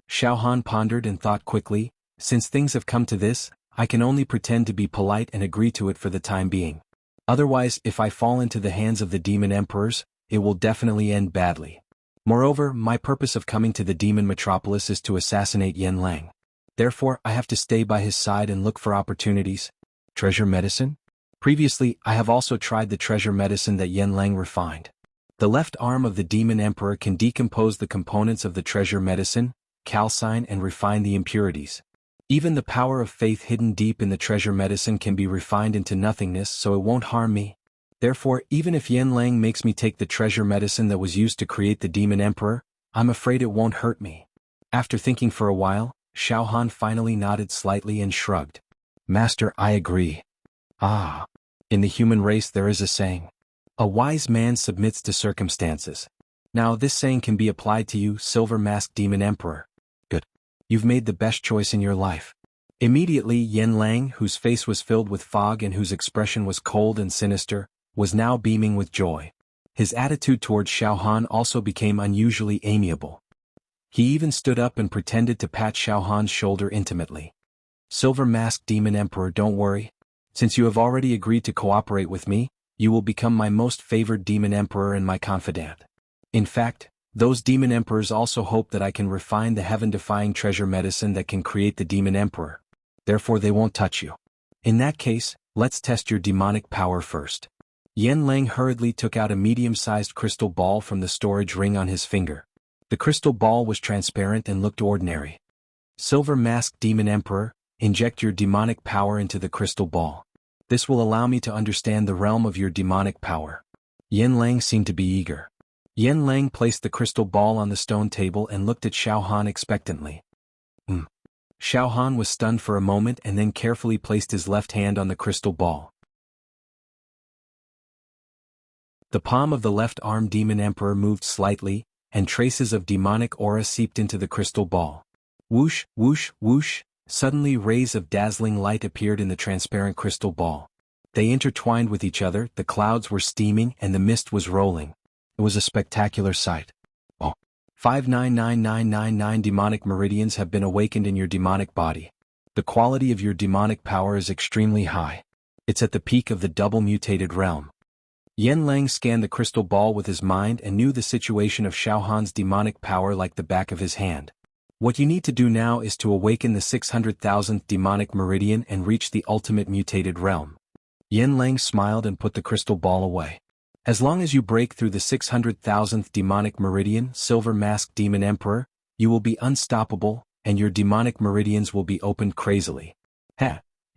Xiao Han pondered and thought quickly, since things have come to this, I can only pretend to be polite and agree to it for the time being. Otherwise, if I fall into the hands of the demon emperors, it will definitely end badly. Moreover, my purpose of coming to the demon metropolis is to assassinate Yen Lang. Therefore, I have to stay by his side and look for opportunities. Treasure medicine? Previously, I have also tried the treasure medicine that Yen Lang refined. The left arm of the demon emperor can decompose the components of the treasure medicine, calcine and refine the impurities. Even the power of faith hidden deep in the treasure medicine can be refined into nothingness, so it won't harm me. Therefore, even if Yen Lang makes me take the treasure medicine that was used to create the demon emperor, I'm afraid it won't hurt me. After thinking for a while, Xiao Han finally nodded slightly and shrugged. Master, I agree. In the human race there is a saying. A wise man submits to circumstances. Now this saying can be applied to you, Silver Masked Demon Emperor. Good. You've made the best choice in your life. Immediately Yen Lang, whose face was filled with fog and whose expression was cold and sinister, was now beaming with joy. His attitude towards Xiao Han also became unusually amiable. He even stood up and pretended to pat Xiao Han's shoulder intimately. Silver Masked Demon Emperor, don't worry. Since you have already agreed to cooperate with me, you will become my most favored demon emperor and my confidant. In fact, those demon emperors also hope that I can refine the heaven-defying treasure medicine that can create the demon emperor. Therefore they won't touch you. In that case, let's test your demonic power first. Yen Lang hurriedly took out a medium-sized crystal ball from the storage ring on his finger. The crystal ball was transparent and looked ordinary. Silver Masked Demon Emperor, inject your demonic power into the crystal ball. This will allow me to understand the realm of your demonic power. Yen Lang seemed to be eager. Yen Lang placed the crystal ball on the stone table and looked at Xiao Han expectantly. Xiao Han was stunned for a moment and then carefully placed his left hand on the crystal ball. The palm of the left-arm demon emperor moved slightly, and traces of demonic aura seeped into the crystal ball. Whoosh, whoosh, whoosh, suddenly rays of dazzling light appeared in the transparent crystal ball. They intertwined with each other, the clouds were steaming and the mist was rolling. It was a spectacular sight. 599999 demonic meridians have been awakened in your demonic body. The quality of your demonic power is extremely high. It's at the peak of the double mutated realm. Yen Lang scanned the crystal ball with his mind and knew the situation of Xiao Han's demonic power like the back of his hand. What you need to do now is to awaken the 600,000th demonic meridian and reach the ultimate mutated realm. Yen Lang smiled and put the crystal ball away. As long as you break through the 600,000th demonic meridian, Silver Masked Demon Emperor, you will be unstoppable, and your demonic meridians will be opened crazily.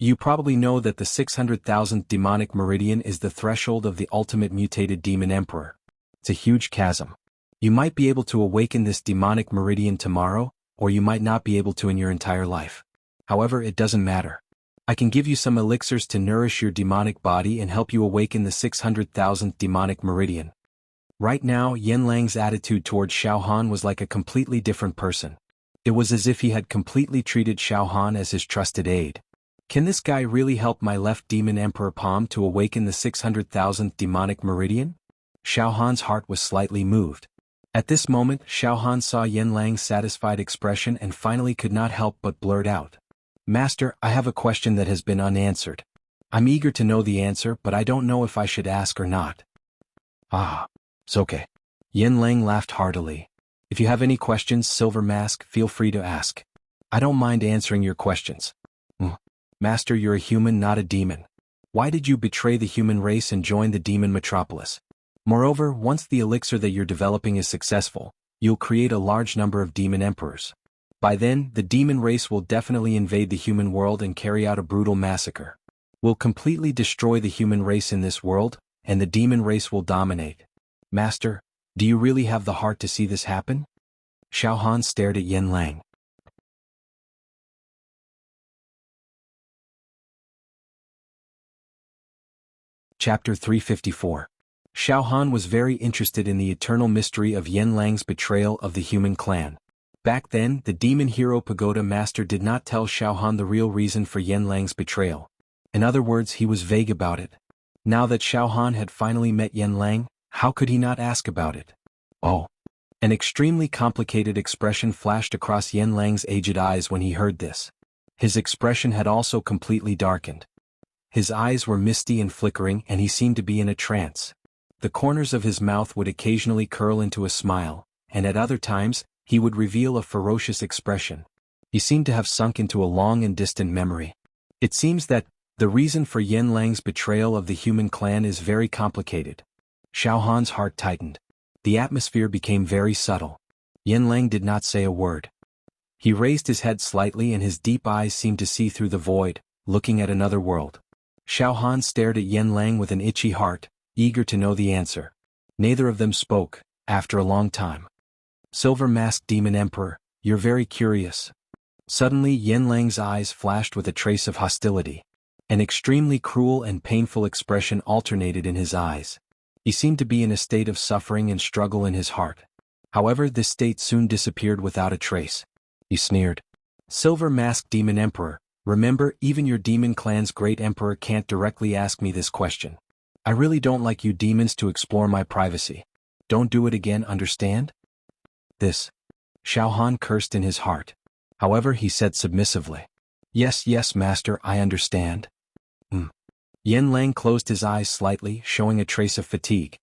You probably know that the 600,000th demonic meridian is the threshold of the ultimate mutated demon emperor. It's a huge chasm. You might be able to awaken this demonic meridian tomorrow, or you might not be able to in your entire life. However, it doesn't matter. I can give you some elixirs to nourish your demonic body and help you awaken the 600,000th demonic meridian. Right now, Yen Lang's attitude towards Xiao Han was like a completely different person. It was as if he had completely treated Xiao Han as his trusted aide. Can this guy really help my left demon emperor palm to awaken the 600,000th demonic meridian? Xiao Han's heart was slightly moved. At this moment, Xiao Han saw Yen Lang's satisfied expression and finally could not help but blurt out. Master, I have a question that has been unanswered. I'm eager to know the answer, but I don't know if I should ask or not. Ah, it's okay. Yen Lang laughed heartily. If you have any questions, Silver Mask, feel free to ask. I don't mind answering your questions. Master, you're a human, not a demon. Why did you betray the human race and join the demon metropolis? Moreover, once the elixir that you're developing is successful, you'll create a large number of demon emperors. By then, the demon race will definitely invade the human world and carry out a brutal massacre. We'll completely destroy the human race in this world, and the demon race will dominate. Master, do you really have the heart to see this happen? Xiao Han stared at Yen Lang. Chapter 354. Xiao Han was very interested in the eternal mystery of Yen Lang's betrayal of the human clan. Back then, the demon hero Pagoda Master did not tell Xiao Han the real reason for Yen Lang's betrayal. In other words, he was vague about it. Now that Xiao Han had finally met Yen Lang, how could he not ask about it? Oh. An extremely complicated expression flashed across Yen Lang's aged eyes when he heard this. His expression had also completely darkened. His eyes were misty and flickering, and he seemed to be in a trance. The corners of his mouth would occasionally curl into a smile, and at other times, he would reveal a ferocious expression. He seemed to have sunk into a long and distant memory. It seems that the reason for Yen Lang's betrayal of the human clan is very complicated. Xiao Han's heart tightened. The atmosphere became very subtle. Yen Lang did not say a word. He raised his head slightly and his deep eyes seemed to see through the void, looking at another world. Xiao Han stared at Yen Lang with an itchy heart, eager to know the answer. Neither of them spoke, after a long time. Silver Masked Demon Emperor, you're very curious. Suddenly Yen Lang's eyes flashed with a trace of hostility. An extremely cruel and painful expression alternated in his eyes. He seemed to be in a state of suffering and struggle in his heart. However, this state soon disappeared without a trace. He sneered. Silver Masked Demon Emperor, remember, even your demon clan's great emperor can't directly ask me this question. I really don't like you demons to explore my privacy. Don't do it again, understand? This. Xiao Han cursed in his heart. However, he said submissively. Yes, master, I understand. Yen Lang closed his eyes slightly, showing a trace of fatigue.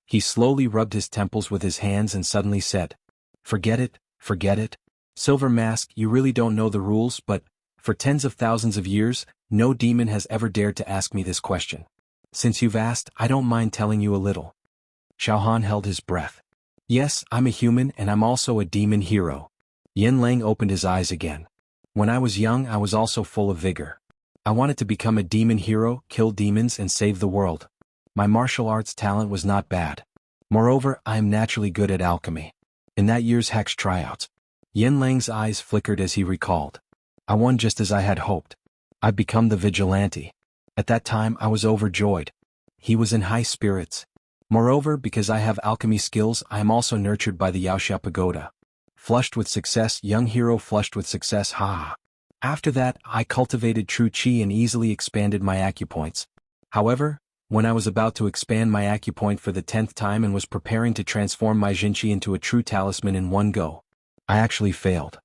He slowly rubbed his temples with his hands and suddenly said, Forget it. Silver Mask, you really don't know the rules, but, for tens of thousands of years, no demon has ever dared to ask me this question. Since you've asked, I don't mind telling you a little. Xiao Han held his breath. Yes, I'm a human and I'm also a demon hero. Yen Lang opened his eyes again. When I was young, I was also full of vigor. I wanted to become a demon hero, kill demons and save the world. My martial arts talent was not bad. Moreover, I am naturally good at alchemy. In that year's Hex tryouts, Yen Lang's eyes flickered as he recalled. I won just as I had hoped. I'd become the vigilante. At that time I was overjoyed. He was in high spirits. Moreover, because I have alchemy skills, I am also nurtured by the Yaoxia Pagoda. Flushed with success, young hero flushed with success, ha. After that, I cultivated true qi and easily expanded my acupoints. However, when I was about to expand my acupoint for the 10th time and was preparing to transform my jinqi into a true talisman in one go, I actually failed.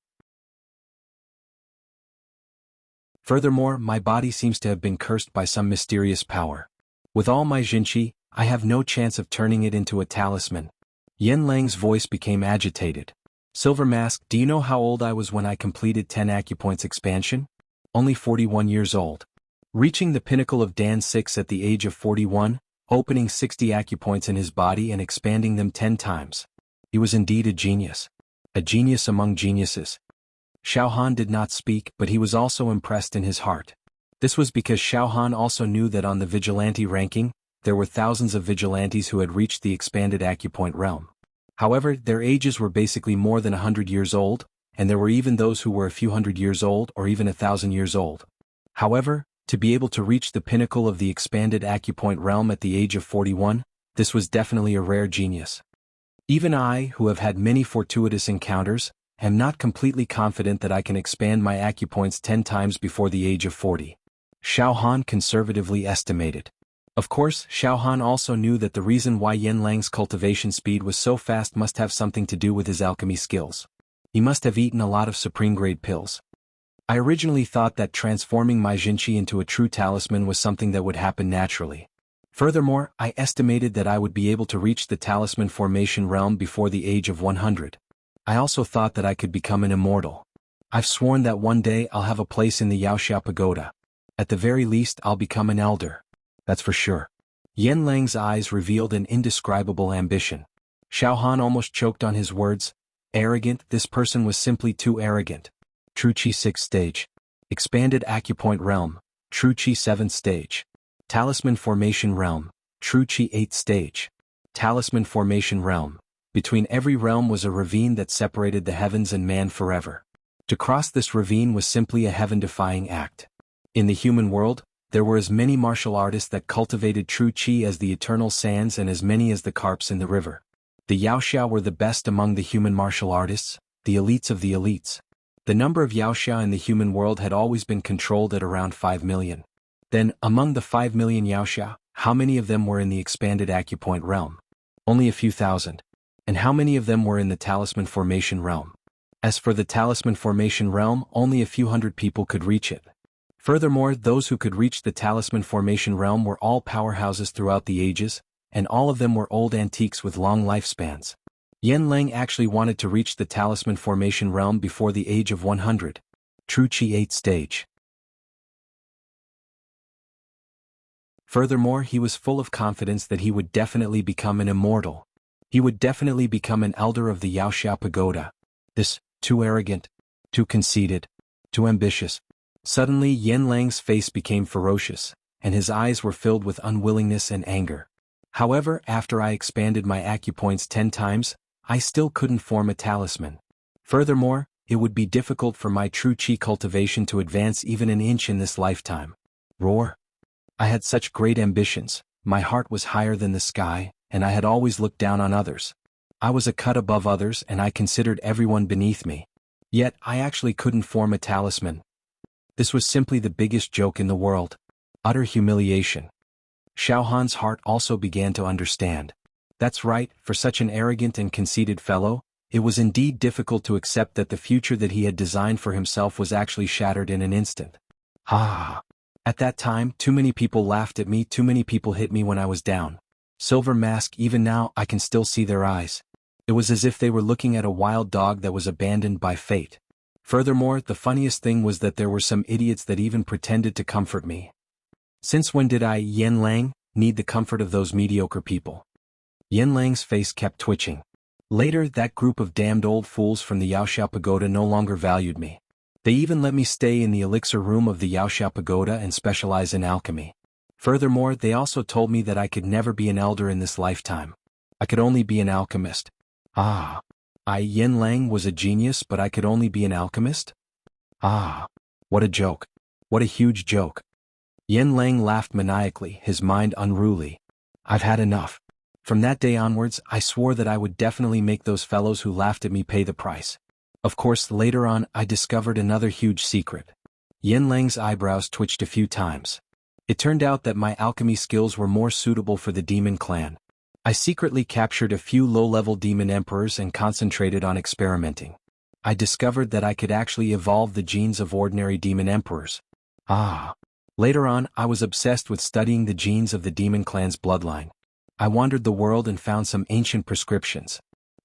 Furthermore, my body seems to have been cursed by some mysterious power. With all my jinqi, I have no chance of turning it into a talisman. Yen Lang's voice became agitated. Silver Mask, do you know how old I was when I completed 10 acupoints expansion? Only 41 years old. Reaching the pinnacle of Dan 6 at the age of 41, opening 60 acupoints in his body and expanding them 10 times. He was indeed a genius. A genius among geniuses. Xiao Han did not speak, but he was also impressed in his heart. This was because Xiao Han also knew that on the vigilante ranking, there were thousands of vigilantes who had reached the expanded acupoint realm. However, their ages were basically more than 100 years old, and there were even those who were a few hundred years old or even 1,000 years old. However, to be able to reach the pinnacle of the expanded acupoint realm at the age of 41, this was definitely a rare genius. Even I, who have had many fortuitous encounters, am not completely confident that I can expand my acupoints 10 times before the age of 40. Xiao Han conservatively estimated. Of course, Xiaohan also knew that the reason why Yan Lang's cultivation speed was so fast must have something to do with his alchemy skills. He must have eaten a lot of supreme-grade pills. I originally thought that transforming my Jinqi into a true talisman was something that would happen naturally. Furthermore, I estimated that I would be able to reach the talisman formation realm before the age of 100. I also thought that I could become an immortal. I've sworn that one day I'll have a place in the Yaoxia Pagoda. At the very least, I'll become an elder. That's for sure. Yan Lang's eyes revealed an indescribable ambition. Xiaohan almost choked on his words. Arrogant, this person was simply too arrogant. True Qi 6th stage. Expanded Acupoint Realm, True Qi 7th stage. Talisman Formation Realm, True Qi 8th stage. Talisman Formation Realm. Between every realm was a ravine that separated the heavens and man forever. To cross this ravine was simply a heaven-defying act. In the human world, there were as many martial artists that cultivated true qi as the eternal sands and as many as the carps in the river. The Yaoxia were the best among the human martial artists, the elites of the elites. The number of Yaoxia in the human world had always been controlled at around 5 million. Then, among the 5 million Yaoxia, how many of them were in the expanded acupoint realm? Only a few thousand. And how many of them were in the talisman formation realm? As for the talisman formation realm, only a few hundred people could reach it. Furthermore, those who could reach the talisman formation realm were all powerhouses throughout the ages, and all of them were old antiques with long lifespans. Yan Lang actually wanted to reach the talisman formation realm before the age of 100. True Qi 8th stage. Furthermore, he was full of confidence that he would definitely become an immortal. He would definitely become an elder of the Yaoxia Pagoda. This, too arrogant, too conceited, too ambitious. Suddenly Yan Lang's face became ferocious, and his eyes were filled with unwillingness and anger. However, after I expanded my acupoints 10 times, I still couldn't form a talisman. Furthermore, it would be difficult for my true qi cultivation to advance even an inch in this lifetime. Roar! I had such great ambitions, my heart was higher than the sky, and I had always looked down on others. I was a cut above others and I considered everyone beneath me. Yet, I actually couldn't form a talisman. This was simply the biggest joke in the world. Utter humiliation. Xiaohan's heart also began to understand. That's right, for such an arrogant and conceited fellow, it was indeed difficult to accept that the future that he had designed for himself was actually shattered in an instant. Ha! At that time, too many people laughed at me, too many people hit me when I was down. Silver Mask, even now, I can still see their eyes. It was as if they were looking at a wild dog that was abandoned by fate. Furthermore, the funniest thing was that there were some idiots that even pretended to comfort me. Since when did I, Yan Lang, need the comfort of those mediocre people? Yan Lang's face kept twitching. Later, that group of damned old fools from the Yaoxia Pagoda no longer valued me. They even let me stay in the elixir room of the Yaoxia Pagoda and specialize in alchemy. Furthermore, they also told me that I could never be an elder in this lifetime. I could only be an alchemist. Ah! Yan Lang was a genius, but I could only be an alchemist? Ah! What a joke. What a huge joke. Yan Lang laughed maniacally, his mind unruly. I've had enough. From that day onwards, I swore that I would definitely make those fellows who laughed at me pay the price. Of course, later on, I discovered another huge secret. Yan Lang's eyebrows twitched a few times. It turned out that my alchemy skills were more suitable for the demon clan. I secretly captured a few low-level demon emperors and concentrated on experimenting. I discovered that I could actually evolve the genes of ordinary demon emperors. Ah! Later on, I was obsessed with studying the genes of the demon clan's bloodline. I wandered the world and found some ancient prescriptions.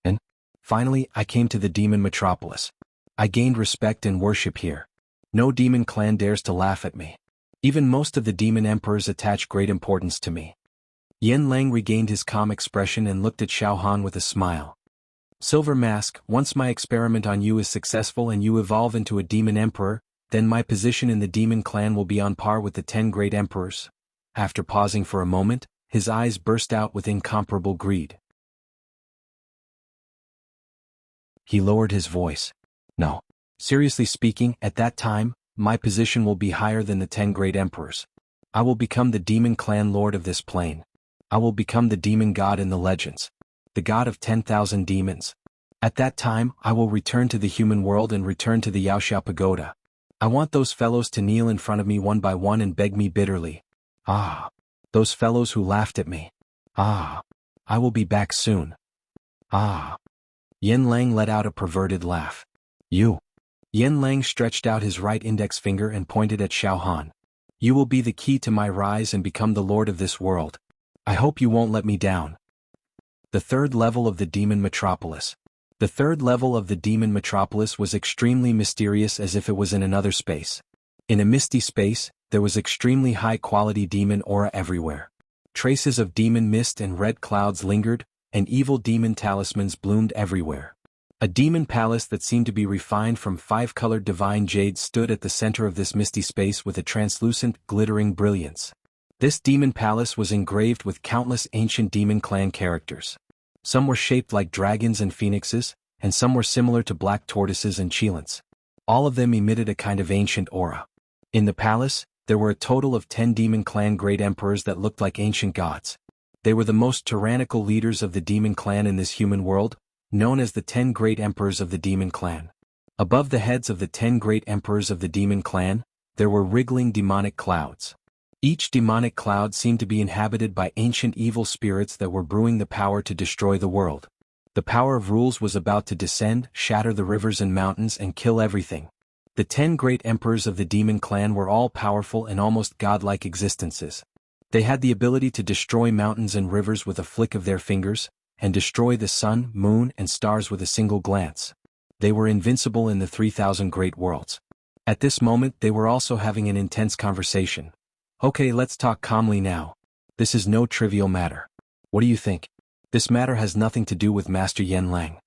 And, finally, I came to the demon metropolis. I gained respect and worship here. No demon clan dares to laugh at me. Even most of the demon emperors attach great importance to me. Yan Lang regained his calm expression and looked at Xiaohan with a smile. Silver Mask, once my experiment on you is successful and you evolve into a demon emperor, then my position in the demon clan will be on par with the 10 great emperors. After pausing for a moment, his eyes burst out with incomparable greed. He lowered his voice. No. Seriously speaking, at that time, my position will be higher than the 10 great emperors. I will become the demon clan lord of this plane. I will become the demon god in the legends. The god of 10,000 demons. At that time, I will return to the human world and return to the Yaoxia Pagoda. I want those fellows to kneel in front of me one by one and beg me bitterly. Ah! Those fellows who laughed at me. Ah. I will be back soon. Ah. Yen Lang let out a perverted laugh. You. Yen Lang stretched out his right index finger and pointed at Xiao Han. You will be the key to my rise and become the lord of this world. I hope you won't let me down. The third level of the Demon Metropolis. The third level of the Demon Metropolis was extremely mysterious, as if it was in another space. In a misty space, there was extremely high-quality demon aura everywhere. Traces of demon mist and red clouds lingered, and evil demon talismans bloomed everywhere. A demon palace that seemed to be refined from 5-colored divine jade stood at the center of this misty space with a translucent, glittering brilliance. This demon palace was engraved with countless ancient demon clan characters. Some were shaped like dragons and phoenixes, and some were similar to black tortoises and cheilants. All of them emitted a kind of ancient aura. In the palace, there were a total of 10 demon clan great emperors that looked like ancient gods. They were the most tyrannical leaders of the demon clan in this human world, known as the 10 great emperors of the demon clan. Above the heads of the 10 great emperors of the demon clan, there were wriggling demonic clouds. Each demonic cloud seemed to be inhabited by ancient evil spirits that were brewing the power to destroy the world. The power of rules was about to descend, shatter the rivers and mountains, and kill everything. The 10 great emperors of the demon clan were all powerful and almost godlike existences. They had the ability to destroy mountains and rivers with a flick of their fingers, and destroy the sun, moon, and stars with a single glance. They were invincible in the 3,000 great worlds. At this moment they were also having an intense conversation. Okay, let's talk calmly now. This is no trivial matter. What do you think? This matter has nothing to do with Master Yen Lang.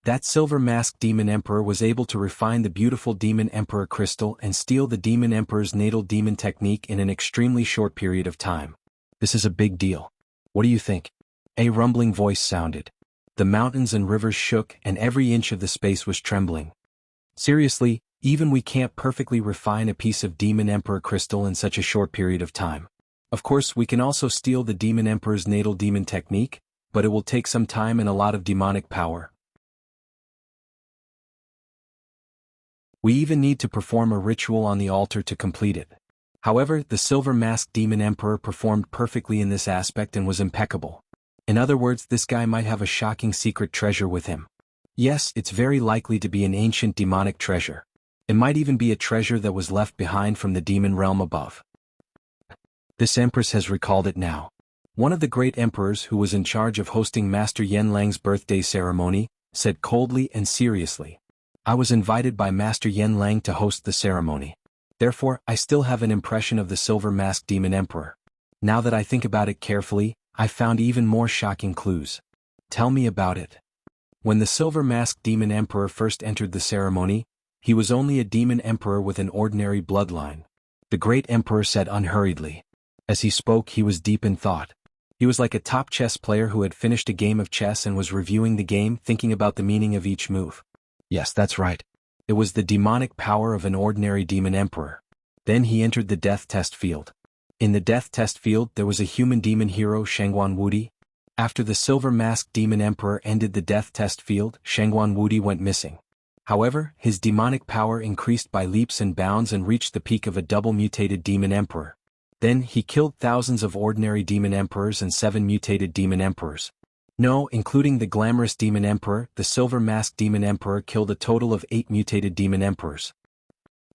That silver masked demon emperor was able to refine the beautiful demon emperor crystal and steal the demon emperor's natal demon technique in an extremely short period of time. This is a big deal. What do you think? A rumbling voice sounded. The mountains and rivers shook and every inch of the space was trembling. Seriously, even we can't perfectly refine a piece of demon emperor crystal in such a short period of time. Of course, we can also steal the demon emperor's natal demon technique, but it will take some time and a lot of demonic power. We even need to perform a ritual on the altar to complete it. However, the silver-masked demon emperor performed perfectly in this aspect and was impeccable. In other words, this guy might have a shocking secret treasure with him. Yes, it's very likely to be an ancient demonic treasure. It might even be a treasure that was left behind from the demon realm above. This empress has recalled it now. One of the great emperors who was in charge of hosting Master Yen Lang's birthday ceremony, said coldly and seriously, I was invited by Master Yen Lang to host the ceremony. Therefore, I still have an impression of the silver-masked demon emperor. Now that I think about it carefully, I found even more shocking clues. Tell me about it. When the silver-masked demon emperor first entered the ceremony, he was only a demon emperor with an ordinary bloodline. The great emperor said unhurriedly. As he spoke, he was deep in thought. He was like a top chess player who had finished a game of chess and was reviewing the game, thinking about the meaning of each move. Yes, that's right. It was the demonic power of an ordinary demon emperor. Then he entered the death test field. In the death test field there was a human demon hero, Shangguan Wudi. After the silver-masked demon emperor ended the death test field, Shangguan Wudi went missing. However, his demonic power increased by leaps and bounds and reached the peak of a double-mutated demon emperor. Then he killed thousands of ordinary demon emperors and 7 mutated demon emperors. No, including the glamorous demon emperor, the silver-masked demon emperor killed a total of 8 mutated demon emperors.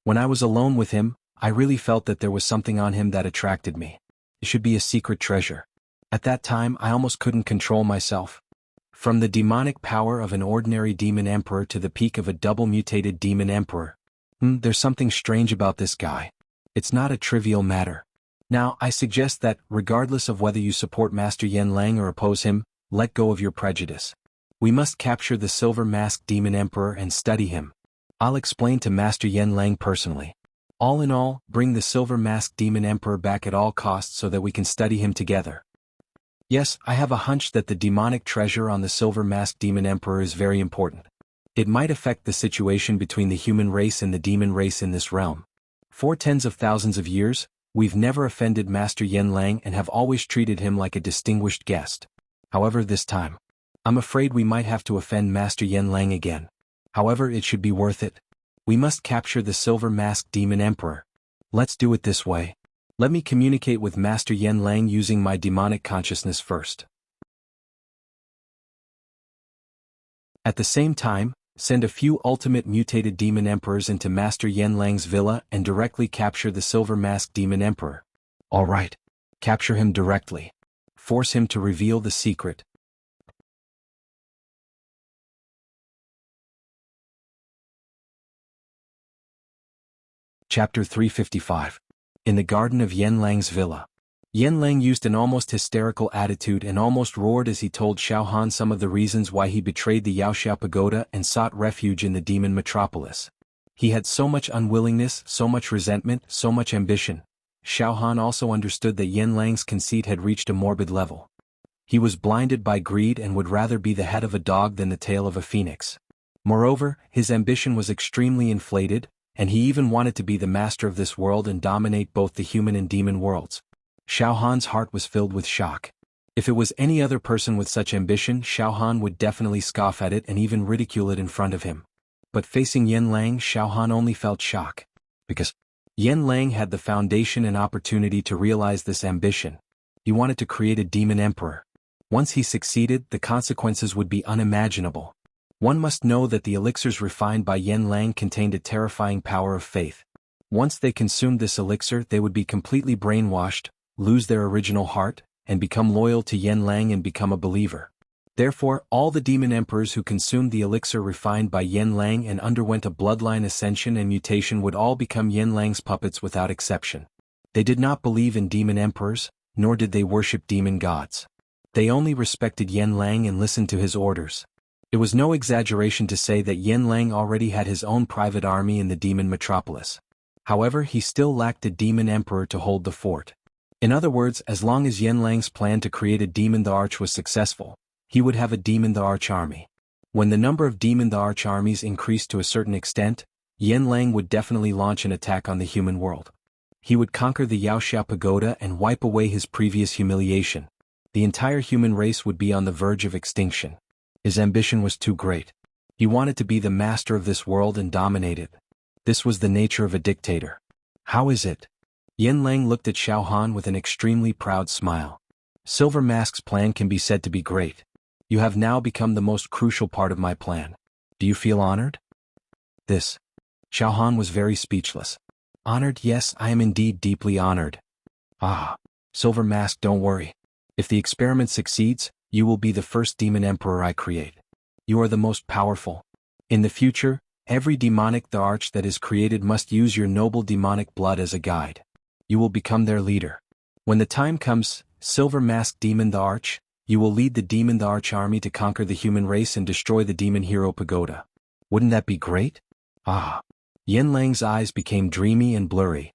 When I was alone with him, I really felt that there was something on him that attracted me. It should be a secret treasure. At that time I almost couldn't control myself. From the demonic power of an ordinary demon emperor to the peak of a double-mutated demon emperor. There's something strange about this guy. It's not a trivial matter. Now, I suggest that, regardless of whether you support Master Yen Lang or oppose him, let go of your prejudice. We must capture the silver-masked demon emperor and study him. I'll explain to Master Yen Lang personally. All in all, bring the silver-masked demon emperor back at all costs so that we can study him together. Yes, I have a hunch that the demonic treasure on the silver-masked demon emperor is very important. It might affect the situation between the human race and the demon race in this realm. For tens of thousands of years, we've never offended Master Yen Lang and have always treated him like a distinguished guest. However, this time, I'm afraid we might have to offend Master Yen Lang again. However, it should be worth it. We must capture the silver-masked demon emperor. Let's do it this way. Let me communicate with Master Yen Lang using my demonic consciousness first. At the same time, send a few ultimate mutated demon emperors into Master Yen Lang's villa and directly capture the Silver Mask Demon Emperor. All right. Capture him directly. Force him to reveal the secret. Chapter 355. In the garden of Yen Lang's villa. Yen Lang used an almost hysterical attitude and almost roared as he told Xiao Han some of the reasons why he betrayed the Yaoxiao Pagoda and sought refuge in the demon metropolis. He had so much unwillingness, so much resentment, so much ambition. Xiao Han also understood that Yen Lang's conceit had reached a morbid level. He was blinded by greed and would rather be the head of a dog than the tail of a phoenix. Moreover, his ambition was extremely inflated, and he even wanted to be the master of this world and dominate both the human and demon worlds. Xiao Han's heart was filled with shock. If it was any other person with such ambition, Xiao Han would definitely scoff at it and even ridicule it in front of him. But facing Yen Lang, Xiao Han only felt shock. Because Yen Lang had the foundation and opportunity to realize this ambition. He wanted to create a demon emperor. Once he succeeded, the consequences would be unimaginable. One must know that the elixirs refined by Yen Lang contained a terrifying power of faith. Once they consumed this elixir, they would be completely brainwashed, lose their original heart, and become loyal to Yen Lang and become a believer. Therefore, all the demon emperors who consumed the elixir refined by Yen Lang and underwent a bloodline ascension and mutation would all become Yen Lang's puppets without exception. They did not believe in demon emperors, nor did they worship demon gods. They only respected Yen Lang and listened to his orders. It was no exaggeration to say that Yen Lang already had his own private army in the demon metropolis. However, he still lacked a demon emperor to hold the fort. In other words, as long as Yen Lang's plan to create a Demon the Arch was successful, he would have a Demon the Arch army. When the number of Demon the Arch armies increased to a certain extent, Yen Lang would definitely launch an attack on the human world. He would conquer the Yaoxiao Pagoda and wipe away his previous humiliation. The entire human race would be on the verge of extinction. His ambition was too great. He wanted to be the master of this world and dominate it. This was the nature of a dictator. How is it? Yen Lang looked at Xiao Han with an extremely proud smile. Silver Mask's plan can be said to be great. You have now become the most crucial part of my plan. Do you feel honored? Xiao Han was very speechless. Honored? Yes, I am indeed deeply honored. Ah, Silver Mask, don't worry. If the experiment succeeds, you will be the first demon emperor I create. You are the most powerful. In the future, every demonic the Arch that is created must use your noble demonic blood as a guide. You will become their leader. When the time comes, Silver Mask Demon the Arch, you will lead the Demon the Arch army to conquer the human race and destroy the Demon Hero Pagoda. Wouldn't that be great? Ah. Yen Lang's eyes became dreamy and blurry.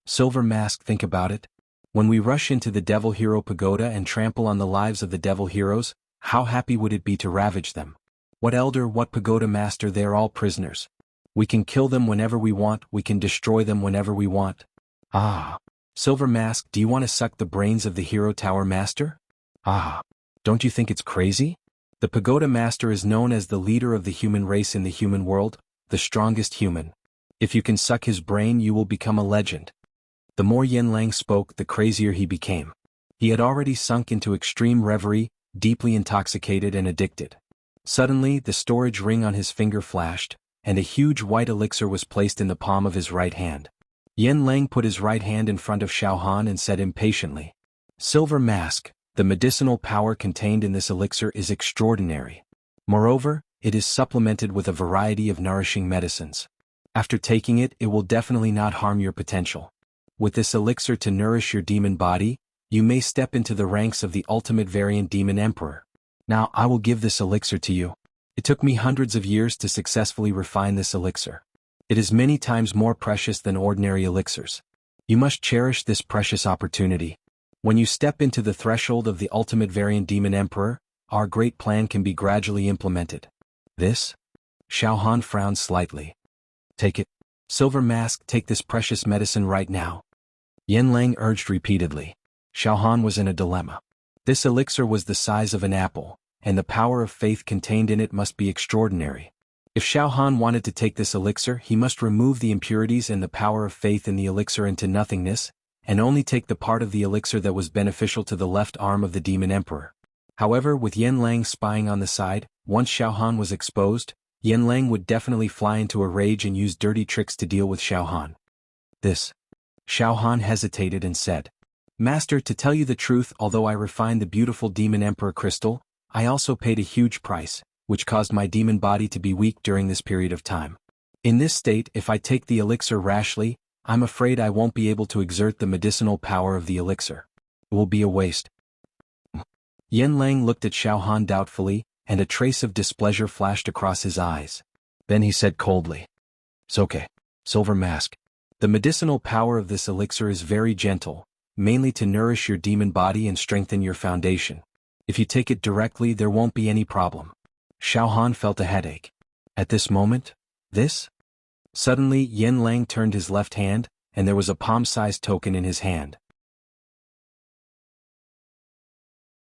Silver Mask, think about it. When we rush into the Devil Hero Pagoda and trample on the lives of the Devil Heroes, how happy would it be to ravage them? What elder, what pagoda master, they are all prisoners. We can kill them whenever we want, we can destroy them whenever we want. Ah. Silver Mask, do you want to suck the brains of the Hero Tower Master? Ah. Don't you think it's crazy? The Pagoda Master is known as the leader of the human race in the human world, the strongest human. If you can suck his brain, you will become a legend. The more Yen Lang spoke, the crazier he became. He had already sunk into extreme reverie, deeply intoxicated and addicted. Suddenly, the storage ring on his finger flashed, and a huge white elixir was placed in the palm of his right hand. Yen Lang put his right hand in front of Xiao Han and said impatiently, Silver Mask, the medicinal power contained in this elixir is extraordinary. Moreover, it is supplemented with a variety of nourishing medicines. After taking it, it will definitely not harm your potential. With this elixir to nourish your demon body, you may step into the ranks of the ultimate variant Demon Emperor. Now I will give this elixir to you. It took me hundreds of years to successfully refine this elixir. It is many times more precious than ordinary elixirs. You must cherish this precious opportunity. When you step into the threshold of the ultimate variant Demon Emperor, our great plan can be gradually implemented. This? Xiao Han frowned slightly. Take it. Silver Mask, take this precious medicine right now. Yen Lang urged repeatedly. Xiao Han was in a dilemma. This elixir was the size of an apple, and the power of faith contained in it must be extraordinary. If Xiao Han wanted to take this elixir, he must remove the impurities and the power of faith in the elixir into nothingness, and only take the part of the elixir that was beneficial to the left arm of the demon emperor. However, with Yan Lang spying on the side, once Xiao Han was exposed, Yan Lang would definitely fly into a rage and use dirty tricks to deal with Xiao Han. Xiao Han hesitated and said, "Master, to tell you the truth, although I refined the beautiful demon emperor crystal, I also paid a huge price, which caused my demon body to be weak during this period of time. In this state, if I take the elixir rashly, I'm afraid I won't be able to exert the medicinal power of the elixir. It will be a waste." Yan Lang looked at Xiao Han doubtfully, and a trace of displeasure flashed across his eyes. Then he said coldly, "It's okay, Silver Mask. The medicinal power of this elixir is very gentle, mainly to nourish your demon body and strengthen your foundation. If you take it directly, there won't be any problem." Xiao Han felt a headache. At this moment, Suddenly, Yan Lang turned his left hand, and there was a palm-sized token in his hand.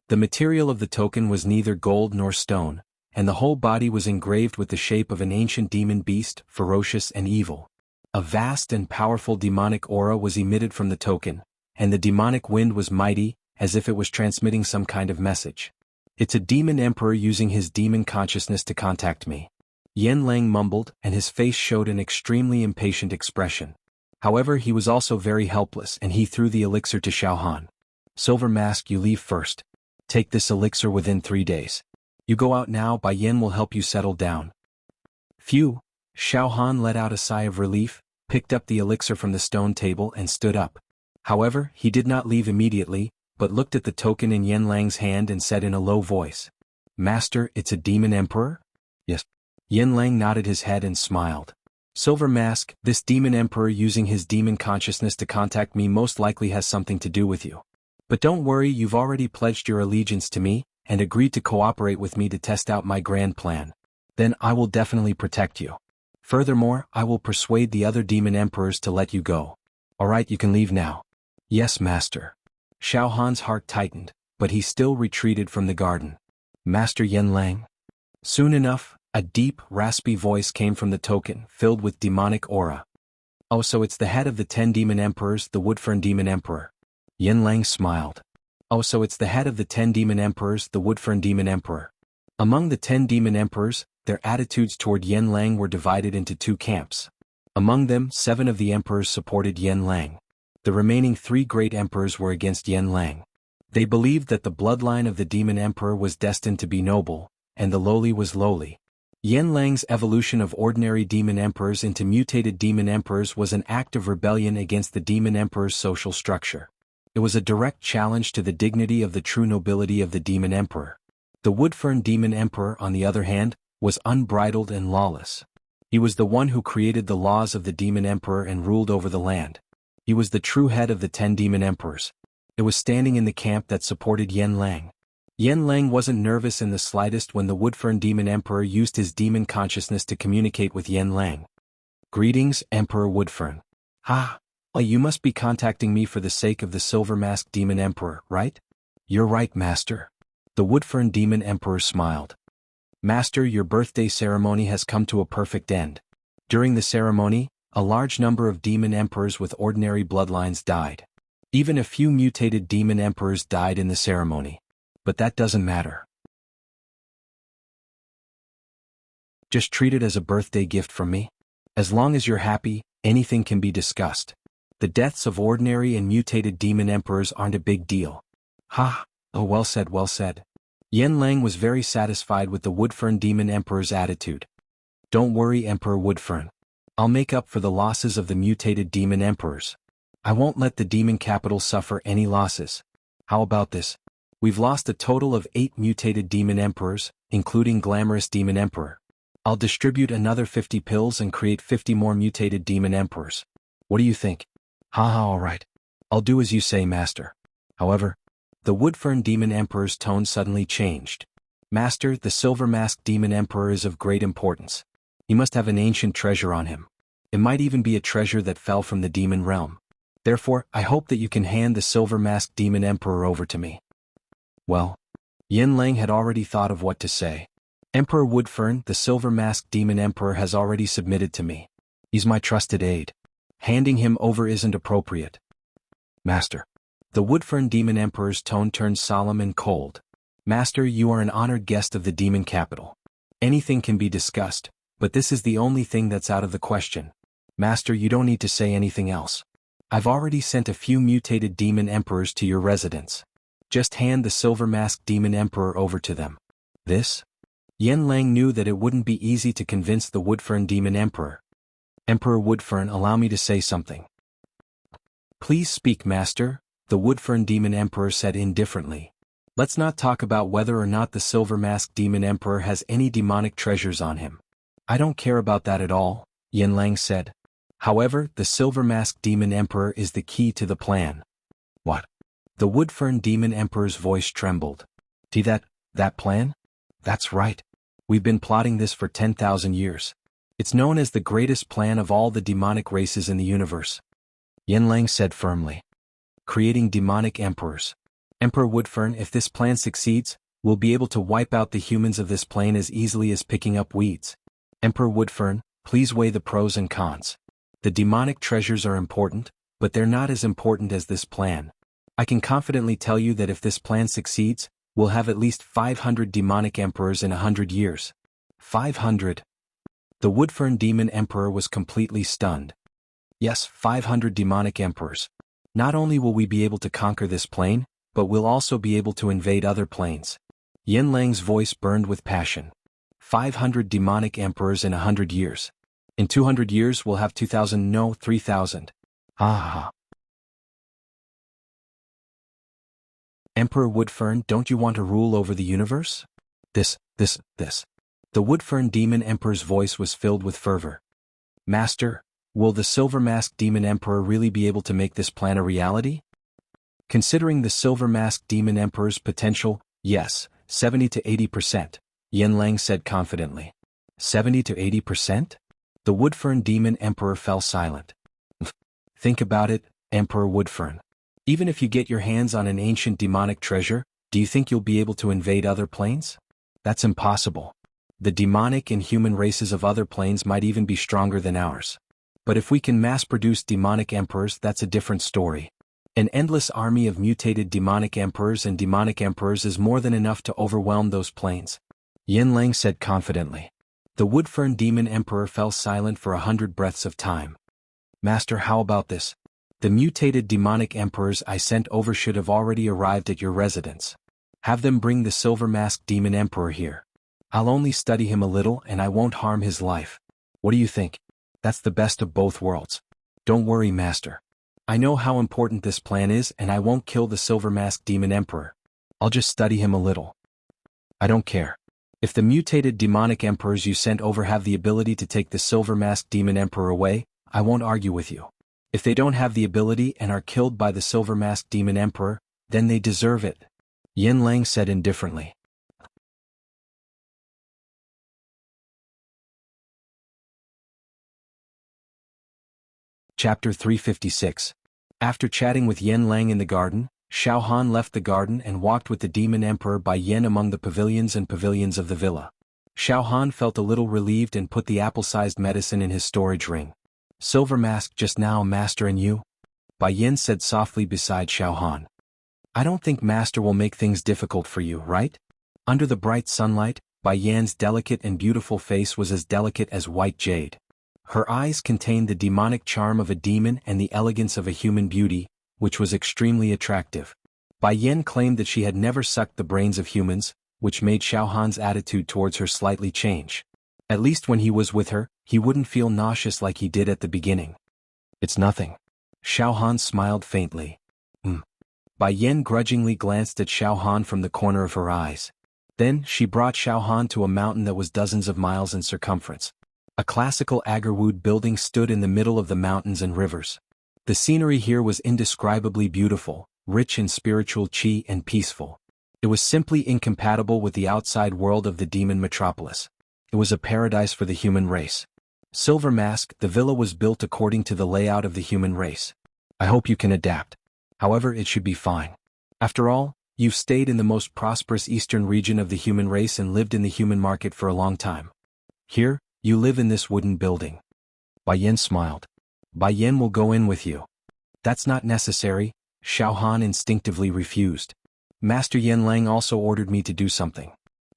The material of the token was neither gold nor stone, and the whole body was engraved with the shape of an ancient demon beast, ferocious and evil. A vast and powerful demonic aura was emitted from the token, and the demonic wind was mighty, as if it was transmitting some kind of message. "It's a demon emperor using his demon consciousness to contact me." Yan Lang mumbled, and his face showed an extremely impatient expression. However, he was also very helpless, and he threw the elixir to Xiao Han. "Silver Mask, you leave first. Take this elixir within 3 days. You go out now, Bai Yan will help you settle down." Phew! Xiao Han let out a sigh of relief, picked up the elixir from the stone table and stood up. However, he did not leave immediately, but looked at the token in Yan Lang's hand and said in a low voice, "Master, it's a demon emperor?" "Yes." Yan Lang nodded his head and smiled. "Silver Mask, this demon emperor using his demon consciousness to contact me most likely has something to do with you. But don't worry, you've already pledged your allegiance to me, and agreed to cooperate with me to test out my grand plan. Then I will definitely protect you. Furthermore, I will persuade the other demon emperors to let you go. Alright, you can leave now." "Yes, Master." Xiao Han's heart tightened, but he still retreated from the garden. "Master Yan Lang?" Soon enough, a deep, raspy voice came from the token, filled with demonic aura. "Oh, so it's the head of the 10 demon emperors, the Woodfern demon emperor." Yan Lang smiled. "Oh, so it's the head of the 10 demon emperors, the Woodfern demon emperor." Among the 10 demon emperors, their attitudes toward Yan Lang were divided into 2 camps. Among them, 7 of the emperors supported Yan Lang. The remaining 3 great emperors were against Yan Lang. They believed that the bloodline of the demon emperor was destined to be noble, and the lowly was lowly. Yan Lang's evolution of ordinary demon emperors into mutated demon emperors was an act of rebellion against the demon emperor's social structure. It was a direct challenge to the dignity of the true nobility of the demon emperor. The Woodfern demon emperor, on the other hand, was unbridled and lawless. He was the one who created the laws of the demon emperor and ruled over the land. He was the true head of the 10 demon emperors. It was standing in the camp that supported Yan Lang. Yan Lang wasn't nervous in the slightest when the Woodfern demon emperor used his demon consciousness to communicate with Yan Lang. "Greetings, Emperor Woodfern. Well, you must be contacting me for the sake of the Silver Mask demon emperor, right?" "You're right, Master." The Woodfern demon emperor smiled. "Master, your birthday ceremony has come to a perfect end. During the ceremony, a large number of demon emperors with ordinary bloodlines died. Even a few mutated demon emperors died in the ceremony. But that doesn't matter. Just treat it as a birthday gift from me. As long as you're happy, anything can be discussed. The deaths of ordinary and mutated demon emperors aren't a big deal." "Oh, well said, well said." Yan Lang was very satisfied with the Woodfern demon emperor's attitude. "Don't worry, Emperor Woodfern. I'll make up for the losses of the mutated demon emperors. I won't let the demon capital suffer any losses. How about this? We've lost a total of 8 mutated demon emperors, including Glamorous Demon Emperor. I'll distribute another 50 pills and create 50 more mutated demon emperors. What do you think?" Alright. I'll do as you say, Master." However, the Woodfern demon emperor's tone suddenly changed. "Master, the Silver Mask demon emperor is of great importance. He must have an ancient treasure on him. It might even be a treasure that fell from the demon realm. Therefore, I hope that you can hand the Silver Mask demon emperor over to me." Well, Yan Lang had already thought of what to say. Emperor Woodfern, the silver-masked demon emperor, has already submitted to me. He's my trusted aide. Handing him over isn't appropriate. Master. The Woodfern demon emperor's tone turned solemn and cold. Master, you are an honored guest of the demon capital. Anything can be discussed, but this is the only thing that's out of the question. Master, you don't need to say anything else. I've already sent a few mutated demon emperors to your residence. Just hand the silver-masked demon emperor over to them. This? Yen Lang knew that it wouldn't be easy to convince the Woodfern demon emperor. Emperor Woodfern, allow me to say something. Please speak, Master, the Woodfern demon emperor said indifferently. Let's not talk about whether or not the silver-masked demon emperor has any demonic treasures on him. I don't care about that at all, Yen Lang said. However, the silver-masked demon emperor is the key to the plan. What? The Woodfern demon emperor's voice trembled. That plan? That's right. We've been plotting this for 10,000 years. It's known as the greatest plan of all the demonic races in the universe. Yen Lang said firmly. Creating demonic emperors. Emperor Woodfern, if this plan succeeds, we'll be able to wipe out the humans of this plane as easily as picking up weeds. Emperor Woodfern, please weigh the pros and cons. The demonic treasures are important, but they're not as important as this plan. I can confidently tell you that if this plan succeeds, we'll have at least 500 demonic emperors in 100 years. 500? The Woodfern demon emperor was completely stunned. Yes, 500 demonic emperors. Not only will we be able to conquer this plane, but we'll also be able to invade other planes. Yen Lang's voice burned with passion. 500 demonic emperors in 100 years. In 200 years we'll have 2,000, no, 3,000. Ah. Emperor Woodfern, don't you want to rule over the universe? This. The Woodfern demon emperor's voice was filled with fervor. Master, will the silver-masked demon emperor really be able to make this plan a reality? Considering the silver-masked demon emperor's potential, yes, 70 to 80%, Yen Lang said confidently. 70 to 80%? The Woodfern demon emperor fell silent. Think about it, Emperor Woodfern. Even if you get your hands on an ancient demonic treasure, do you think you'll be able to invade other planes? That's impossible. The demonic and human races of other planes might even be stronger than ours. But if we can mass-produce demonic emperors, that's a different story. An endless army of mutated demonic emperors is more than enough to overwhelm those planes. Yen Lang said confidently. The Woodfern demon emperor fell silent for 100 breaths of time. Master, how about this? The mutated demonic emperors I sent over should have already arrived at your residence. Have them bring the silver-masked demon emperor here. I'll only study him a little and I won't harm his life. What do you think? That's the best of both worlds. Don't worry, Master. I know how important this plan is and I won't kill the silver-masked demon emperor. I'll just study him a little. I don't care. If the mutated demonic emperors you sent over have the ability to take the silver-masked demon emperor away, I won't argue with you. If they don't have the ability and are killed by the silver-masked demon emperor, then they deserve it. Yen Lang said indifferently. Chapter 356. After chatting with Yen Lang in the garden, Xiao Han left the garden and walked with the demon emperor Bai Yen among the pavilions of the villa. Xiao Han felt a little relieved and put the apple-sized medicine in his storage ring. Silver Mask just now, Master, and you? Bai Yen said softly beside Xiao Han. I don't think Master will make things difficult for you, right? Under the bright sunlight, Bai Yan's delicate and beautiful face was as delicate as white jade. Her eyes contained the demonic charm of a demon and the elegance of a human beauty, which was extremely attractive. Bai Yen claimed that she had never sucked the brains of humans, which made Xiao Han's attitude towards her slightly change. At least when he was with her, he wouldn't feel nauseous like he did at the beginning. It's nothing. Xiao Han smiled faintly. Bai Yen grudgingly glanced at Xiao Han from the corner of her eyes. Then, she brought Xiao Han to a mountain that was dozens of miles in circumference. A classical agarwood building stood in the middle of the mountains and rivers. The scenery here was indescribably beautiful, rich in spiritual qi and peaceful. It was simply incompatible with the outside world of the demon metropolis. It was a paradise for the human race. Silver Mask, the villa was built according to the layout of the human race. I hope you can adapt. However, it should be fine. After all, You've stayed in the most prosperous eastern region of the human race and lived in the human market for a long time. Here, you live in this wooden building. Bai Yan smiled. Bai Yan will go in with you. That's not necessary, Xiao Han instinctively refused. Master Yan Lang also ordered me to do something.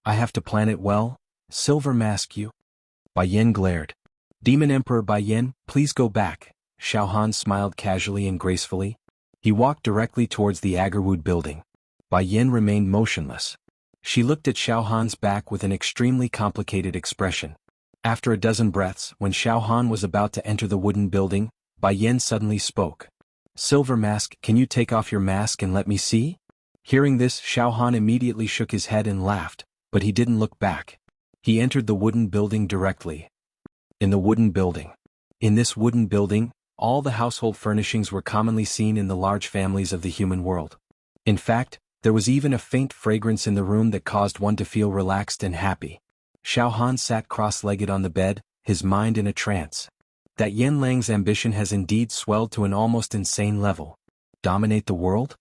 I have to plan it well. Silver Mask you. Bai Yan glared. Demon Emperor Bai Yan, please go back. Xiao Han smiled casually and gracefully. He walked directly towards the Agarwood building. Bai Yan remained motionless. She looked at Xiao Han's back with an extremely complicated expression. After a dozen breaths, when Xiao Han was about to enter the wooden building, Bai Yan suddenly spoke. Silver Mask, can you take off your mask and let me see? Hearing this, Xiao Han immediately shook his head and laughed, but he didn't look back. He entered the wooden building directly. In the wooden building. In this wooden building, all the household furnishings were commonly seen in the large families of the human world. In fact, there was even a faint fragrance in the room that caused one to feel relaxed and happy. Xiao Han sat cross-legged on the bed, his mind in a trance. That Yan Lang's ambition has indeed swelled to an almost insane level. Dominate the world?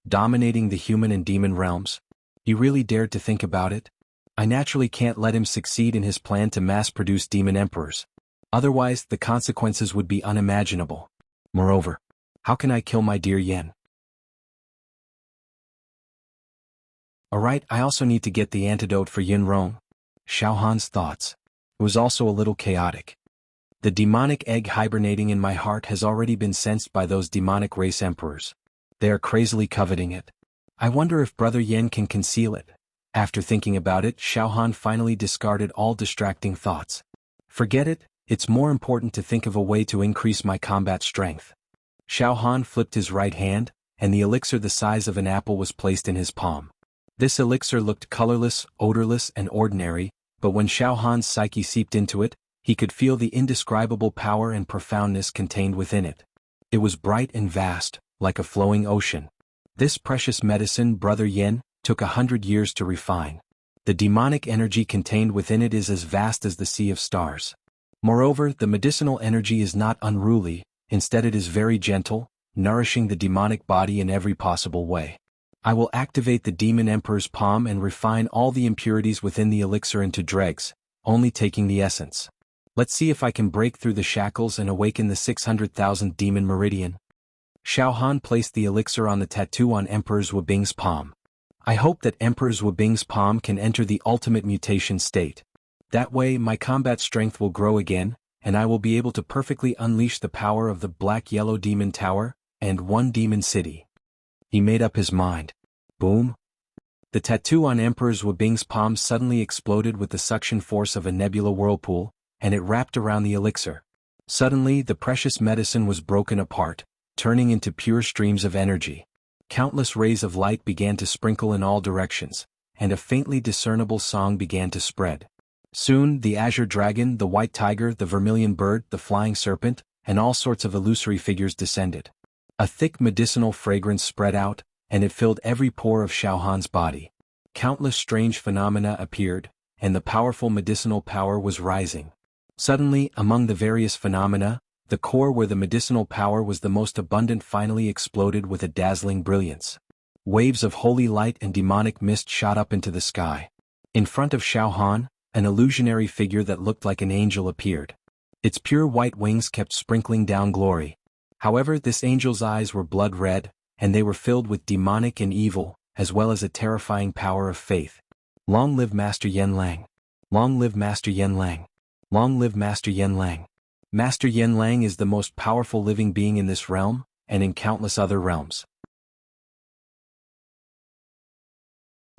Dominating the human and demon realms? He really dared to think about it? I naturally can't let him succeed in his plan to mass-produce demon emperors. Otherwise, the consequences would be unimaginable. Moreover, how can I kill my dear Yan? Alright, I also need to get the antidote for Yin Rong. Xiao Han's thoughts. It was also a little chaotic. The demonic egg hibernating in my heart has already been sensed by those demonic race emperors. They are crazily coveting it. I wonder if Brother Yen can conceal it. After thinking about it, Xiao Han finally discarded all distracting thoughts. Forget it, it's more important to think of a way to increase my combat strength. Xiao Han flipped his right hand, and the elixir the size of an apple was placed in his palm. This elixir looked colorless, odorless, and ordinary, but when Xiao Han's psyche seeped into it, he could feel the indescribable power and profoundness contained within it. It was bright and vast, like a flowing ocean. This precious medicine, Brother Yen, took 100 years to refine. The demonic energy contained within it is as vast as the sea of stars. Moreover, the medicinal energy is not unruly, instead it is very gentle, nourishing the demonic body in every possible way. I will activate the Demon Emperor's palm and refine all the impurities within the elixir into dregs, only taking the essence. Let's see if I can break through the shackles and awaken the 600,000 demon meridian. Xiao Han placed the elixir on the tattoo on Emperor Zhuobing's palm. I hope that Emperor Zhuobing's palm can enter the ultimate mutation state. That way my combat strength will grow again, and I will be able to perfectly unleash the power of the Black-Yellow Demon Tower, and One Demon City. He made up his mind. Boom. The tattoo on Emperor Zhuobing's palm suddenly exploded with the suction force of a nebula whirlpool, and it wrapped around the elixir. Suddenly, the precious medicine was broken apart, turning into pure streams of energy. Countless rays of light began to sprinkle in all directions, and a faintly discernible song began to spread. Soon, the azure dragon, the white tiger, the vermilion bird, the flying serpent, and all sorts of illusory figures descended. A thick medicinal fragrance spread out, and it filled every pore of Xiao Han's body. Countless strange phenomena appeared, and the powerful medicinal power was rising. Suddenly, among the various phenomena, the core where the medicinal power was the most abundant finally exploded with a dazzling brilliance. Waves of holy light and demonic mist shot up into the sky. In front of Xiao Han, an illusionary figure that looked like an angel appeared. Its pure white wings kept sprinkling down glory. However, this angel's eyes were blood red, and they were filled with demonic and evil, as well as a terrifying power of faith. Long live Master Yan Lang! Long live Master Yan Lang! Long live Master Yan Lang! Master Yan Lang is the most powerful living being in this realm, and in countless other realms.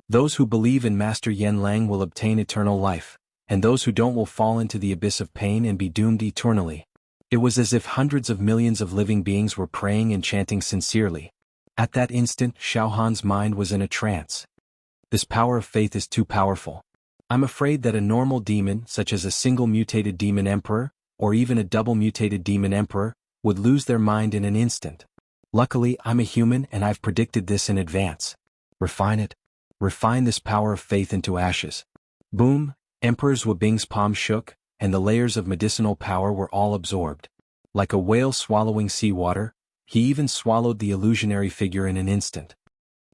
Those who believe in Master Yan Lang will obtain eternal life, and those who don't will fall into the abyss of pain and be doomed eternally. It was as if hundreds of millions of living beings were praying and chanting sincerely. At that instant, Xiao Han's mind was in a trance. This power of faith is too powerful. I'm afraid that a normal demon, such as a single mutated demon emperor, or even a double mutated demon emperor, would lose their mind in an instant. Luckily, I'm a human and I've predicted this in advance. Refine it. Refine this power of faith into ashes. Boom, Emperor Zhuobing's palm shook, and the layers of medicinal power were all absorbed. Like a whale swallowing seawater, he even swallowed the illusionary figure in an instant.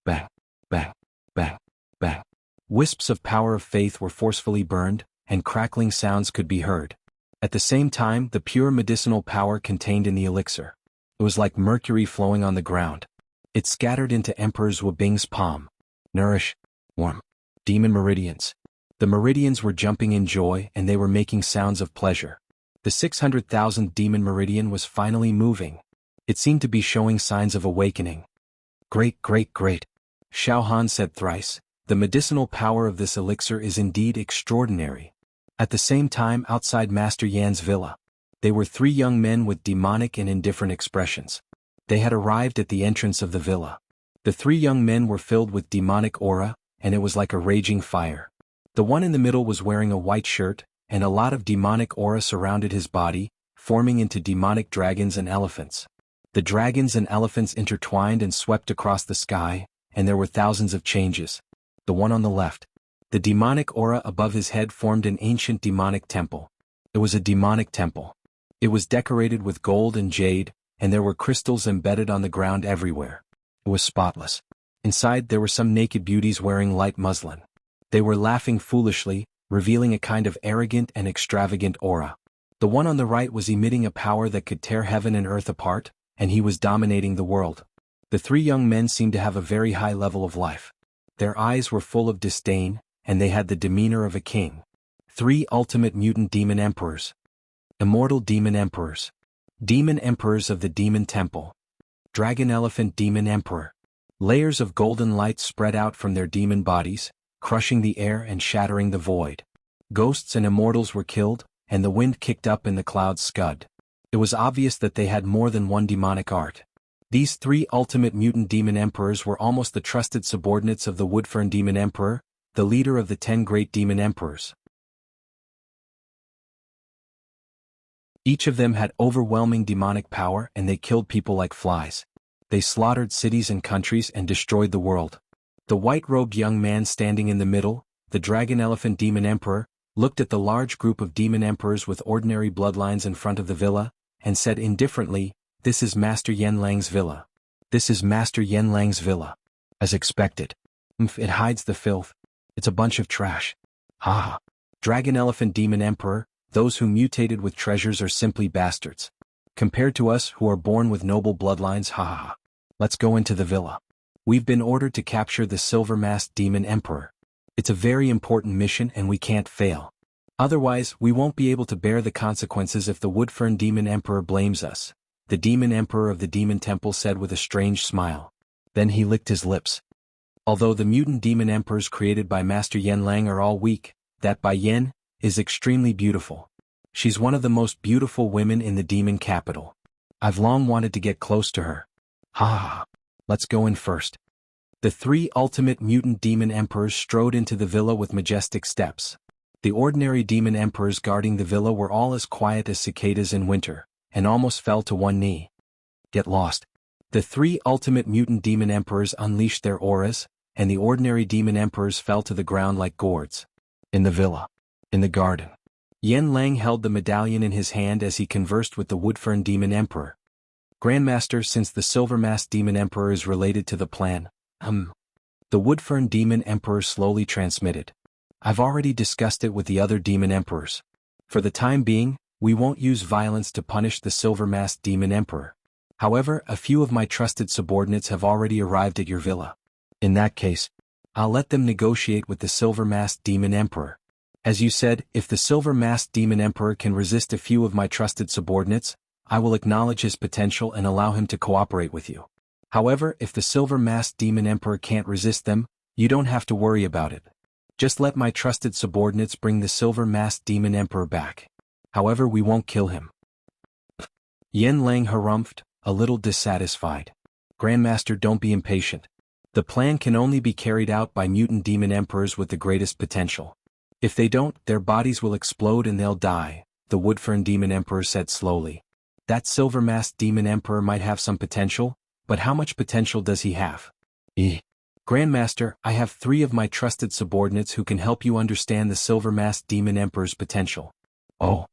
Bang, bang. Bang, bang. Wisps of power of faith were forcefully burned, and crackling sounds could be heard. At the same time, the pure medicinal power contained in the elixir. It was like mercury flowing on the ground. It scattered into Emperor Zhuobing's palm. Nourish, warm. Demon meridians. The meridians were jumping in joy and they were making sounds of pleasure. The 600,000th demon meridian was finally moving. It seemed to be showing signs of awakening. Great, great, great. Xiao Han said thrice, the medicinal power of this elixir is indeed extraordinary. At the same time, outside Master Yan's villa, they were three young men with demonic and indifferent expressions. They had arrived at the entrance of the villa. The three young men were filled with demonic aura, and it was like a raging fire. The one in the middle was wearing a white shirt, and a lot of demonic aura surrounded his body, forming into demonic dragons and elephants. The dragons and elephants intertwined and swept across the sky, and there were thousands of changes. The one on the left. The demonic aura above his head formed an ancient demonic temple. It was a demonic temple. It was decorated with gold and jade, and there were crystals embedded on the ground everywhere. It was spotless. Inside there were some naked beauties wearing light muslin. They were laughing foolishly, revealing a kind of arrogant and extravagant aura. The one on the right was emitting a power that could tear heaven and earth apart, and he was dominating the world. The three young men seemed to have a very high level of life. Their eyes were full of disdain, and they had the demeanor of a king. Three ultimate mutant demon emperors. Immortal demon emperors. Demon emperors of the demon temple. Dragon elephant demon emperor. Layers of golden light spread out from their demon bodies, crushing the air and shattering the void. Ghosts and immortals were killed, and the wind kicked up and the clouds scud. It was obvious that they had more than one demonic art. These three ultimate mutant demon emperors were almost the trusted subordinates of the Woodfern demon emperor, the leader of the 10 great demon emperors. Each of them had overwhelming demonic power and they killed people like flies. They slaughtered cities and countries and destroyed the world. The white-robed young man standing in the middle, the dragon elephant demon emperor, looked at the large group of demon emperors with ordinary bloodlines in front of the villa, and said indifferently, "This is Master Yanlang's villa. This is Master Yanlang's villa." As expected. It hides the filth. It's a bunch of trash. Ha ha. Dragon elephant demon emperor, those who mutated with treasures are simply bastards. Compared to us who are born with noble bloodlines, ha ha ha. Let's go into the villa. We've been ordered to capture the silver-masked demon emperor. It's a very important mission and we can't fail. Otherwise, we won't be able to bear the consequences if the Woodfern demon emperor blames us, the demon emperor of the demon temple said with a strange smile. Then he licked his lips. Although the mutant demon emperors created by Master Yanlang are all weak, that Bai Yan is extremely beautiful. She's one of the most beautiful women in the demon capital. I've long wanted to get close to her. Ha ha ha. Let's go in first. The three ultimate mutant demon emperors strode into the villa with majestic steps. The ordinary demon emperors guarding the villa were all as quiet as cicadas in winter, and almost fell to one knee. Get lost. The three ultimate mutant demon emperors unleashed their auras, and the ordinary demon emperors fell to the ground like gourds. In the villa. In the garden. Yan Lang held the medallion in his hand as he conversed with the Woodfern demon emperor. Grandmaster, since the silver-masked demon emperor is related to the plan, the Woodfern demon emperor slowly transmitted. I've already discussed it with the other demon emperors. For the time being, we won't use violence to punish the silver-masked demon emperor. However, a few of my trusted subordinates have already arrived at your villa. In that case, I'll let them negotiate with the silver-masked demon emperor. As you said, if the silver-masked demon emperor can resist a few of my trusted subordinates, I will acknowledge his potential and allow him to cooperate with you. However, if the silver-masked demon emperor can't resist them, you don't have to worry about it. Just let my trusted subordinates bring the silver-masked demon emperor back. However, we won't kill him. Yan Lang harumphed, a little dissatisfied. Grandmaster, don't be impatient. The plan can only be carried out by mutant demon emperors with the greatest potential. If they don't, their bodies will explode and they'll die, the Woodfern demon emperor said slowly. That silver-masked demon emperor might have some potential, but how much potential does he have? Grandmaster, I have 3 of my trusted subordinates who can help you understand the silver-masked demon emperor's potential. Oh.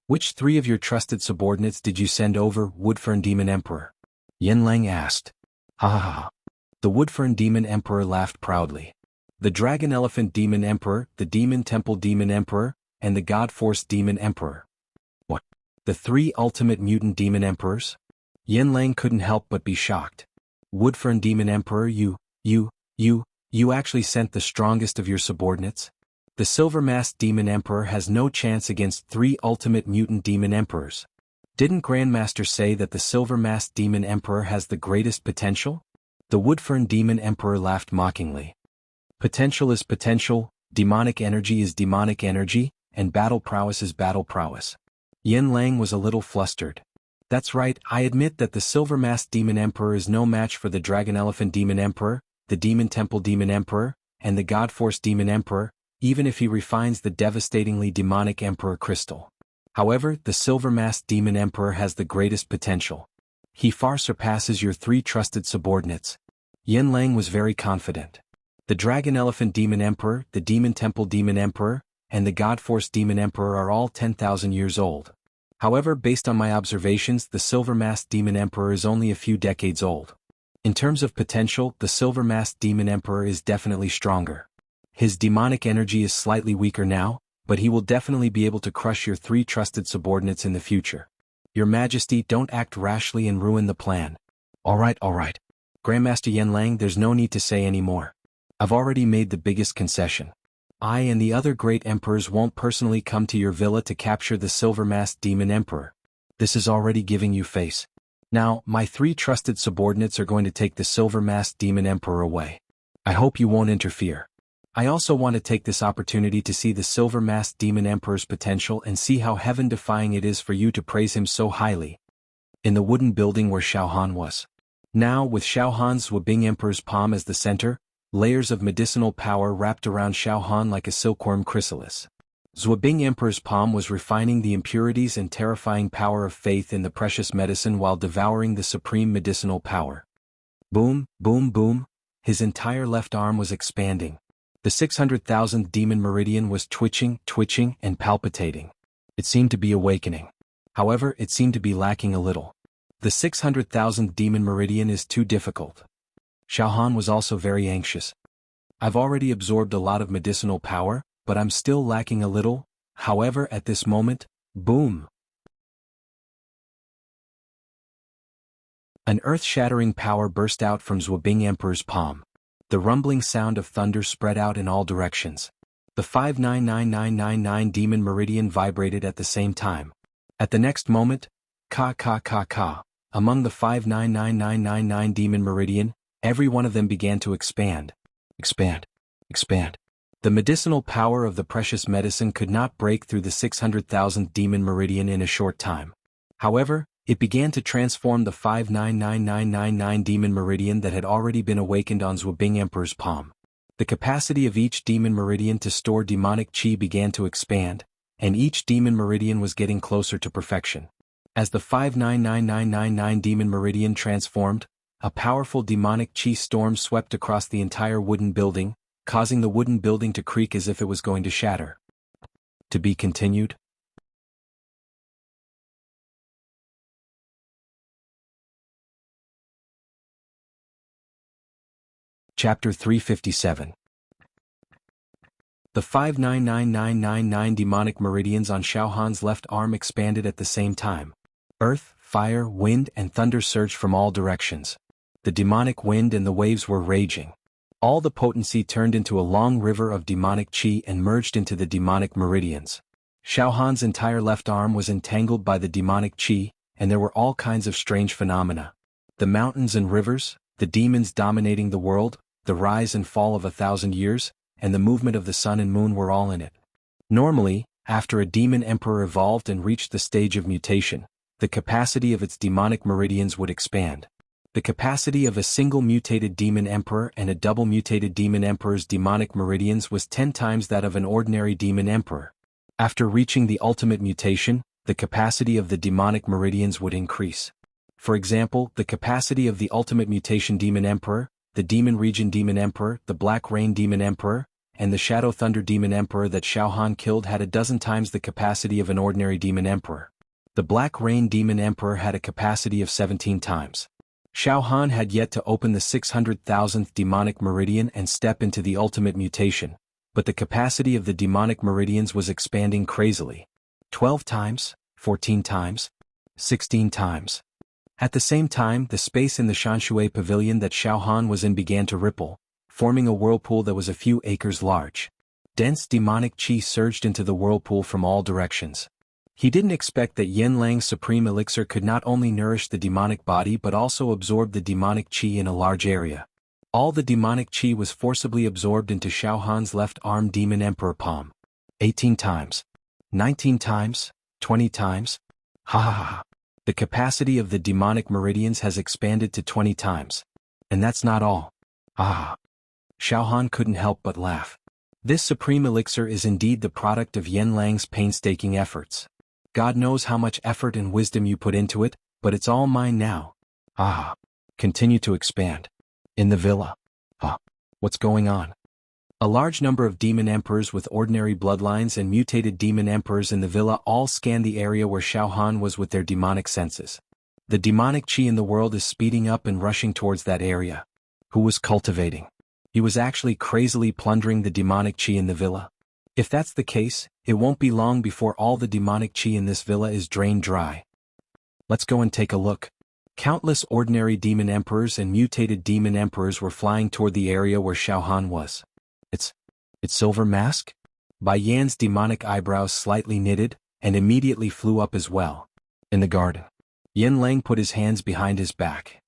Which 3 of your trusted subordinates did you send over, Woodfern demon emperor? Yan Lang asked. Ha ha ha. The Woodfern Demon Emperor laughed proudly. The Dragon Elephant Demon Emperor, the Demon Temple Demon Emperor, and the God Force Demon Emperor. What? The three ultimate mutant demon emperors? Yen Lang couldn't help but be shocked. Woodfern Demon Emperor, you actually sent the strongest of your subordinates? The Silver-Masked Demon Emperor has no chance against three ultimate mutant demon emperors. Didn't Grandmaster say that the Silver-Masked Demon Emperor has the greatest potential? The Woodfern Demon Emperor laughed mockingly. Potential is potential, demonic energy is demonic energy, and battle prowess is battle prowess. Yen Lang was a little flustered. That's right, I admit that the Silver-Masked Demon Emperor is no match for the Dragon Elephant Demon Emperor, the Demon Temple Demon Emperor, and the God Force Demon Emperor, even if he refines the devastatingly demonic Emperor Crystal. However, the Silver-Masked Demon Emperor has the greatest potential. He far surpasses your three trusted subordinates. Yen Lang was very confident. The Dragon Elephant Demon Emperor, the Demon Temple Demon Emperor, and the God Force Demon Emperor are all 10,000 years old. However, based on my observations, the Silver-Masked Demon Emperor is only a few decades old. In terms of potential, the Silver-Masked Demon Emperor is definitely stronger. His demonic energy is slightly weaker now, but he will definitely be able to crush your three trusted subordinates in the future. Your Majesty, don't act rashly and ruin the plan. Alright. Grandmaster Yen Lang, there's no need to say any more. I've already made the biggest concession. I and the other great emperors won't personally come to your villa to capture the Silver-Masked Demon Emperor. This is already giving you face. Now, my three trusted subordinates are going to take the Silver-Masked Demon Emperor away. I hope you won't interfere. I also want to take this opportunity to see the Silver-Masked Demon Emperor's potential and see how heaven-defying it is for you to praise him so highly. In the wooden building where Xiaohan was. Now, with Xiaohan's Zhuobing Emperor's palm as the center, layers of medicinal power wrapped around Xiaohan like a silkworm chrysalis. Zhuobing Emperor's palm was refining the impurities and terrifying power of faith in the precious medicine while devouring the supreme medicinal power. Boom, boom, boom, his entire left arm was expanding. The 600,000th demon meridian was twitching, and palpitating. It seemed to be awakening. However, it seemed to be lacking a little. The 600,000th demon meridian is too difficult. Xiaohan was also very anxious. I've already absorbed a lot of medicinal power, but I'm still lacking a little. However, at this moment, boom! An earth-shattering power burst out from Zhuobing Emperor's palm. The rumbling sound of thunder spread out in all directions. The 599999 demon meridian vibrated at the same time. At the next moment, among the 599999 demon meridian, every one of them began to expand. The medicinal power of the precious medicine could not break through the 600,000th demon meridian in a short time. However, it began to transform the 599999 demon meridian that had already been awakened on Zhuobing Emperor's palm. The capacity of each demon meridian to store demonic chi began to expand, and each demon meridian was getting closer to perfection. As the 599999 demon meridian transformed, a powerful demonic chi storm swept across the entire wooden building, causing the wooden building to creak as if it was going to shatter. To be continued. Chapter 357. The 599999 demonic meridians on Xiaohan's left arm expanded at the same time. Earth, fire, wind, and thunder surged from all directions. The demonic wind and the waves were raging. All the potency turned into a long river of demonic chi and merged into the demonic meridians. Xiaohan's entire left arm was entangled by the demonic chi, and there were all kinds of strange phenomena. The mountains and rivers, the demons dominating the world, the rise and fall of 1,000 years, and the movement of the sun and moon were all in it. Normally, after a demon emperor evolved and reached the stage of mutation, the capacity of its demonic meridians would expand. The capacity of a single mutated demon emperor and a double mutated demon emperor's demonic meridians was 10 times that of an ordinary demon emperor. After reaching the ultimate mutation, the capacity of the demonic meridians would increase. For example, the capacity of the ultimate mutation demon emperor, the demon region demon emperor, the black rain demon emperor, and the shadow thunder demon emperor that Xiaohan killed had a dozen times the capacity of an ordinary demon emperor. The black rain demon emperor had a capacity of 17 times. Xiao Han had yet to open the 600,000th demonic meridian and step into the ultimate mutation, but the capacity of the demonic meridians was expanding crazily. 12 times, 14 times, 16 times. At the same time, the space in the Shanshui pavilion that Xiao Han was in began to ripple, forming a whirlpool that was a few acres large. Dense demonic qi surged into the whirlpool from all directions. He didn't expect that Yen Lang's supreme elixir could not only nourish the demonic body but also absorb the demonic qi in a large area. All the demonic qi was forcibly absorbed into Xiao Han's left arm demon emperor palm. 18 times. 19 times. 20 times. Ha ha ha. The capacity of the demonic meridians has expanded to 20 times. And that's not all. Ah. Xiao Han couldn't help but laugh. This supreme elixir is indeed the product of Yen Lang's painstaking efforts. God knows how much effort and wisdom you put into it, but it's all mine now. Ah. Continue to expand. In the villa. Ah. What's going on? A large number of demon emperors with ordinary bloodlines and mutated demon emperors in the villa all scanned the area where Xiao Han was with their demonic senses. The demonic qi in the world is speeding up and rushing towards that area. Who was cultivating? He was actually crazily plundering the demonic qi in the villa. If that's the case, it won't be long before all the demonic qi in this villa is drained dry. Let's go and take a look. Countless ordinary demon emperors and mutated demon emperors were flying toward the area where Xiao Han was. It's Silver Mask? Bai Yan's demonic eyebrows slightly knitted, and immediately flew up as well. In the garden. Yen Lang put his hands behind his back.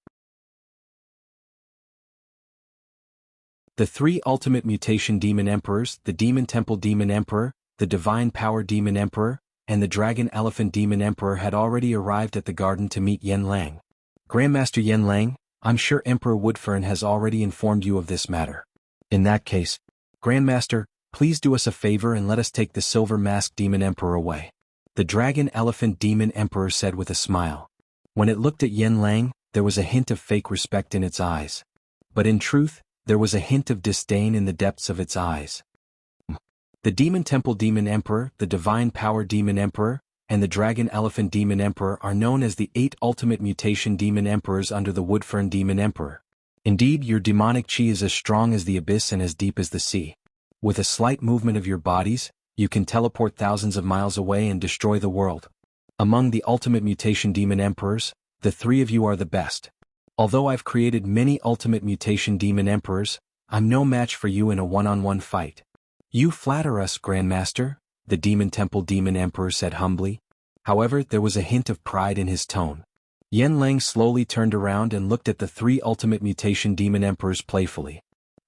The three ultimate mutation demon emperors, the Demon Temple Demon Emperor, the Divine Power Demon Emperor, and the Dragon Elephant Demon Emperor had already arrived at the garden to meet Yen Lang. Grandmaster Yen Lang, I'm sure Emperor Woodfern has already informed you of this matter. In that case, Grandmaster, please do us a favor and let us take the Silver Mask Demon Emperor away. The Dragon Elephant Demon Emperor said with a smile. When it looked at Yen Lang, there was a hint of fake respect in its eyes. But in truth, there was a hint of disdain in the depths of its eyes. The Demon Temple Demon Emperor, the Divine Power Demon Emperor, and the Dragon Elephant Demon Emperor are known as the 8 Ultimate Mutation Demon Emperors under the Woodfern Demon Emperor. Indeed, your demonic qi is as strong as the abyss and as deep as the sea. With a slight movement of your bodies, you can teleport thousands of miles away and destroy the world. Among the Ultimate Mutation Demon Emperors, the 3 of you are the best. Although I've created many Ultimate Mutation Demon Emperors, I'm no match for you in a one-on-one fight. You flatter us, Grandmaster, the Demon Temple Demon Emperor said humbly. However, there was a hint of pride in his tone. Yen Lang slowly turned around and looked at the 3 Ultimate Mutation Demon Emperors playfully.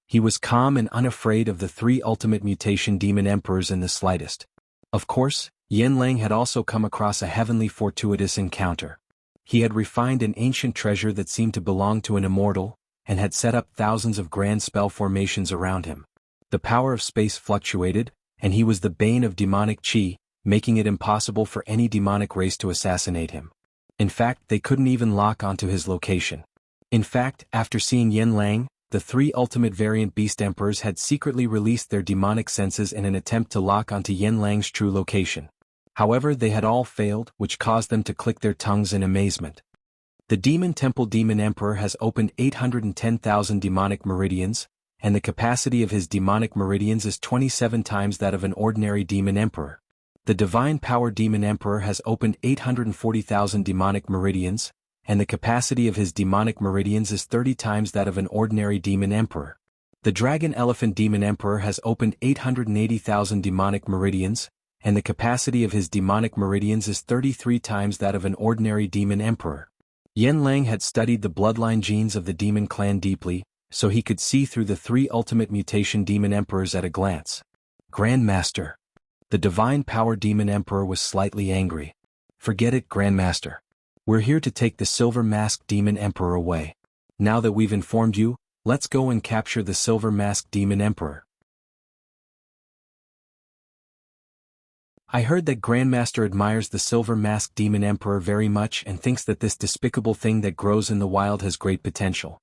He was calm and unafraid of the 3 Ultimate Mutation Demon Emperors in the slightest. Of course, Yen Lang had also come across a heavenly fortuitous encounter. He had refined an ancient treasure that seemed to belong to an immortal, and had set up thousands of grand spell formations around him. The power of space fluctuated, and he was the bane of demonic qi, making it impossible for any demonic race to assassinate him. In fact, they couldn't even lock onto his location. In fact, after seeing Yen Lang, the 3 Ultimate Variant Beast Emperors had secretly released their demonic senses in an attempt to lock onto Yen Lang's true location. However, they had all failed, which caused them to click their tongues in amazement. The Demon Temple Demon Emperor has opened 810,000 demonic meridians, and the capacity of his demonic meridians is 27 times that of an ordinary demon emperor. The Divine Power Demon Emperor has opened 840,000 demonic meridians, and the capacity of his demonic meridians is 30 times that of an ordinary demon emperor. The Dragon Elephant Demon Emperor has opened 880,000 demonic meridians, and the capacity of his demonic meridians is 33 times that of an ordinary demon emperor. Yen Lang had studied the bloodline genes of the demon clan deeply, so he could see through the 3 Ultimate Mutation Demon Emperors at a glance. Grandmaster. The Divine Power Demon Emperor was slightly angry. Forget it, Grandmaster. We're here to take the Silver Mask Demon Emperor away. Now that we've informed you, let's go and capture the Silver Mask Demon Emperor. I heard that Grandmaster admires the Silver Mask Demon Emperor very much and thinks that this despicable thing that grows in the wild has great potential.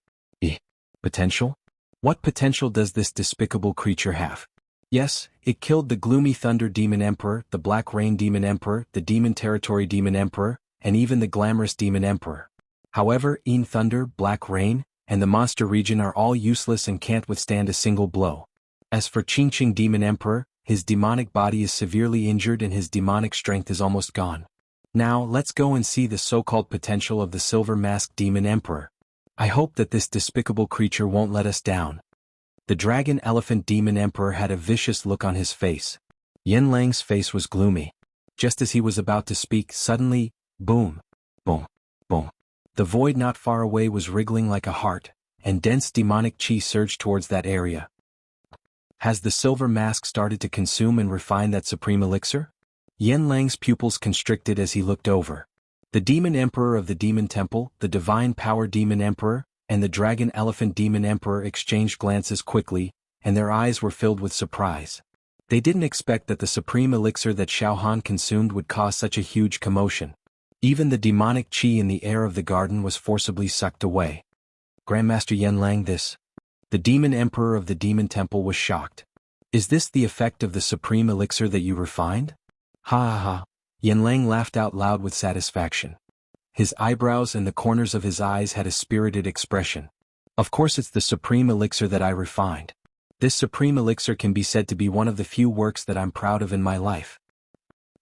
Potential? What potential does this despicable creature have? Yes, it killed the Gloomy Thunder Demon Emperor, the Black Rain Demon Emperor, the Demon Territory Demon Emperor, and even the Glamorous Demon Emperor. However, Een Thunder, Black Rain, and the Monster region are all useless and can't withstand a single blow. As for Qingqing Demon Emperor, his demonic body is severely injured and his demonic strength is almost gone. Now, let's go and see the so-called potential of the Silver Masked Demon Emperor. I hope that this despicable creature won't let us down. The Dragon Elephant Demon Emperor had a vicious look on his face. Yan Lang's face was gloomy. Just as he was about to speak, suddenly, boom, boom, boom. The void not far away was wriggling like a heart, and dense demonic chi surged towards that area. Has the Silver Mask started to consume and refine that supreme elixir? Yan Lang's pupils constricted as he looked over. The Demon Emperor of the Demon Temple, the Divine Power Demon Emperor, and the Dragon Elephant Demon Emperor exchanged glances quickly, and their eyes were filled with surprise. They didn't expect that the supreme elixir that Xiao Han consumed would cause such a huge commotion. Even the demonic chi in the air of the garden was forcibly sucked away. Grandmaster Yan Lang, this. The Demon Emperor of the Demon Temple was shocked. Is this the effect of the supreme elixir that you refined? Ha ha ha. Yan Lang laughed out loud with satisfaction. His eyebrows and the corners of his eyes had a spirited expression. Of course it's the supreme elixir that I refined. This supreme elixir can be said to be one of the few works that I'm proud of in my life.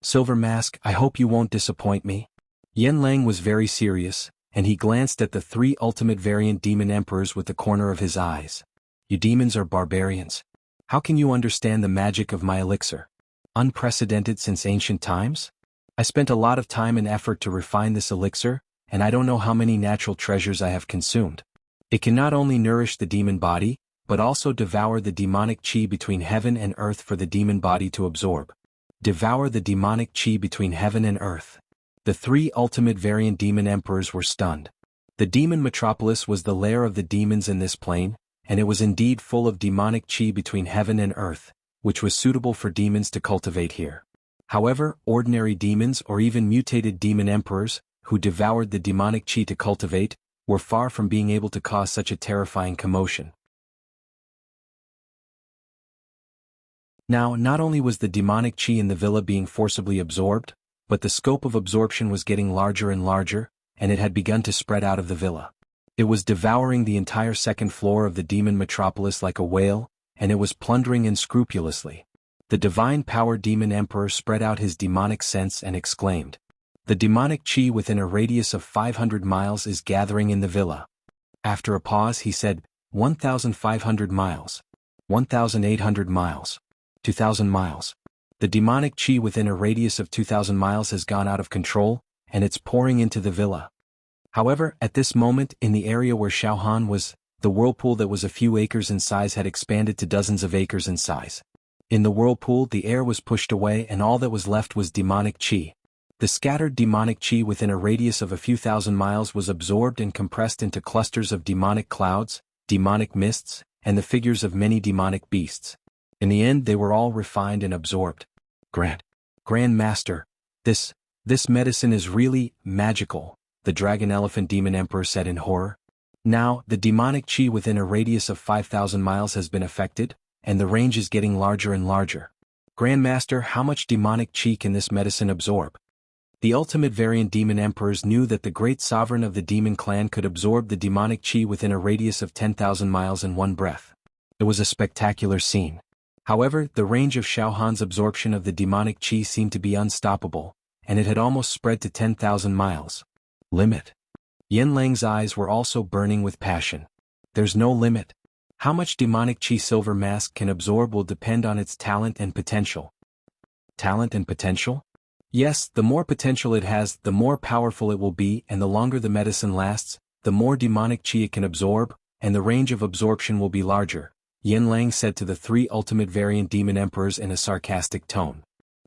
Silver Mask, I hope you won't disappoint me. Yan Lang was very serious, and he glanced at the three ultimate variant demon emperors with the corner of his eyes. You demons are barbarians. How can you understand the magic of my elixir? Unprecedented since ancient times? I spent a lot of time and effort to refine this elixir, and I don't know how many natural treasures I have consumed. It can not only nourish the demon body, but also devour the demonic chi between heaven and earth for the demon body to absorb. Devour the demonic chi between heaven and earth. The three ultimate variant demon emperors were stunned. The demon metropolis was the lair of the demons in this plane, and it was indeed full of demonic chi between heaven and earth, which was suitable for demons to cultivate here. However, ordinary demons or even mutated demon emperors, who devoured the demonic chi to cultivate, were far from being able to cause such a terrifying commotion. Now, not only was the demonic chi in the villa being forcibly absorbed, but the scope of absorption was getting larger and larger, and it had begun to spread out of the villa. It was devouring the entire second floor of the demon metropolis like a whale, and it was plundering unscrupulously. The divine power demon emperor spread out his demonic sense and exclaimed, "The demonic chi within a radius of 500 miles is gathering in the villa." After a pause he said, 1,500 miles. 1,800 miles. 2,000 miles. The demonic chi within a radius of 2,000 miles has gone out of control, and it's pouring into the villa. However, at this moment, in the area where Xiao Han was, the whirlpool that was a few acres in size had expanded to dozens of acres in size. In the whirlpool, the air was pushed away and all that was left was demonic chi. The scattered demonic chi within a radius of a few thousand miles was absorbed and compressed into clusters of demonic clouds, demonic mists, and the figures of many demonic beasts. In the end, they were all refined and absorbed. Grand Master, this medicine is really magical, the Dragon Elephant Demon Emperor said in horror. Now, the demonic chi within a radius of 5,000 miles has been affected, and the range is getting larger and larger. Grand Master, how much demonic chi can this medicine absorb? The ultimate variant demon emperors knew that the great sovereign of the demon clan could absorb the demonic chi within a radius of 10,000 miles in one breath. It was a spectacular scene. However, the range of Xiao Han's absorption of the demonic chi seemed to be unstoppable, and it had almost spread to 10,000 miles. Limit. Yan Lang's eyes were also burning with passion. There's no limit. How much demonic chi Silver Mask can absorb will depend on its talent and potential. Talent and potential? Yes, the more potential it has, the more powerful it will be, and the longer the medicine lasts, the more demonic chi it can absorb, and the range of absorption will be larger, Yan Lang said to the three ultimate variant demon emperors in a sarcastic tone.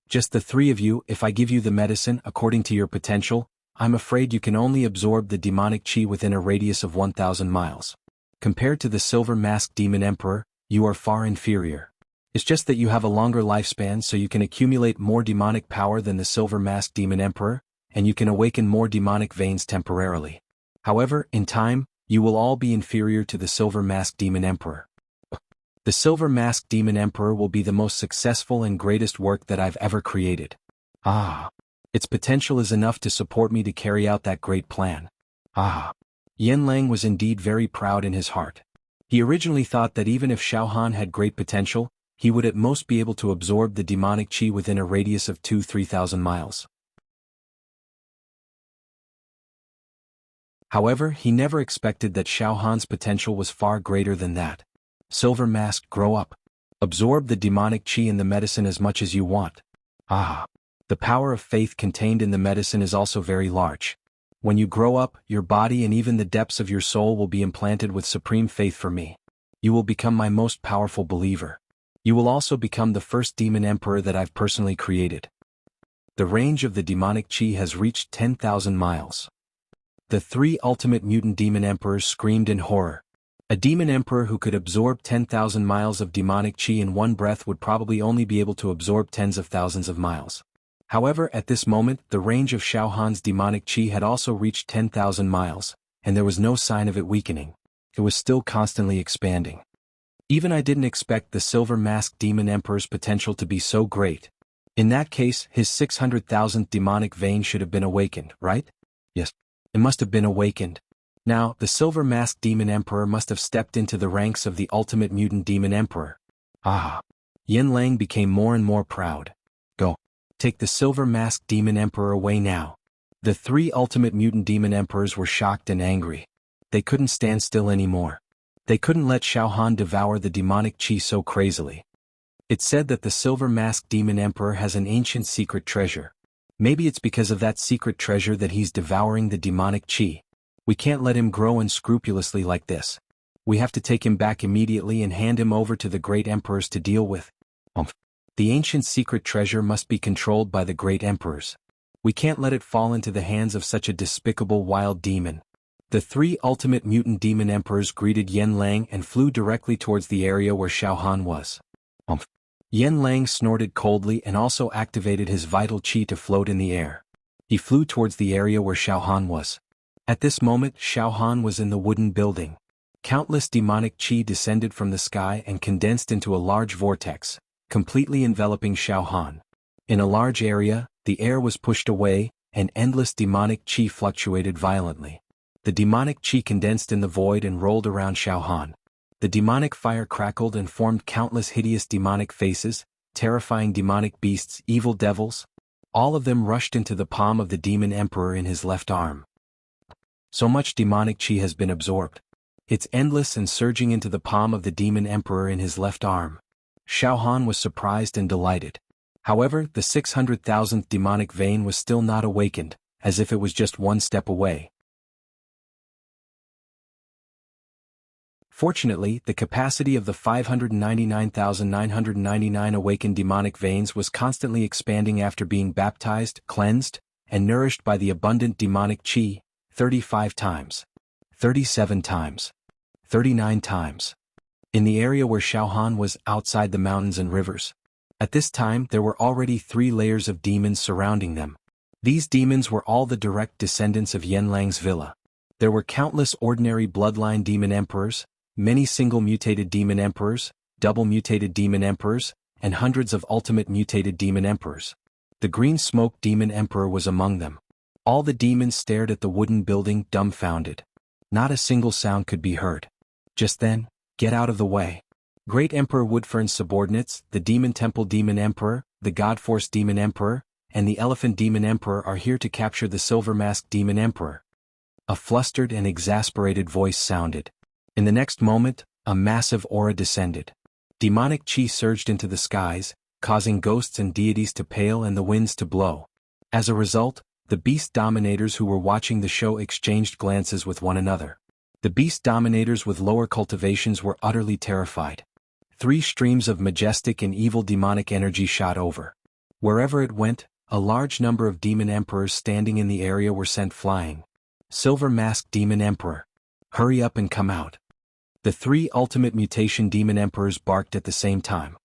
Just the three of you, if I give you the medicine according to your potential, I'm afraid you can only absorb the demonic chi within a radius of 1,000 miles. Compared to the Silver Mask Demon Emperor, you are far inferior. It's just that you have a longer lifespan so you can accumulate more demonic power than the Silver Mask Demon Emperor, and you can awaken more demonic veins temporarily. However, in time, you will all be inferior to the Silver Mask Demon Emperor. The Silver Mask Demon Emperor will be the most successful and greatest work that I've ever created. Its potential is enough to support me to carry out that great plan. Yanlang was indeed very proud in his heart. He originally thought that even if Xiao Han had great potential, he would at most be able to absorb the demonic qi within a radius of 2,000–3,000 miles. However, he never expected that Xiao Han's potential was far greater than that. Silver Mask, grow up. Absorb the demonic qi in the medicine as much as you want. Ah! The power of faith contained in the medicine is also very large. When you grow up, your body and even the depths of your soul will be implanted with supreme faith for me. You will become my most powerful believer. You will also become the first demon emperor that I've personally created. The range of the demonic qi has reached 10,000 miles. The 3 ultimate mutant demon emperors screamed in horror. A demon emperor who could absorb 10,000 miles of demonic qi in one breath would probably only be able to absorb tens of thousands of miles. However, at this moment, the range of Xiao Han's demonic qi had also reached 10,000 miles, and there was no sign of it weakening. It was still constantly expanding. Even I didn't expect the Silver Mask Demon Emperor's potential to be so great. In that case, his 600,000th demonic vein should have been awakened, right? Yes. It must have been awakened. Now, the Silver Mask Demon Emperor must have stepped into the ranks of the Ultimate Mutant Demon Emperor. Ah! Yanlang became more and more proud. Go. Take the Silver Mask Demon Emperor away now. The 3 Ultimate Mutant Demon Emperors were shocked and angry. They couldn't stand still anymore. They couldn't let Xiao Han devour the demonic qi so crazily. It's said that the Silver Mask Demon Emperor has an ancient secret treasure. Maybe it's because of that secret treasure that he's devouring the demonic qi. We can't let him grow unscrupulously like this. We have to take him back immediately and hand him over to the great emperors to deal with. The ancient secret treasure must be controlled by the great emperors. We can't let it fall into the hands of such a despicable wild demon. The 3 ultimate mutant demon emperors greeted Yanlang and flew directly towards the area where Xiao Han was. Yanlang snorted coldly and also activated his vital qi to float in the air. He flew towards the area where Xiao Han was. At this moment, Xiao Han was in the wooden building. Countless demonic qi descended from the sky and condensed into a large vortex, completely enveloping Xiao Han. In a large area, the air was pushed away, and endless demonic qi fluctuated violently. The demonic qi condensed in the void and rolled around Xiao Han. The demonic fire crackled and formed countless hideous demonic faces, terrifying demonic beasts, evil devils. All of them rushed into the palm of the demon emperor in his left arm. So much demonic qi has been absorbed. It's endless and surging into the palm of the demon emperor in his left arm. Xiao Han was surprised and delighted. However, the 600,000th demonic vein was still not awakened, as if it was just one step away. Fortunately, the capacity of the 599,999 awakened demonic veins was constantly expanding after being baptized, cleansed, and nourished by the abundant demonic qi, 35 times, 37 times, 39 times. In the area where Xiao Han was, outside the mountains and rivers. At this time there were already 3 layers of demons surrounding them. These demons were all the direct descendants of Yanlang's villa. There were countless ordinary bloodline demon emperors, many single mutated demon emperors, double mutated demon emperors, and hundreds of ultimate mutated demon emperors. The green smoke demon emperor was among them. All the demons stared at the wooden building dumbfounded. Not a single sound could be heard. Just then, get out of the way. Great Emperor Woodfern's subordinates, the Demon Temple Demon Emperor, the Godforce Demon Emperor, and the Elephant Demon Emperor are here to capture the Silver Mask Demon Emperor. A flustered and exasperated voice sounded. In the next moment, a massive aura descended. Demonic qi surged into the skies, causing ghosts and deities to pale and the winds to blow. As a result, the beast dominators who were watching the show exchanged glances with one another. The beast dominators with lower cultivations were utterly terrified. 3 streams of majestic and evil demonic energy shot over. Wherever it went, a large number of demon emperors standing in the area were sent flying. Silver Mask Demon Emperor. Hurry up and come out. The 3 ultimate mutation demon emperors barked at the same time.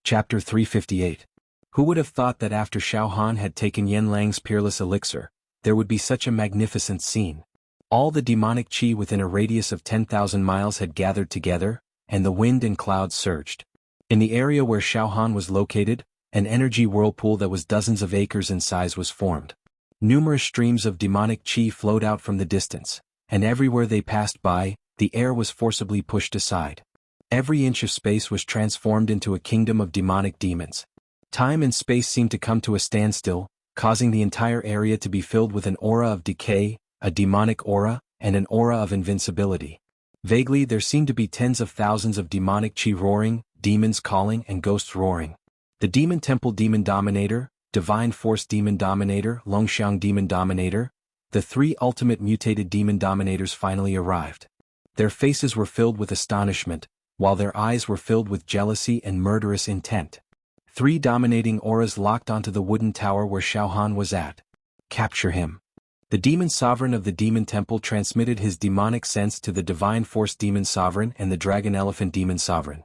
Chapter 358. Who would have thought that after Xiao Han had taken Yanlang's peerless elixir, there would be such a magnificent scene? All the demonic qi within a radius of 10,000 miles had gathered together, and the wind and clouds surged. In the area where Xiaohan was located, an energy whirlpool that was dozens of acres in size was formed. Numerous streams of demonic qi flowed out from the distance, and everywhere they passed by, the air was forcibly pushed aside. Every inch of space was transformed into a kingdom of demonic demons. Time and space seemed to come to a standstill, causing the entire area to be filled with an aura of decay, a demonic aura, and an aura of invincibility. Vaguely there seemed to be tens of thousands of demonic qi roaring, demons calling and ghosts roaring. The Demon Temple Demon Dominator, Divine Force Demon Dominator, Longxiang Demon Dominator, the three ultimate mutated demon dominators finally arrived. Their faces were filled with astonishment, while their eyes were filled with jealousy and murderous intent. Three dominating auras locked onto the wooden tower where Xiaohan was at. Capture him. The Demon Sovereign of the Demon Temple transmitted his demonic sense to the Divine Force Demon Sovereign and the Dragon Elephant Demon Sovereign.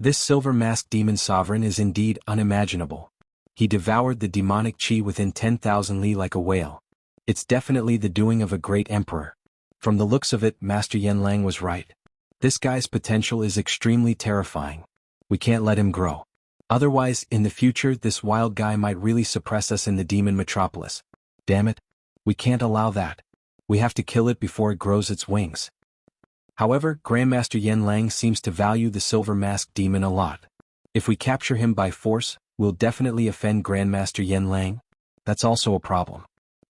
This silver-masked demon sovereign is indeed unimaginable. He devoured the demonic qi within 10,000 li like a whale. It's definitely the doing of a great emperor. From the looks of it, Master Yanlang was right. This guy's potential is extremely terrifying. We can't let him grow. Otherwise, in the future this wild guy might really suppress us in the demon metropolis. Damn it. We can't allow that. We have to kill it before it grows its wings. However, Grandmaster Yanlang seems to value the silver-masked demon a lot. If we capture him by force, we'll definitely offend Grandmaster Yanlang. That's also a problem.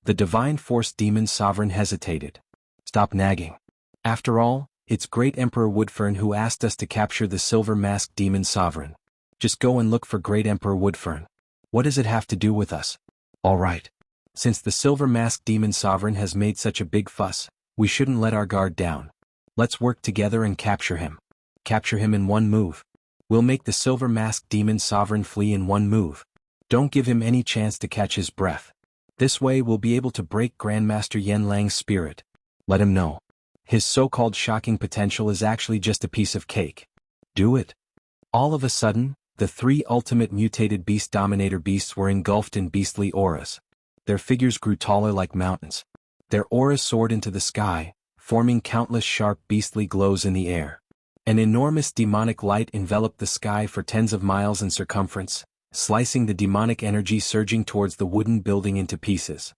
The Divine Force Demon Sovereign hesitated. Stop nagging. After all, it's Great Emperor Woodfern who asked us to capture the silver-masked demon sovereign. Just go and look for Great Emperor Woodfern. What does it have to do with us? All right. Since the silver-masked demon sovereign has made such a big fuss, we shouldn't let our guard down. Let's work together and capture him. Capture him in one move. We'll make the silver-masked demon sovereign flee in one move. Don't give him any chance to catch his breath. This way we'll be able to break Grandmaster Yanlang's spirit. Let him know. His so-called shocking potential is actually just a piece of cake. Do it. All of a sudden, the three ultimate mutated beast dominator beasts were engulfed in beastly auras. Their figures grew taller like mountains. Their auras soared into the sky, forming countless sharp beastly glows in the air. An enormous demonic light enveloped the sky for tens of miles in circumference, slicing the demonic energy surging towards the wooden building into pieces.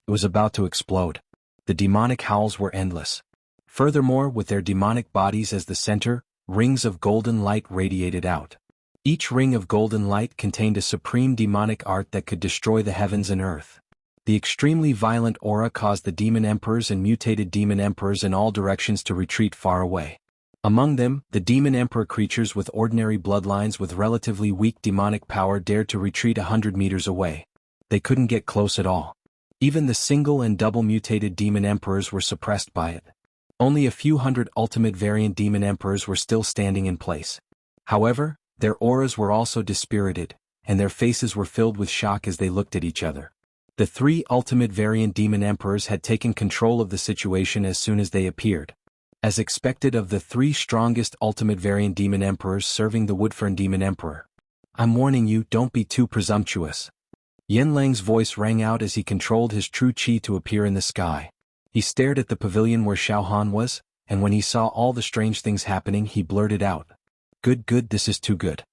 It was about to explode. The demonic howls were endless. Furthermore, with their demonic bodies as the center, rings of golden light radiated out. Each ring of golden light contained a supreme demonic art that could destroy the heavens and earth. The extremely violent aura caused the demon emperors and mutated demon emperors in all directions to retreat far away. Among them, the demon emperor creatures with ordinary bloodlines with relatively weak demonic power dared to retreat 100 meters away. They couldn't get close at all. Even the single and double mutated demon emperors were suppressed by it. Only a few hundred ultimate variant demon emperors were still standing in place. However, their auras were also dispirited, and their faces were filled with shock as they looked at each other. The three ultimate variant demon emperors had taken control of the situation as soon as they appeared. As expected of the three strongest ultimate variant demon emperors serving the Woodfern demon emperor. I'm warning you, don't be too presumptuous. Yanlang's voice rang out as he controlled his true qi to appear in the sky. He stared at the pavilion where Xiaohan was, and when he saw all the strange things happening he blurted out. Good, this is too good.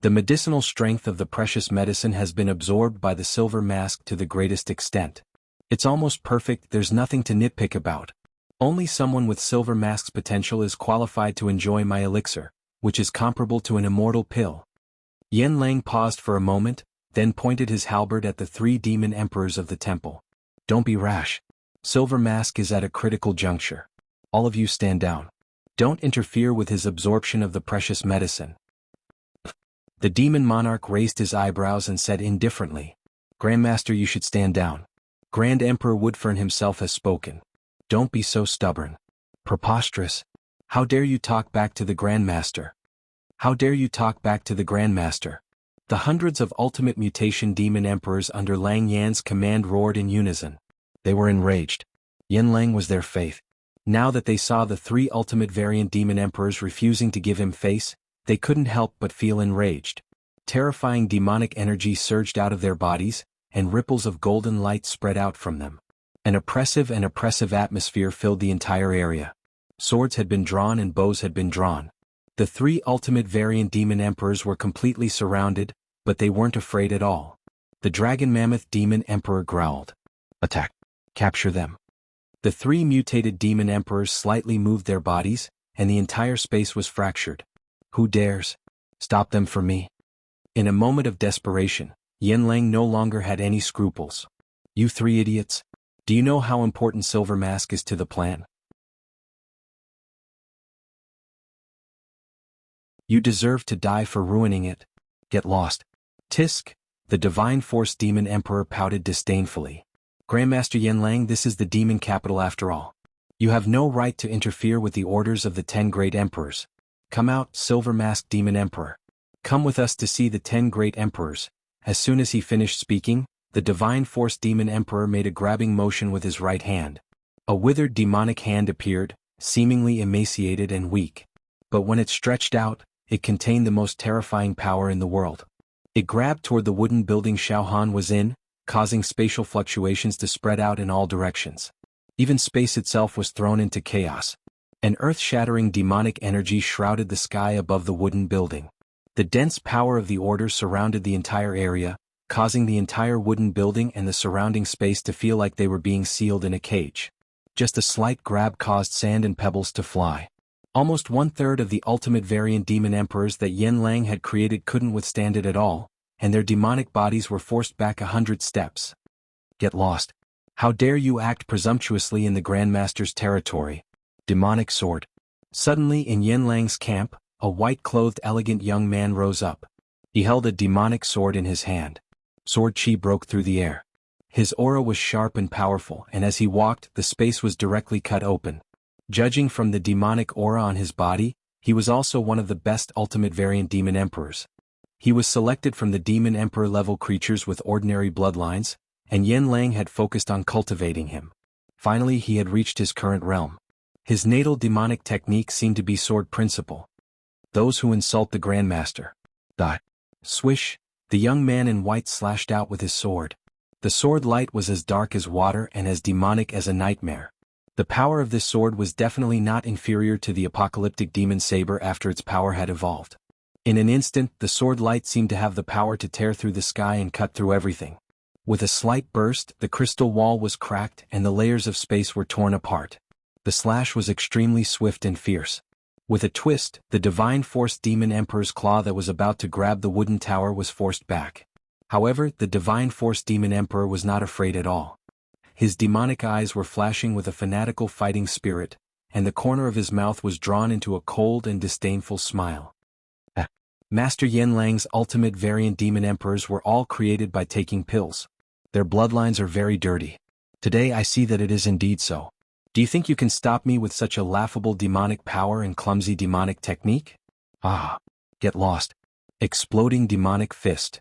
The medicinal strength of the precious medicine has been absorbed by the silver mask to the greatest extent. It's almost perfect, there's nothing to nitpick about. Only someone with silver mask's potential is qualified to enjoy my elixir, which is comparable to an immortal pill. Yanlang paused for a moment, then pointed his halberd at the three demon emperors of the temple. Don't be rash. Silver Mask is at a critical juncture. All of you stand down. Don't interfere with his absorption of the precious medicine. The demon monarch raised his eyebrows and said indifferently, Grandmaster, you should stand down. Grand Emperor Woodfern himself has spoken. Don't be so stubborn. Preposterous. How dare you talk back to the Grandmaster? How dare you talk back to the Grandmaster? The hundreds of ultimate mutation demon emperors under Lang Yan's command roared in unison. They were enraged. Yanlang was their faith. Now that they saw the three ultimate variant demon emperors refusing to give him face, they couldn't help but feel enraged. Terrifying demonic energy surged out of their bodies, and ripples of golden light spread out from them. An oppressive atmosphere filled the entire area. Swords had been drawn and bows had been drawn. The three ultimate variant demon emperors were completely surrounded, but they weren't afraid at all. The dragon mammoth demon emperor growled. Attack. Capture them. The three mutated demon emperors slightly moved their bodies, and the entire space was fractured. Who dares? Stop them for me. In a moment of desperation, Yanlang no longer had any scruples. You three idiots. Do you know how important Silver Mask is to the plan? You deserve to die for ruining it. Get lost. Tisk, the Divine Force Demon Emperor pouted disdainfully. Grandmaster Yanlang, this is the demon capital after all. You have no right to interfere with the orders of the 10 great emperors. Come out, Silver Mask Demon Emperor. Come with us to see the 10 great emperors. As soon as he finished speaking, the Divine Force Demon Emperor made a grabbing motion with his right hand. A withered demonic hand appeared, seemingly emaciated and weak. But when it stretched out, it contained the most terrifying power in the world. It grabbed toward the wooden building Xiaohan was in, causing spatial fluctuations to spread out in all directions. Even space itself was thrown into chaos. An earth-shattering demonic energy shrouded the sky above the wooden building. The dense power of the order surrounded the entire area, causing the entire wooden building and the surrounding space to feel like they were being sealed in a cage. Just a slight grab caused sand and pebbles to fly. Almost 1/3 of the ultimate variant demon emperors that Yanlang had created couldn't withstand it at all, and their demonic bodies were forced back 100 steps. Get lost. How dare you act presumptuously in the Grandmaster's territory? Demonic sword. Suddenly in Yanlang's camp, a white-clothed elegant young man rose up. He held a demonic sword in his hand. Sword chi broke through the air. His aura was sharp and powerful, and as he walked, the space was directly cut open. Judging from the demonic aura on his body, he was also one of the best ultimate variant demon emperors. He was selected from the demon emperor level creatures with ordinary bloodlines, and Yanlang had focused on cultivating him. Finally he had reached his current realm. His natal demonic technique seemed to be sword principle. Those who insult the Grandmaster. Die. Swish, the young man in white slashed out with his sword. The sword light was as dark as water and as demonic as a nightmare. The power of this sword was definitely not inferior to the apocalyptic demon saber after its power had evolved. In an instant, the sword light seemed to have the power to tear through the sky and cut through everything. With a slight burst, the crystal wall was cracked and the layers of space were torn apart. The slash was extremely swift and fierce. With a twist, the Divine Force Demon Emperor's claw that was about to grab the wooden tower was forced back. However, the Divine Force Demon Emperor was not afraid at all. His demonic eyes were flashing with a fanatical fighting spirit, and the corner of his mouth was drawn into a cold and disdainful smile. Master Yanlang's ultimate variant demon emperors were all created by taking pills. Their bloodlines are very dirty. Today I see that it is indeed so. Do you think you can stop me with such a laughable demonic power and clumsy demonic technique? Ah, get lost. Exploding demonic fist.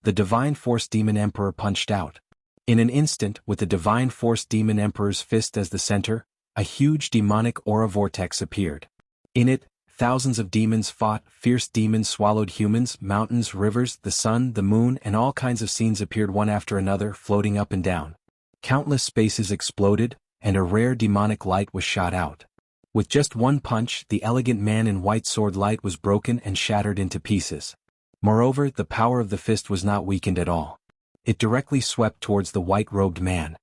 The Divine Force Demon Emperor punched out. In an instant, with the Divine Force Demon Emperor's fist as the center, a huge demonic aura vortex appeared. In it, thousands of demons fought, fierce demons swallowed humans, mountains, rivers, the sun, the moon, and all kinds of scenes appeared one after another, floating up and down. Countless spaces exploded, and a rare demonic light was shot out. With just one punch, the elegant man in white sword light was broken and shattered into pieces. Moreover, the power of the fist was not weakened at all. It directly swept towards the white-robed man.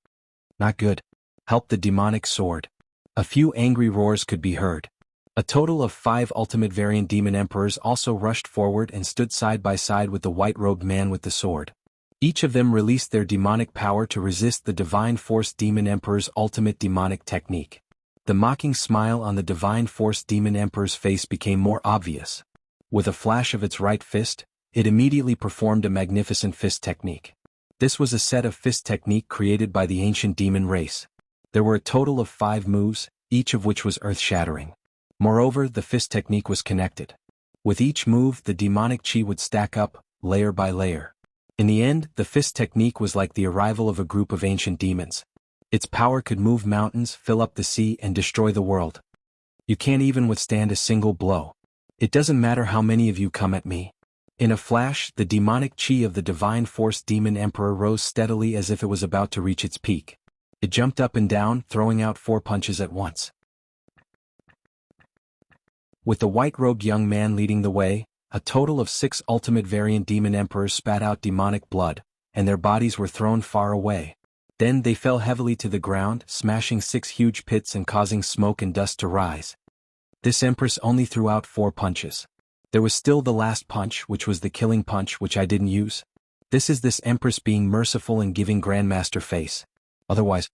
Not good. Help the demonic sword. A few angry roars could be heard. A total of 5 ultimate variant demon emperors also rushed forward and stood side by side with the white-robed man with the sword. Each of them released their demonic power to resist the Divine Force Demon Emperor's ultimate demonic technique. The mocking smile on the Divine Force Demon Emperor's face became more obvious. With a flash of its right fist, it immediately performed a magnificent fist technique. This was a set of fist technique created by the ancient demon race. There were a total of 5 moves, each of which was earth-shattering. Moreover, the fist technique was connected. With each move, the demonic chi would stack up, layer by layer. In the end, the fist technique was like the arrival of a group of ancient demons. Its power could move mountains, fill up the sea, and destroy the world. You can't even withstand a single blow. It doesn't matter how many of you come at me. In a flash, the demonic chi of the Divine Force Demon Emperor rose steadily as if it was about to reach its peak. It jumped up and down, throwing out 4 punches at once. With the white-robed young man leading the way, a total of 6 ultimate variant demon emperors spat out demonic blood, and their bodies were thrown far away. Then they fell heavily to the ground, smashing 6 huge pits and causing smoke and dust to rise. This empress only threw out 4 punches. There was still the last punch, which was the killing punch, which I didn't use. This empress being merciful and giving Grandmaster face. Otherwise,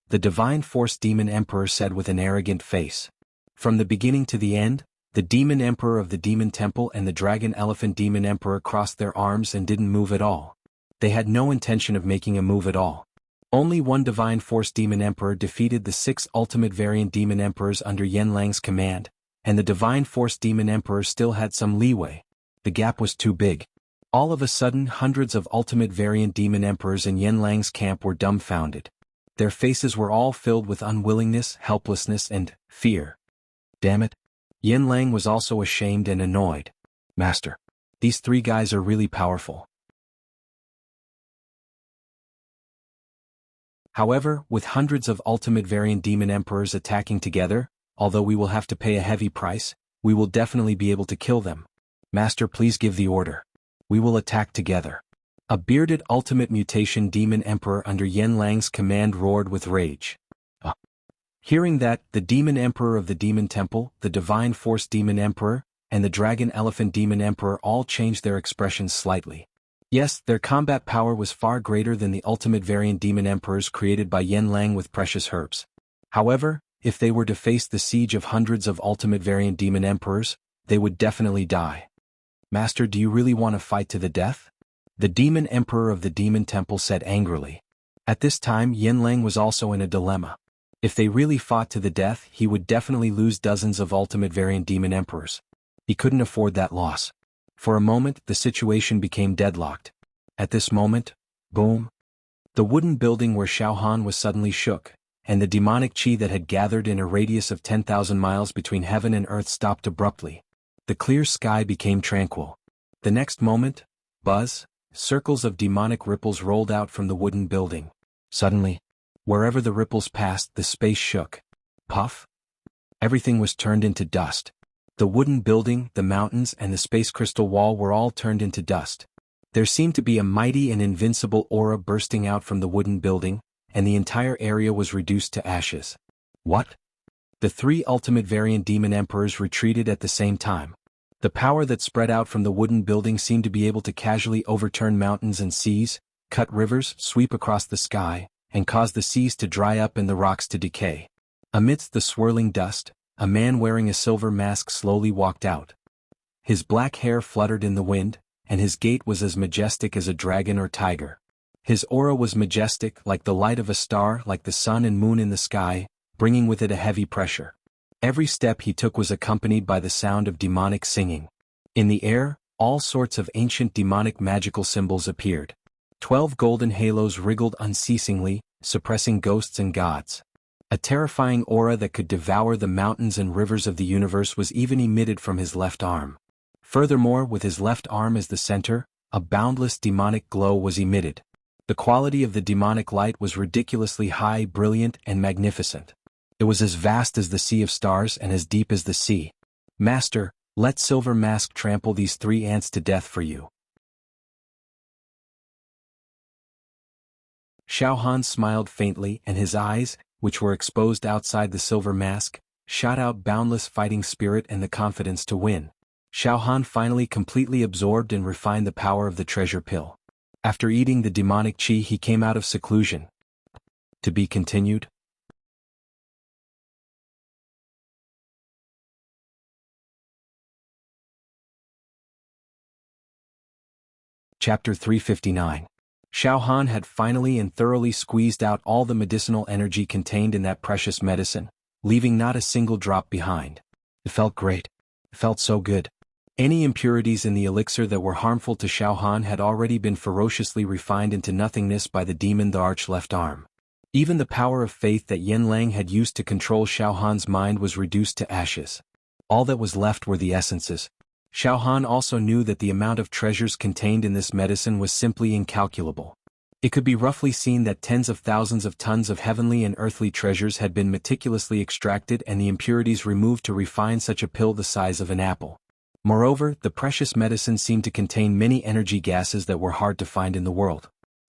the Divine Force Demon Emperor said with an arrogant face. From the beginning to the end, the Demon Emperor of the Demon Temple and the Dragon Elephant Demon Emperor crossed their arms and didn't move at all. They had no intention of making a move at all. Only one Divine Force Demon Emperor defeated the 6 Ultimate Variant Demon Emperors under Yanlang's command, and the Divine Force Demon Emperor still had some leeway. The gap was too big. All of a sudden, hundreds of Ultimate Variant Demon Emperors in Yanlang's camp were dumbfounded. Their faces were all filled with unwillingness, helplessness, and fear. Damn it. Yanlang was also ashamed and annoyed. Master, these 3 guys are really powerful. However, with hundreds of Ultimate Variant Demon Emperors attacking together, although we will have to pay a heavy price, we will definitely be able to kill them. Master, please give the order. We will attack together. A bearded Ultimate Mutation Demon Emperor under Yanlang's command roared with rage. Hearing that, the Demon Emperor of the Demon Temple, the Divine Force Demon Emperor, and the Dragon Elephant Demon Emperor all changed their expressions slightly. Yes, their combat power was far greater than the Ultimate Variant Demon Emperors created by Yanlang with precious herbs. However, if they were to face the siege of hundreds of Ultimate Variant Demon Emperors, they would definitely die. Master, do you really want to fight to the death? The Demon Emperor of the Demon Temple said angrily. At this time, Yanlang was also in a dilemma. If they really fought to the death, he would definitely lose dozens of Ultimate Variant Demon Emperors. He couldn't afford that loss. For a moment, the situation became deadlocked. At this moment, boom! The wooden building where Xiaohan was suddenly shook, and the demonic chi that had gathered in a radius of 10,000 miles between heaven and earth stopped abruptly. The clear sky became tranquil. The next moment, buzz, circles of demonic ripples rolled out from the wooden building. Suddenly, wherever the ripples passed, the space shook. Puff! Everything was turned into dust. The wooden building, the mountains, and the space crystal wall were all turned into dust. There seemed to be a mighty and invincible aura bursting out from the wooden building, and the entire area was reduced to ashes. What? The 3 Ultimate Variant Demon Emperors retreated at the same time. The power that spread out from the wooden building seemed to be able to casually overturn mountains and seas, cut rivers, sweep across the sky, and cause the seas to dry up and the rocks to decay. Amidst the swirling dust, a man wearing a silver mask slowly walked out. His black hair fluttered in the wind, and his gait was as majestic as a dragon or tiger. His aura was majestic, like the light of a star, like the sun and moon in the sky, bringing with it a heavy pressure. Every step he took was accompanied by the sound of demonic singing. In the air, all sorts of ancient demonic magical symbols appeared. 12 golden halos wriggled unceasingly, suppressing ghosts and gods. A terrifying aura that could devour the mountains and rivers of the universe was even emitted from his left arm. Furthermore, with his left arm as the center, a boundless demonic glow was emitted. The quality of the demonic light was ridiculously high, brilliant, and magnificent. It was as vast as the sea of stars and as deep as the sea. Master, let Silver Mask trample these 3 ants to death for you. Xiaohan smiled faintly, and his eyes, which were exposed outside the silver mask, shot out boundless fighting spirit and the confidence to win. Xiaohan finally completely absorbed and refined the power of the treasure pill. After eating the demonic chi, he came out of seclusion. To be continued. Chapter 359. Xiaohan had finally and thoroughly squeezed out all the medicinal energy contained in that precious medicine, leaving not a single drop behind. It felt great. It felt so good. Any impurities in the elixir that were harmful to Xiaohan had already been ferociously refined into nothingness by the demon the arch left arm. Even the power of faith that Yanlang had used to control Xiaohan's mind was reduced to ashes. All that was left were the essences. Xiaohan also knew that the amount of treasures contained in this medicine was simply incalculable. It could be roughly seen that tens of thousands of tons of heavenly and earthly treasures had been meticulously extracted and the impurities removed to refine such a pill the size of an apple. Moreover, the precious medicine seemed to contain many energy gases that were hard to find in the world.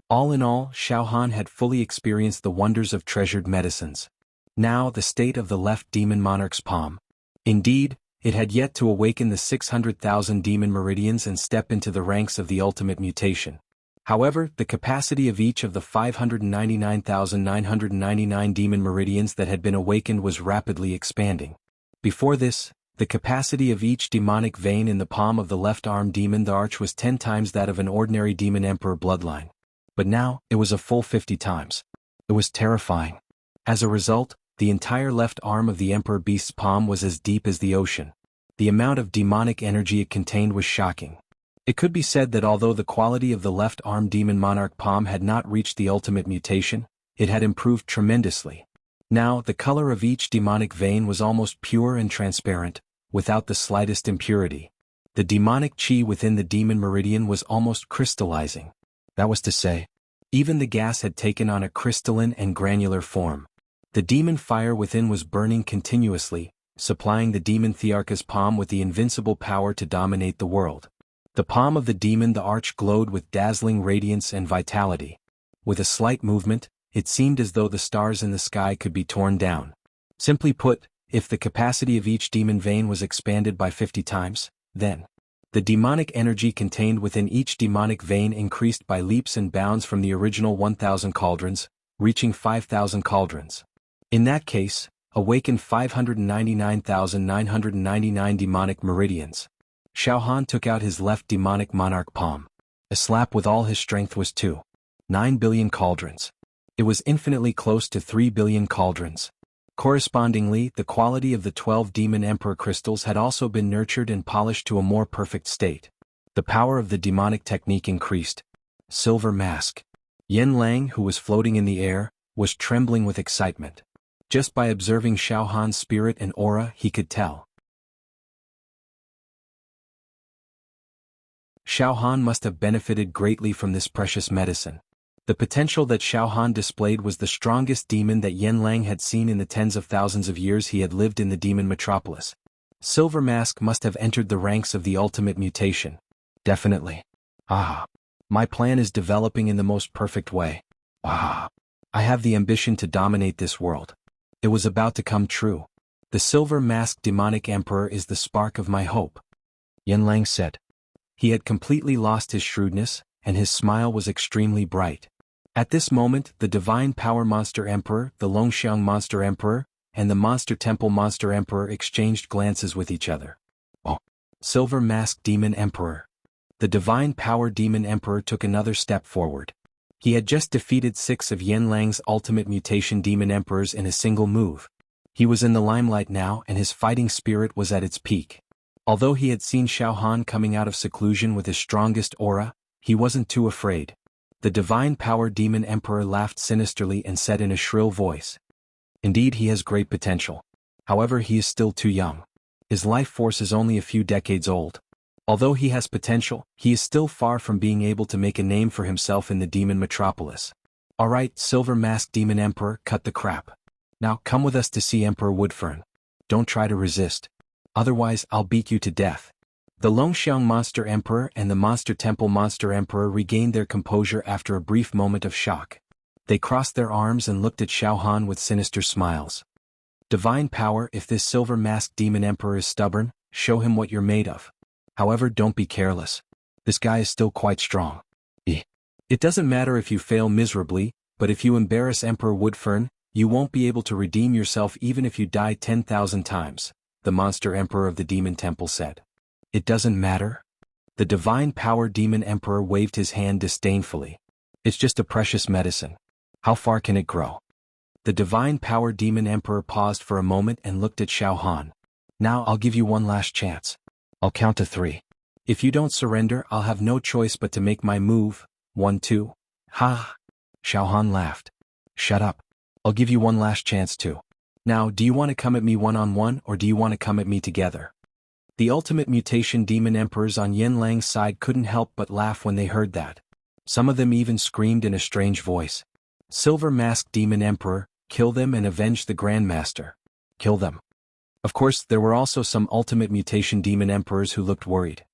All in all, Xiao Han had fully experienced the wonders of treasured medicines. Now the state of the left demon monarch's palm. Indeed, it had yet to awaken the 600,000 demon meridians and step into the ranks of the ultimate mutation. However, the capacity of each of the 599,999 demon meridians that had been awakened was rapidly expanding. Before this, the capacity of each demonic vein in the palm of the left arm demon the arch was 10 times that of an ordinary demon emperor bloodline. But now, it was a full 50 times. It was terrifying. As a result, the entire left arm of the emperor beast's palm was as deep as the ocean. The amount of demonic energy it contained was shocking. It could be said that although the quality of the left arm demon monarch palm had not reached the ultimate mutation, it had improved tremendously. Now, the color of each demonic vein was almost pure and transparent, without the slightest impurity. The demonic chi within the demon meridian was almost crystallizing. That was to say, even the gas had taken on a crystalline and granular form. The demon fire within was burning continuously, supplying the demon Thearcha's palm with the invincible power to dominate the world. The palm of the demon the arch glowed with dazzling radiance and vitality. With a slight movement, it seemed as though the stars in the sky could be torn down. Simply put, if the capacity of each demon vein was expanded by 50 times, then the demonic energy contained within each demonic vein increased by leaps and bounds from the original 1,000 cauldrons, reaching 5,000 cauldrons. In that case, awaken 599,999 demonic meridians. Xiao Han took out his left demonic monarch palm. A slap with all his strength was 9 billion cauldrons. It was infinitely close to 3 billion cauldrons. Correspondingly, the quality of the 12 demon emperor crystals had also been nurtured and polished to a more perfect state. The power of the demonic technique increased. Silver mask. Yen Lang, who was floating in the air, was trembling with excitement. Just by observing Xiao Han's spirit and aura, he could tell. Xiao Han must have benefited greatly from this precious medicine. The potential that Xiao Han displayed was the strongest demon that Yen Lang had seen in the tens of thousands of years he had lived in the demon metropolis. Silver Mask must have entered the ranks of the ultimate mutation. Definitely. My plan is developing in the most perfect way. I have the ambition to dominate this world. It was about to come true. The Silver Mask demonic emperor is the spark of my hope. Yen Lang said. He had completely lost his shrewdness, and his smile was extremely bright. At this moment, the Divine Power Monster Emperor, the Longxiang Monster Emperor, and the Monster Temple Monster Emperor exchanged glances with each other. Silver Mask Demon Emperor. The Divine Power Demon Emperor took another step forward. He had just defeated 6 of Yen Lang's ultimate mutation demon emperors in a single move. He was in the limelight now and his fighting spirit was at its peak. Although he had seen Xiao Han coming out of seclusion with his strongest aura, he wasn't too afraid. The Divine Power Demon Emperor laughed sinisterly and said in a shrill voice. Indeed, he has great potential. However, he is still too young. His life force is only a few decades old. Although he has potential, he is still far from being able to make a name for himself in the demon metropolis. Alright, Silver Mask Demon Emperor, cut the crap. Now come with us to see Emperor Woodfern. Don't try to resist. Otherwise, I'll beat you to death. The Longxiang Monster Emperor and the Monster Temple Monster Emperor regained their composure after a brief moment of shock. They crossed their arms and looked at Xiao Han with sinister smiles. Divine power, if this Silver Masked Demon Emperor is stubborn, show him what you're made of. However, don't be careless. This guy is still quite strong. It doesn't matter if you fail miserably, but if you embarrass Emperor Woodfern, you won't be able to redeem yourself even if you die 10,000 times, the Monster Emperor of the Demon Temple said. It doesn't matter? The Divine Power Demon Emperor waved his hand disdainfully. It's just a precious medicine. How far can it grow? The Divine Power Demon Emperor paused for a moment and looked at Xiao Han. Now I'll give you one last chance. I'll count to 3. If you don't surrender, I'll have no choice but to make my move. 1, 2. Ha! Xiao Han laughed. Shut up. I'll give you one last chance too. Now, do you want to come at me one-on-one or do you want to come at me together? The ultimate mutation demon emperors on Yen Lang's side couldn't help but laugh when they heard that. Some of them even screamed in a strange voice. Silver Mask Demon Emperor, kill them and avenge the Grandmaster. Kill them. Of course, there were also some Ultimate Mutation Demon Emperors who looked worried.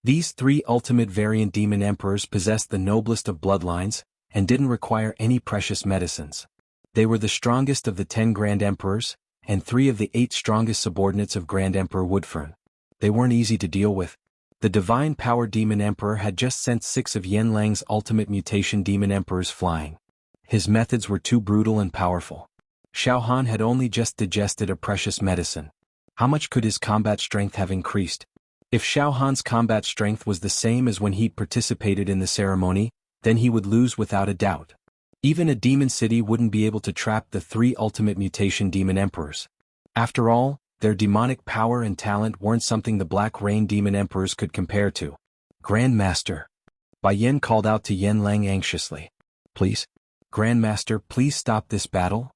These 3 Ultimate Variant Demon Emperors possessed the noblest of bloodlines, and didn't require any precious medicines. They were the strongest of the 10 Grand Emperors, and 3 of the 8 strongest subordinates of Grand Emperor Woodfern. They weren't easy to deal with. The Divine Power Demon Emperor had just sent 6 of Yen Lang's Ultimate Mutation Demon Emperors flying. His methods were too brutal and powerful. Xiao Han had only just digested a precious medicine. How much could his combat strength have increased? If Xiao Han's combat strength was the same as when he'd participated in the ceremony, then he would lose without a doubt. Even a demon city wouldn't be able to trap the 3 Ultimate Mutation Demon Emperors. After all, their demonic power and talent weren't something the Black Rain Demon Emperors could compare to. Grandmaster. Bai Yen called out to Yen Lang anxiously. Please? Grandmaster, please stop this battle?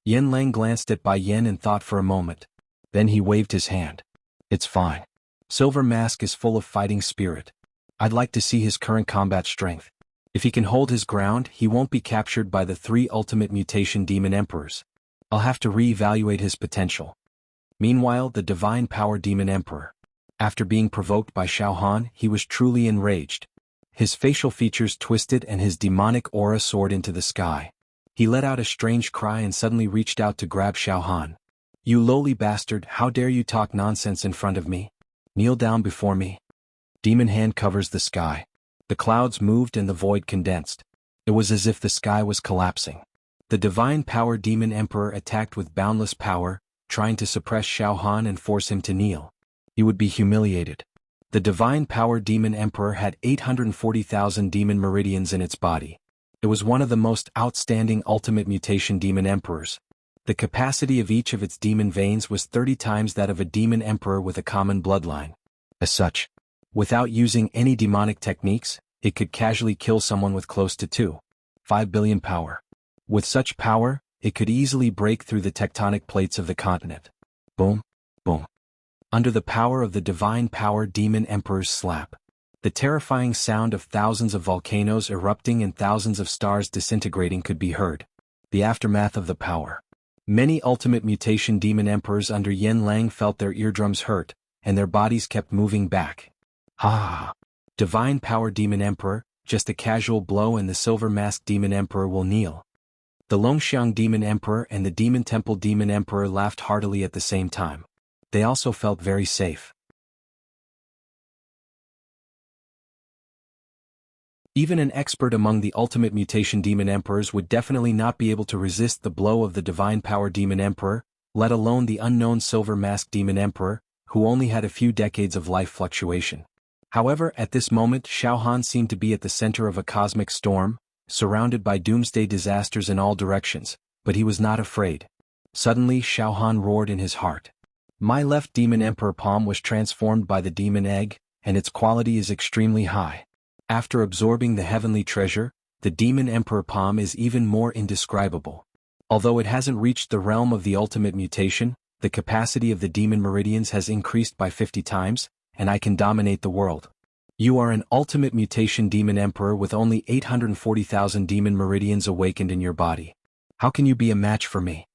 Yen Lang glanced at Bai Yen and thought for a moment. Then he waved his hand. It's fine. Silver Mask is full of fighting spirit. I'd like to see his current combat strength. If he can hold his ground, he won't be captured by the 3 Ultimate Mutation Demon Emperors. I'll have to re-evaluate his potential. Meanwhile, the Divine Power Demon Emperor. After being provoked by Xiao Han, he was truly enraged. His facial features twisted and his demonic aura soared into the sky. He let out a strange cry and suddenly reached out to grab Xiao Han. You lowly bastard, how dare you talk nonsense in front of me? Kneel down before me. Demon hand covers the sky. The clouds moved and the void condensed. It was as if the sky was collapsing. The Divine Power Demon Emperor attacked with boundless power, trying to suppress Xiao Han and force him to kneel. He would be humiliated. The Divine Power Demon Emperor had 840,000 demon meridians in its body. It was one of the most outstanding Ultimate Mutation Demon Emperors. The capacity of each of its demon veins was 30 times that of a demon emperor with a common bloodline. As such, without using any demonic techniques, it could casually kill someone with close to 2.5 billion power. With such power, it could easily break through the tectonic plates of the continent. Boom, boom. Under the power of the Divine Power Demon Emperor's slap, the terrifying sound of thousands of volcanoes erupting and thousands of stars disintegrating could be heard. The aftermath of the power. Many Ultimate Mutation Demon Emperors under Yen Lang felt their eardrums hurt, and their bodies kept moving back. Ha! Divine Power Demon Emperor, just a casual blow and the Silver Mask Demon Emperor will kneel. The Longxiang Demon Emperor and the Demon Temple Demon Emperor laughed heartily at the same time. They also felt very safe. Even an expert among the Ultimate Mutation Demon Emperors would definitely not be able to resist the blow of the Divine Power Demon Emperor, let alone the unknown Silver Mask Demon Emperor, who only had a few decades of life fluctuation. However, at this moment Xiao Han seemed to be at the center of a cosmic storm, surrounded by doomsday disasters in all directions, but he was not afraid. Suddenly Xiao Han roared in his heart. My left Demon Emperor palm was transformed by the Demon Egg, and its quality is extremely high. After absorbing the heavenly treasure, the Demon Emperor palm is even more indescribable. Although it hasn't reached the realm of the Ultimate Mutation, the capacity of the demon meridians has increased by 50 times, and I can dominate the world. You are an Ultimate Mutation Demon Emperor with only 840,000 demon meridians awakened in your body. How can you be a match for me?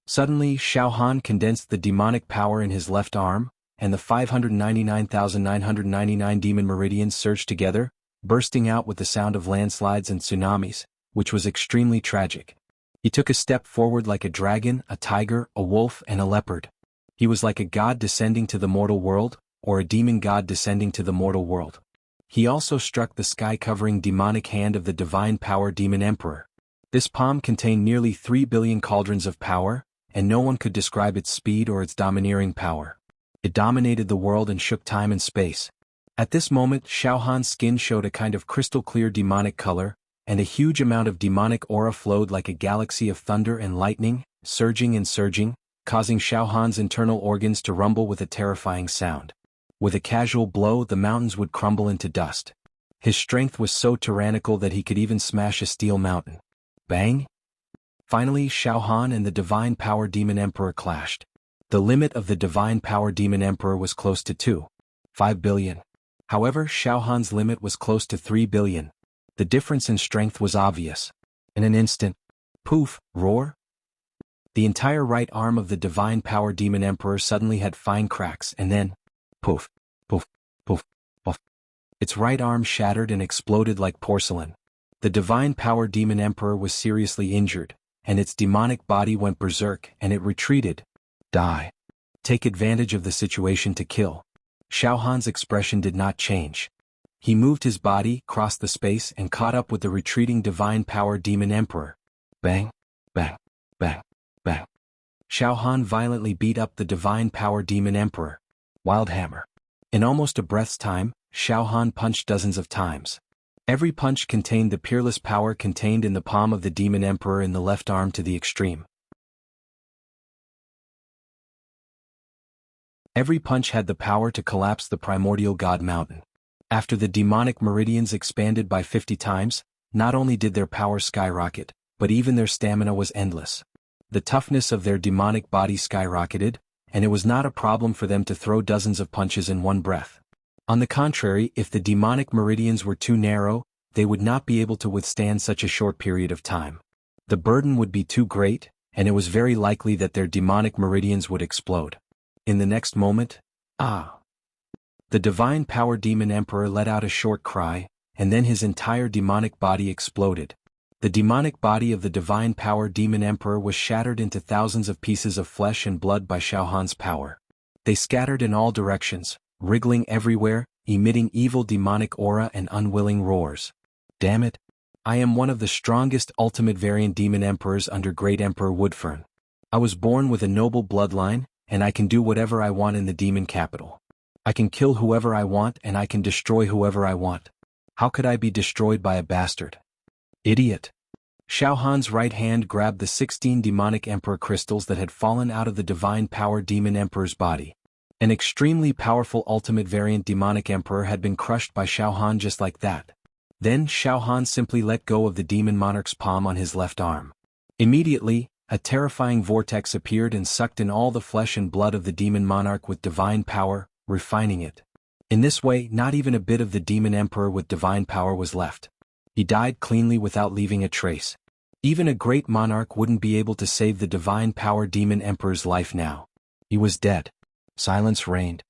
Suddenly Xiao Han condensed the demonic power in his left arm, and the 599,999 demon meridians surged together, bursting out with the sound of landslides and tsunamis, which was extremely tragic. He took a step forward like a dragon, a tiger, a wolf, and a leopard. He was like a god descending to the mortal world, or a demon god descending to the mortal world. He also struck the sky-covering demonic hand of the Divine Power Demon Emperor. This palm contained nearly 3 billion cauldrons of power, and no one could describe its speed or its domineering power. It dominated the world and shook time and space. At this moment Xiao Han's skin showed a kind of crystal-clear demonic color, and a huge amount of demonic aura flowed like a galaxy of thunder and lightning, surging and surging, causing Xiao Han's internal organs to rumble with a terrifying sound. With a casual blow the mountains would crumble into dust. His strength was so tyrannical that he could even smash a steel mountain. Bang! Finally Xiao Han and the Divine Power Demon Emperor clashed. The limit of the Divine Power Demon Emperor was close to 5 billion. However, Xiaohan's limit was close to 3 billion. The difference in strength was obvious. In an instant, poof, roar. The entire right arm of the Divine Power Demon Emperor suddenly had fine cracks and then, poof, poof, poof, poof. Its right arm shattered and exploded like porcelain. The Divine Power Demon Emperor was seriously injured, and its demonic body went berserk and it retreated. Die. Take advantage of the situation to kill. Xiaohan's expression did not change. He moved his body, crossed the space and caught up with the retreating Divine Power Demon Emperor. Bang, bang, bang, bang. Xiaohan violently beat up the Divine Power Demon Emperor. Wild hammer. In almost a breath's time, Xiaohan punched dozens of times. Every punch contained the peerless power contained in the palm of the Demon Emperor in the left arm to the extreme. Every punch had the power to collapse the primordial god mountain. After the demonic meridians expanded by 50 times, not only did their power skyrocket, but even their stamina was endless. The toughness of their demonic body skyrocketed, and it was not a problem for them to throw dozens of punches in one breath. On the contrary, if the demonic meridians were too narrow, they would not be able to withstand such a short period of time. The burden would be too great, and it was very likely that their demonic meridians would explode. In the next moment, the Divine Power Demon Emperor let out a short cry, and then his entire demonic body exploded. The demonic body of the Divine Power Demon Emperor was shattered into thousands of pieces of flesh and blood by Xiaohan's power. They scattered in all directions, wriggling everywhere, emitting evil demonic aura and unwilling roars. Damn it! I am one of the strongest ultimate variant demon emperors under Great Emperor Woodfern. I was born with a noble bloodline, and I can do whatever I want in the demon capital. I can kill whoever I want and I can destroy whoever I want. How could I be destroyed by a bastard? Idiot! Xiaohan's right hand grabbed the 16 demonic emperor crystals that had fallen out of the Divine Power Demon Emperor's body. An extremely powerful ultimate variant demonic emperor had been crushed by Xiaohan just like that. Then Xiaohan simply let go of the demon monarch's palm on his left arm. Immediately, a terrifying vortex appeared and sucked in all the flesh and blood of the demon monarch with divine power, refining it. In this way, not even a bit of the demon emperor with divine power was left. He died cleanly without leaving a trace. Even a great monarch wouldn't be able to save the Divine Power Demon Emperor's life now. He was dead. Silence reigned.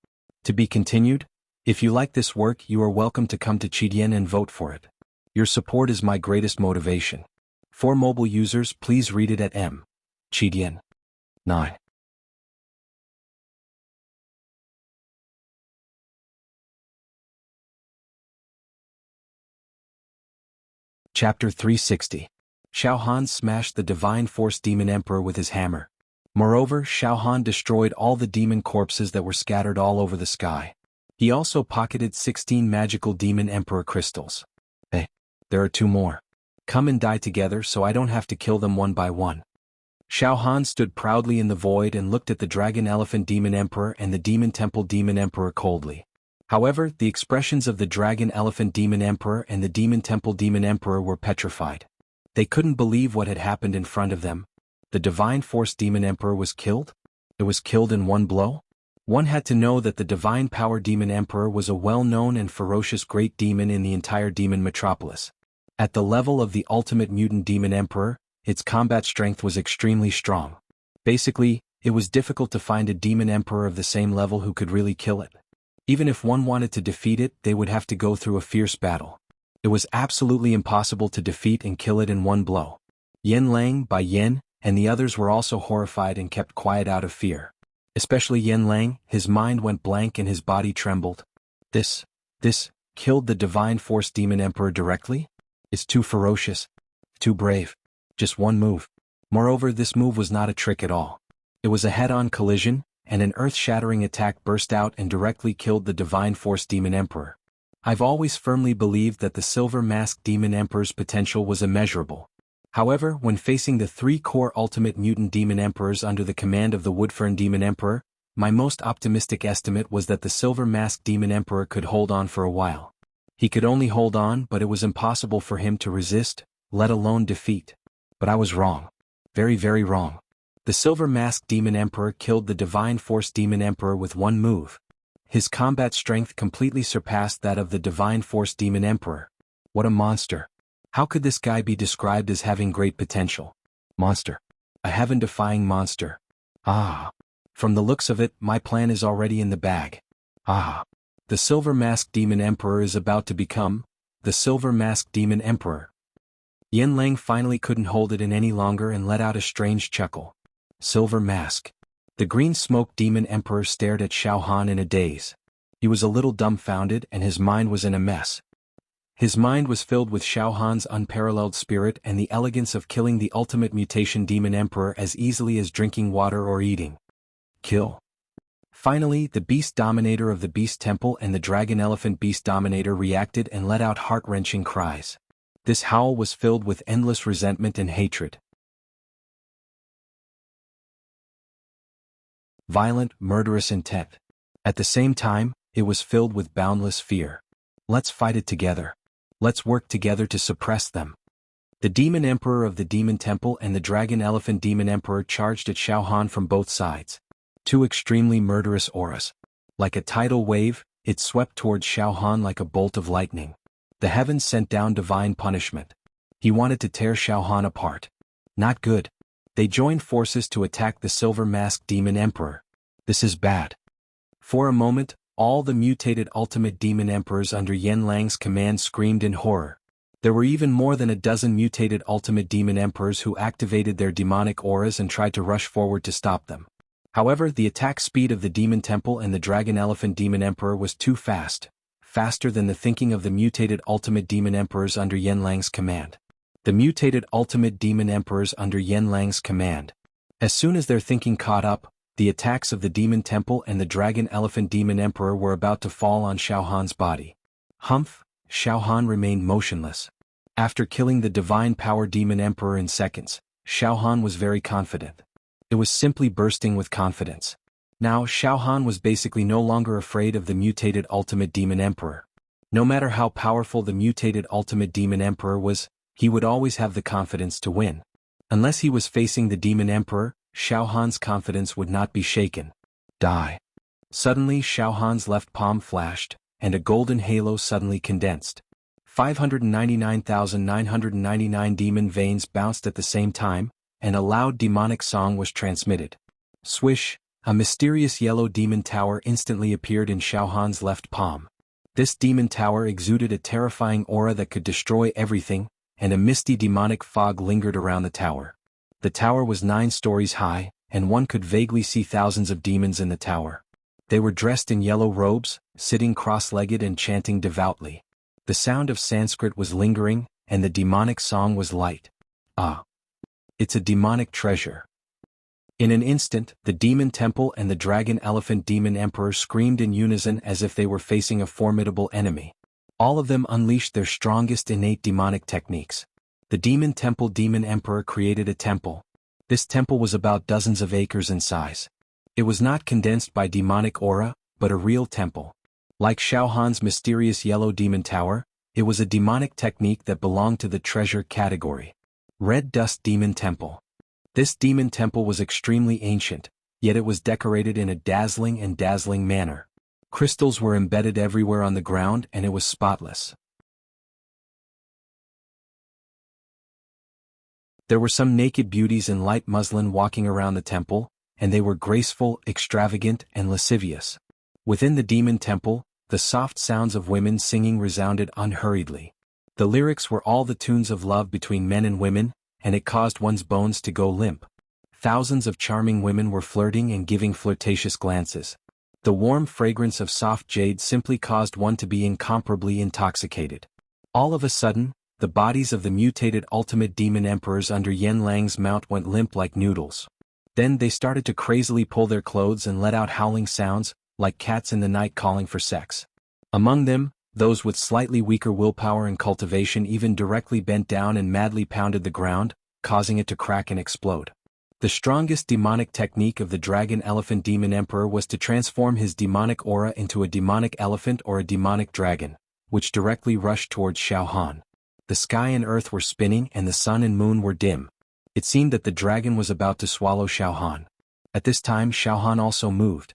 To be continued? If you like this work, you are welcome to come to Qidian and vote for it. Your support is my greatest motivation. For mobile users, please read it at Qidian 9. Chapter 360. Xiaohan smashed the Divine Force Demon Emperor with his hammer. Moreover, Xiaohan destroyed all the demon corpses that were scattered all over the sky. He also pocketed 16 magical Demon Emperor crystals. Hey, there are 2 more. Come and die together so I don't have to kill them one by one. Xiaohan stood proudly in the void and looked at the Dragon Elephant Demon Emperor and the Demon Temple Demon Emperor coldly. However, the expressions of the Dragon Elephant Demon Emperor and the Demon Temple Demon Emperor were petrified. They couldn't believe what had happened in front of them. The Divine Force Demon Emperor was killed? It was killed in one blow? One had to know that the Divine Power Demon Emperor was a well-known and ferocious great demon in the entire demon metropolis. At the level of the ultimate mutant demon emperor, its combat strength was extremely strong. Basically, it was difficult to find a demon emperor of the same level who could really kill it. Even if one wanted to defeat it, they would have to go through a fierce battle. It was absolutely impossible to defeat and kill it in one blow. Yen Lang, Bai Yen, and the others were also horrified and kept quiet out of fear. Especially Yen Lang, his mind went blank and his body trembled. This killed the Divine Force Demon Emperor directly? It's too ferocious. Too brave. Just one move. Moreover, this move was not a trick at all. It was a head-on collision, and an earth-shattering attack burst out and directly killed the Divine Force Demon Emperor. I've always firmly believed that the Silver Masked Demon Emperor's potential was immeasurable. However, when facing the 3 core ultimate mutant demon emperors under the command of the Woodfern Demon Emperor, my most optimistic estimate was that the Silver Masked Demon Emperor could hold on for a while. He could only hold on, but it was impossible for him to resist, let alone defeat. But I was wrong. Very, very wrong. The Silver Masked Demon Emperor killed the Divine Force Demon Emperor with one move. His combat strength completely surpassed that of the Divine Force Demon Emperor. What a monster! How could this guy be described as having great potential? Monster. A heaven-defying monster. Ah. From the looks of it, my plan is already in the bag. Ah. The Silver Masked Demon Emperor is about to become the Silver Masked Demon Emperor. Yan Lang finally couldn't hold it in any longer and let out a strange chuckle. Silver Mask. The green smoke demon emperor stared at Xiao Han in a daze. He was a little dumbfounded and his mind was in a mess. His mind was filled with Xiao Han's unparalleled spirit and the elegance of killing the ultimate mutation demon emperor as easily as drinking water or eating. Kill. Finally, the beast dominator of the beast temple and the dragon elephant beast dominator reacted and let out heart-wrenching cries. This howl was filled with endless resentment and hatred. Violent, murderous intent. At the same time, it was filled with boundless fear. Let's fight it together. Let's work together to suppress them. The Demon Emperor of the Demon Temple and the Dragon Elephant Demon Emperor charged at Xiao Han from both sides. Two extremely murderous auras. Like a tidal wave, it swept towards Xiao Han like a bolt of lightning. The heavens sent down divine punishment. He wanted to tear Xiao Han apart. Not good. They joined forces to attack the Silver Masked Demon Emperor. This is bad. For a moment, all the mutated ultimate demon emperors under Yan Lang's command screamed in horror. There were even more than a dozen mutated ultimate demon emperors who activated their demonic auras and tried to rush forward to stop them. However, the attack speed of the Demon Temple and the Dragon Elephant Demon Emperor was too fast, faster than the thinking of the mutated ultimate demon emperors under Yan Lang's command. The mutated ultimate demon emperors under Yan Lang's command. As soon as their thinking caught up, the attacks of the Demon Temple and the Dragon Elephant Demon Emperor were about to fall on Xiao Han's body. Humph, Xiao Han remained motionless. After killing the Divine Power Demon Emperor in seconds, Xiao Han was very confident. It was simply bursting with confidence. Now Xiao Han was basically no longer afraid of the mutated Ultimate Demon Emperor. No matter how powerful the mutated Ultimate Demon Emperor was, he would always have the confidence to win. Unless he was facing the Demon Emperor, Xiao Han's confidence would not be shaken. Die. Suddenly Xiao Han's left palm flashed, and a golden halo suddenly condensed. 599,999 demon veins bounced at the same time, and a loud demonic song was transmitted. Swish, a mysterious yellow demon tower instantly appeared in Xiao Han's left palm. This demon tower exuded a terrifying aura that could destroy everything, and a misty demonic fog lingered around the tower. The tower was 9 stories high, and one could vaguely see thousands of demons in the tower. They were dressed in yellow robes, sitting cross-legged and chanting devoutly. The sound of Sanskrit was lingering, and the demonic song was light. Ah! It's a demonic treasure. In an instant, the Demon Temple and the Dragon Elephant Demon Emperor screamed in unison as if they were facing a formidable enemy. All of them unleashed their strongest innate demonic techniques. The Demon Temple Demon Emperor created a temple. This temple was about dozens of acres in size. It was not condensed by demonic aura, but a real temple. Like Xiao Han's mysterious yellow demon tower, it was a demonic technique that belonged to the treasure category. Red Dust Demon Temple. This demon temple was extremely ancient, yet it was decorated in a dazzling manner. Crystals were embedded everywhere on the ground and it was spotless. There were some naked beauties in light muslin walking around the temple, and they were graceful, extravagant, and lascivious. Within the demon temple, the soft sounds of women singing resounded unhurriedly. The lyrics were all the tunes of love between men and women, and it caused one's bones to go limp. Thousands of charming women were flirting and giving flirtatious glances. The warm fragrance of soft jade simply caused one to be incomparably intoxicated. All of a sudden, the bodies of the mutated ultimate demon emperors under Yan Lang's mount went limp like noodles. Then they started to crazily pull their clothes and let out howling sounds, like cats in the night calling for sex. Among them, those with slightly weaker willpower and cultivation even directly bent down and madly pounded the ground, causing it to crack and explode. The strongest demonic technique of the Dragon Elephant Demon Emperor was to transform his demonic aura into a demonic elephant or a demonic dragon, which directly rushed towards Xiao Han. The sky and earth were spinning and the sun and moon were dim. It seemed that the dragon was about to swallow Xiao Han. At this time Xiao Han also moved.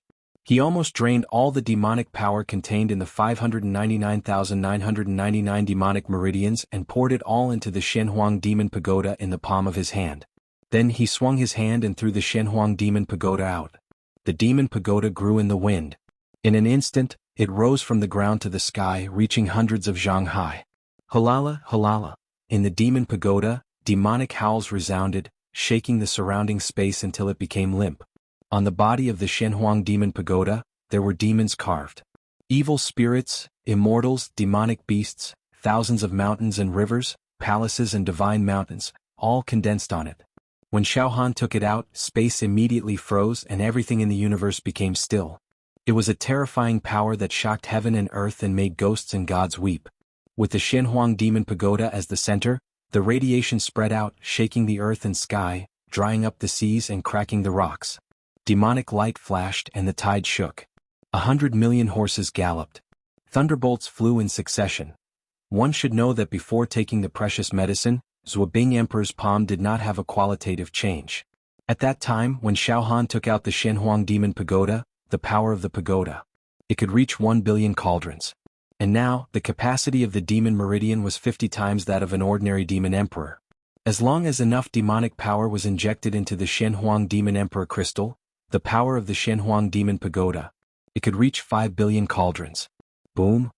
He almost drained all the demonic power contained in the 599,999 demonic meridians and poured it all into the Shenhuang demon pagoda in the palm of his hand. Then he swung his hand and threw the Shenhuang demon pagoda out. The demon pagoda grew in the wind. In an instant, it rose from the ground to the sky, reaching hundreds of zhang high. Halala, halala. In the demon pagoda, demonic howls resounded, shaking the surrounding space until it became limp. On the body of the Shenhuang demon pagoda, there were demons carved. Evil spirits, immortals, demonic beasts, thousands of mountains and rivers, palaces and divine mountains, all condensed on it. When Xiaohan took it out, space immediately froze and everything in the universe became still. It was a terrifying power that shocked heaven and earth and made ghosts and gods weep. With the Shenhuang demon pagoda as the center, the radiation spread out, shaking the earth and sky, drying up the seas and cracking the rocks. Demonic light flashed and the tide shook. 100 million horses galloped. Thunderbolts flew in succession. One should know that before taking the precious medicine, Zhuobing Emperor's palm did not have a qualitative change. At that time, when Xiaohan took out the Shenhuang demon pagoda, the power of the pagoda, it could reach 1 billion cauldrons. And now, the capacity of the demon meridian was 50 times that of an ordinary demon emperor. As long as enough demonic power was injected into the Shenhuang demon emperor crystal, the power of the Shenhuang demon pagoda, it could reach 5 billion cauldrons. Boom!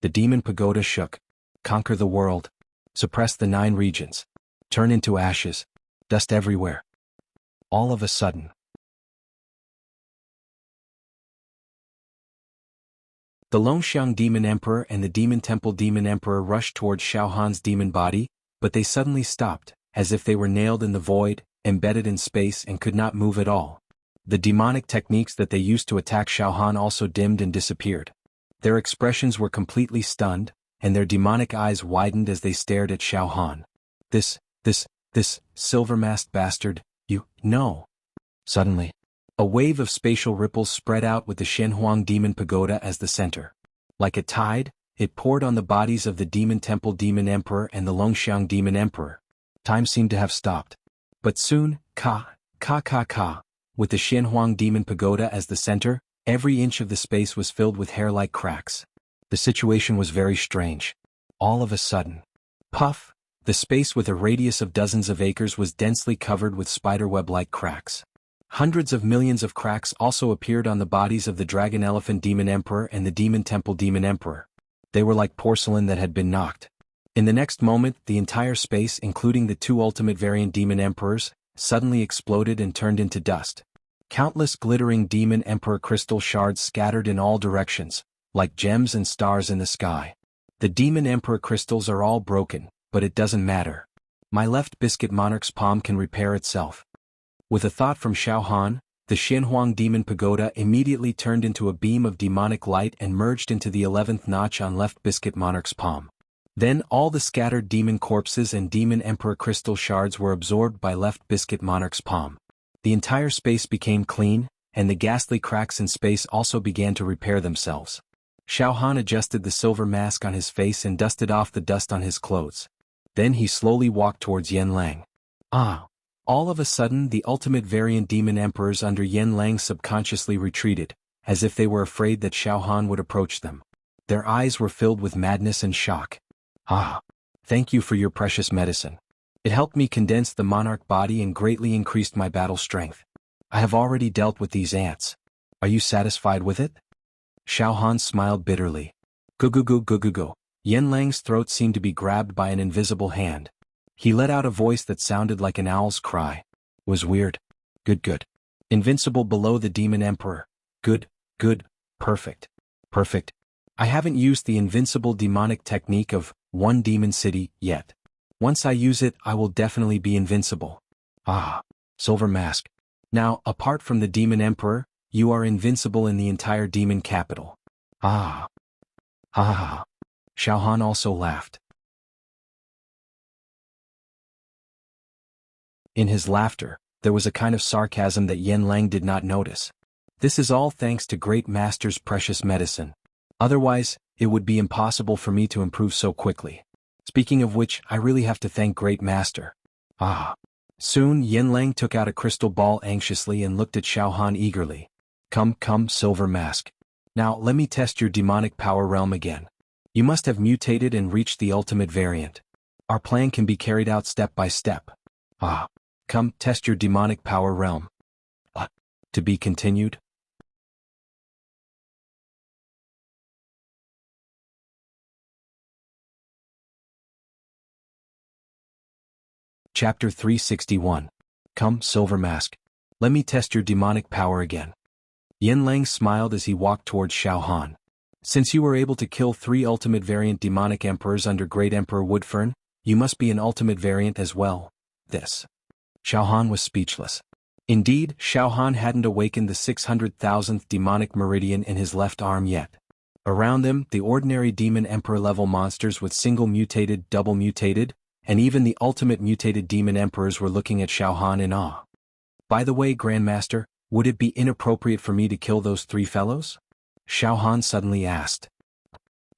The demon pagoda shook. Conquer the world. Suppress the 9 regions. Turn into ashes. Dust everywhere. All of a sudden, the Longxiang demon emperor and the demon temple demon emperor rushed towards Xiaohan's demon body, but they suddenly stopped, as if they were nailed in the void, embedded in space and could not move at all. The demonic techniques that they used to attack Xiaohan also dimmed and disappeared. Their expressions were completely stunned, and their demonic eyes widened as they stared at Xiaohan. This silver-masked bastard, no. Suddenly, a wave of spatial ripples spread out with the Shenhuang demon pagoda as the center. Like a tide, it poured on the bodies of the demon temple demon emperor and the Longxiang demon emperor. Time seemed to have stopped. But soon, with the Shenhuang demon pagoda as the center, every inch of the space was filled with hair-like cracks. The situation was very strange. All of a sudden, puff, the space with a radius of dozens of acres was densely covered with spiderweb-like cracks. Hundreds of millions of cracks also appeared on the bodies of the dragon elephant demon emperor and the demon temple demon emperor. They were like porcelain that had been knocked. In the next moment, the entire space, including the 2 ultimate variant demon emperors, suddenly exploded and turned into dust. Countless glittering demon emperor crystal shards scattered in all directions, like gems and stars in the sky. The demon emperor crystals are all broken, but it doesn't matter. My left biscuit monarch's palm can repair itself. With a thought from Xiaohan, the Shenhuang demon pagoda immediately turned into a beam of demonic light and merged into the 11th notch on left biscuit monarch's palm. Then all the scattered demon corpses and demon emperor crystal shards were absorbed by left biscuit monarch's palm. The entire space became clean, and the ghastly cracks in space also began to repair themselves. Xiaohan adjusted the silver mask on his face and dusted off the dust on his clothes. Then he slowly walked towards Yanlang. All of a sudden the ultimate variant demon emperors under Yanlang subconsciously retreated, as if they were afraid that Xiaohan would approach them. Their eyes were filled with madness and shock. Thank you for your precious medicine. It helped me condense the monarch body and greatly increased my battle strength. I have already dealt with these ants. Are you satisfied with it? Xiaohan smiled bitterly. Go. Yanlang's throat seemed to be grabbed by an invisible hand. He let out a voice that sounded like an owl's cry. Was weird. Good. Invincible below the demon emperor. Good. Perfect. I haven't used the invincible demonic technique of one demon city yet. Once I use it, I will definitely be invincible. Silver mask. Now, apart from the demon emperor, you are invincible in the entire demon capital. Xiaohan also laughed. In his laughter, there was a kind of sarcasm that Yanlang did not notice. This is all thanks to Great Master's precious medicine. Otherwise, it would be impossible for me to improve so quickly. Speaking of which, I really have to thank Great Master. Soon Yanlang took out a crystal ball anxiously and looked at Xiaohan eagerly. Come, Silver Mask. Now let me test your demonic power realm again. You must have mutated and reached the ultimate variant. Our plan can be carried out step by step. Come, test your demonic power realm. To be continued? Chapter 361. Come, Silver Mask. Let me test your demonic power again. Yin Lang smiled as he walked towards Xiao Han. Since you were able to kill 3 ultimate variant demonic emperors under Great Emperor Woodfern, you must be an ultimate variant as well. Xiao Han was speechless. Indeed, Xiao Han hadn't awakened the 600,000th demonic meridian in his left arm yet. Around them, the ordinary demon emperor-level monsters with single mutated, double mutated, and even the ultimate mutated demon emperors were looking at Xiao Han in awe. By the way, Grandmaster, would it be inappropriate for me to kill those 3 fellows? Xiao Han suddenly asked.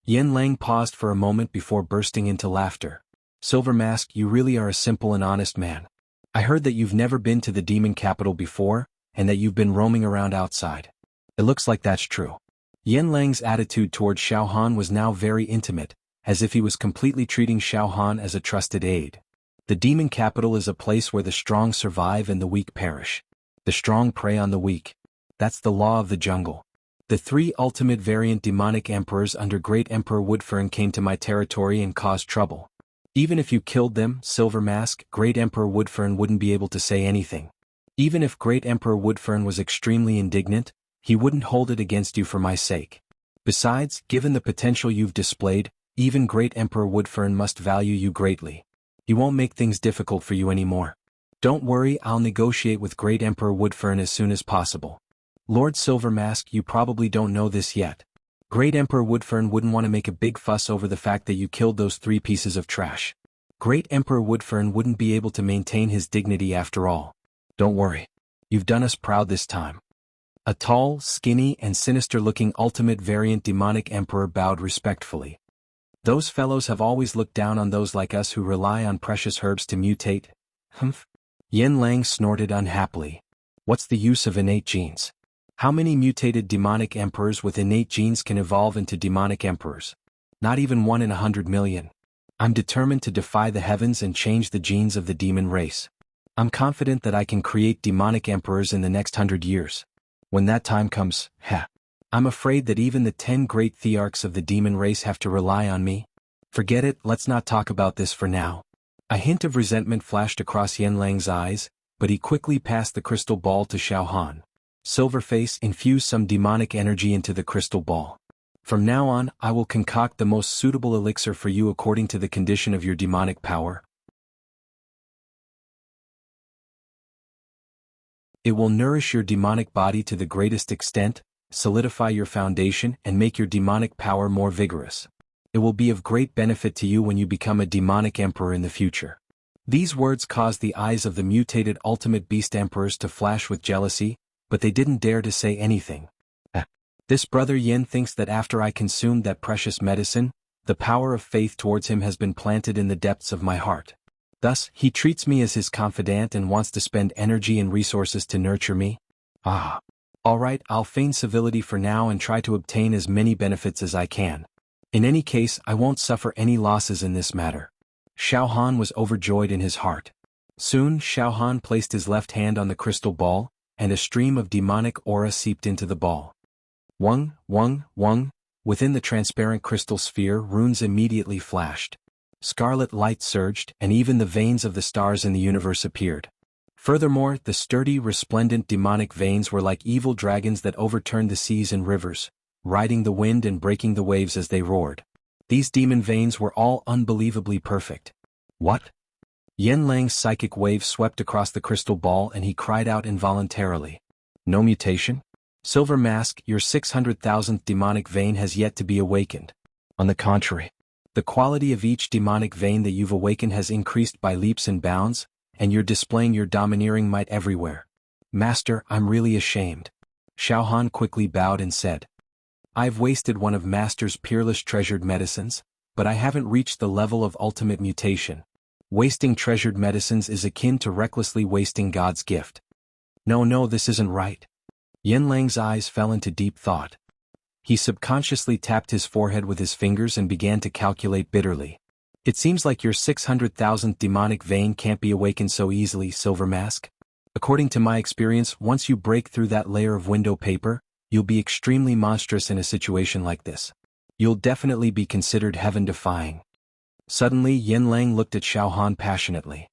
Yin Lang paused for a moment before bursting into laughter. Silver Mask, you really are a simple and honest man. I heard that you've never been to the demon capital before, and that you've been roaming around outside. It looks like that's true. Yin Lang's attitude toward Xiao Han was now very intimate, as if he was completely treating Xiao Han as a trusted aide. The demon capital is a place where the strong survive and the weak perish. The strong prey on the weak. That's the law of the jungle. The 3 ultimate variant demonic emperors under Great Emperor Woodfern came to my territory and caused trouble. Even if you killed them, Silver Mask, Great Emperor Woodfern wouldn't be able to say anything. Even if Great Emperor Woodfern was extremely indignant, he wouldn't hold it against you for my sake. Besides, given the potential you've displayed, even Great Emperor Woodfern must value you greatly. He won't make things difficult for you anymore. Don't worry, I'll negotiate with Great Emperor Woodfern as soon as possible. Lord Silver Mask, you probably don't know this yet. Great Emperor Woodfern wouldn't want to make a big fuss over the fact that you killed those 3 pieces of trash. Great Emperor Woodfern wouldn't be able to maintain his dignity after all. Don't worry. You've done us proud this time. A tall, skinny, and sinister-looking ultimate variant demonic emperor bowed respectfully. Those fellows have always looked down on those like us who rely on precious herbs to mutate. Humph. Yin Lang snorted unhappily. What's the use of innate genes? How many mutated demonic emperors with innate genes can evolve into demonic emperors? Not even 1 in 100 million. I'm determined to defy the heavens and change the genes of the demon race. I'm confident that I can create demonic emperors in the next 100 years. When that time comes, I'm afraid that even the 10 great thearchs of the demon race have to rely on me. Forget it, let's not talk about this for now. A hint of resentment flashed across Yin Lang's eyes, but he quickly passed the crystal ball to Xiao Han. Silverface, infuse some demonic energy into the crystal ball. From now on, I will concoct the most suitable elixir for you according to the condition of your demonic power. It will nourish your demonic body to the greatest extent, solidify your foundation, and make your demonic power more vigorous. It will be of great benefit to you when you become a demonic emperor in the future. These words caused the eyes of the mutated ultimate beast emperors to flash with jealousy, but they didn't dare to say anything. This brother Yin thinks that after I consumed that precious medicine, the power of faith towards him has been planted in the depths of my heart. Thus, he treats me as his confidant and wants to spend energy and resources to nurture me. Alright, I'll feign civility for now and try to obtain as many benefits as I can. In any case, I won't suffer any losses in this matter. Xiao Han was overjoyed in his heart. Soon, Xiao Han placed his left hand on the crystal ball, and a stream of demonic aura seeped into the ball. Wung, wung, wung. Within the transparent crystal sphere, runes immediately flashed. Scarlet light surged, and even the veins of the stars in the universe appeared. Furthermore, the sturdy, resplendent demonic veins were like evil dragons that overturned the seas and rivers, riding the wind and breaking the waves as they roared. These demon veins were all unbelievably perfect. What? Yin Lang's psychic wave swept across the crystal ball and he cried out involuntarily. No mutation? Silver Mask, your 600,000th demonic vein has yet to be awakened. On the contrary, the quality of each demonic vein that you've awakened has increased by leaps and bounds, and you're displaying your domineering might everywhere. Master, I'm really ashamed. Xiao Han quickly bowed and said. I've wasted one of Master's peerless treasured medicines, but I haven't reached the level of ultimate mutation. Wasting treasured medicines is akin to recklessly wasting God's gift. No, this isn't right. Yen Lang's eyes fell into deep thought. He subconsciously tapped his forehead with his fingers and began to calculate bitterly. It seems like your 600,000th demonic vein can't be awakened so easily, Silver Mask. According to my experience, once you break through that layer of window paper, you'll be extremely monstrous in a situation like this. You'll definitely be considered heaven-defying. Suddenly, Yen Lang looked at Xiao Han passionately.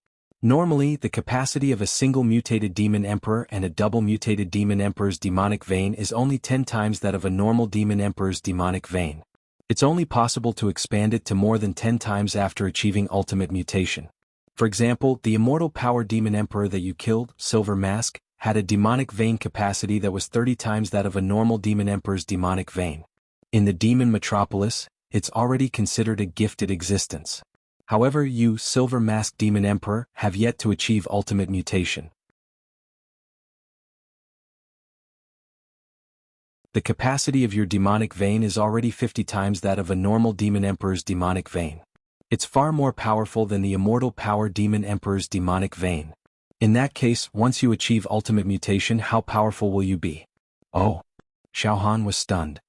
Normally, the capacity of a single mutated demon emperor and a double mutated demon emperor's demonic vein is only 10 times that of a normal demon emperor's demonic vein. It's only possible to expand it to more than 10 times after achieving ultimate mutation. For example, the immortal power demon emperor that you killed, Silver Mask, had a demonic vein capacity that was 30 times that of a normal demon emperor's demonic vein. In the demon metropolis, it's already considered a gifted existence. However, you, Silver Mask Demon Emperor, have yet to achieve ultimate mutation. The capacity of your demonic vein is already 50 times that of a normal demon emperor's demonic vein. It's far more powerful than the immortal power demon emperor's demonic vein. In that case, once you achieve ultimate mutation, how powerful will you be? Oh. Xiao Han was stunned.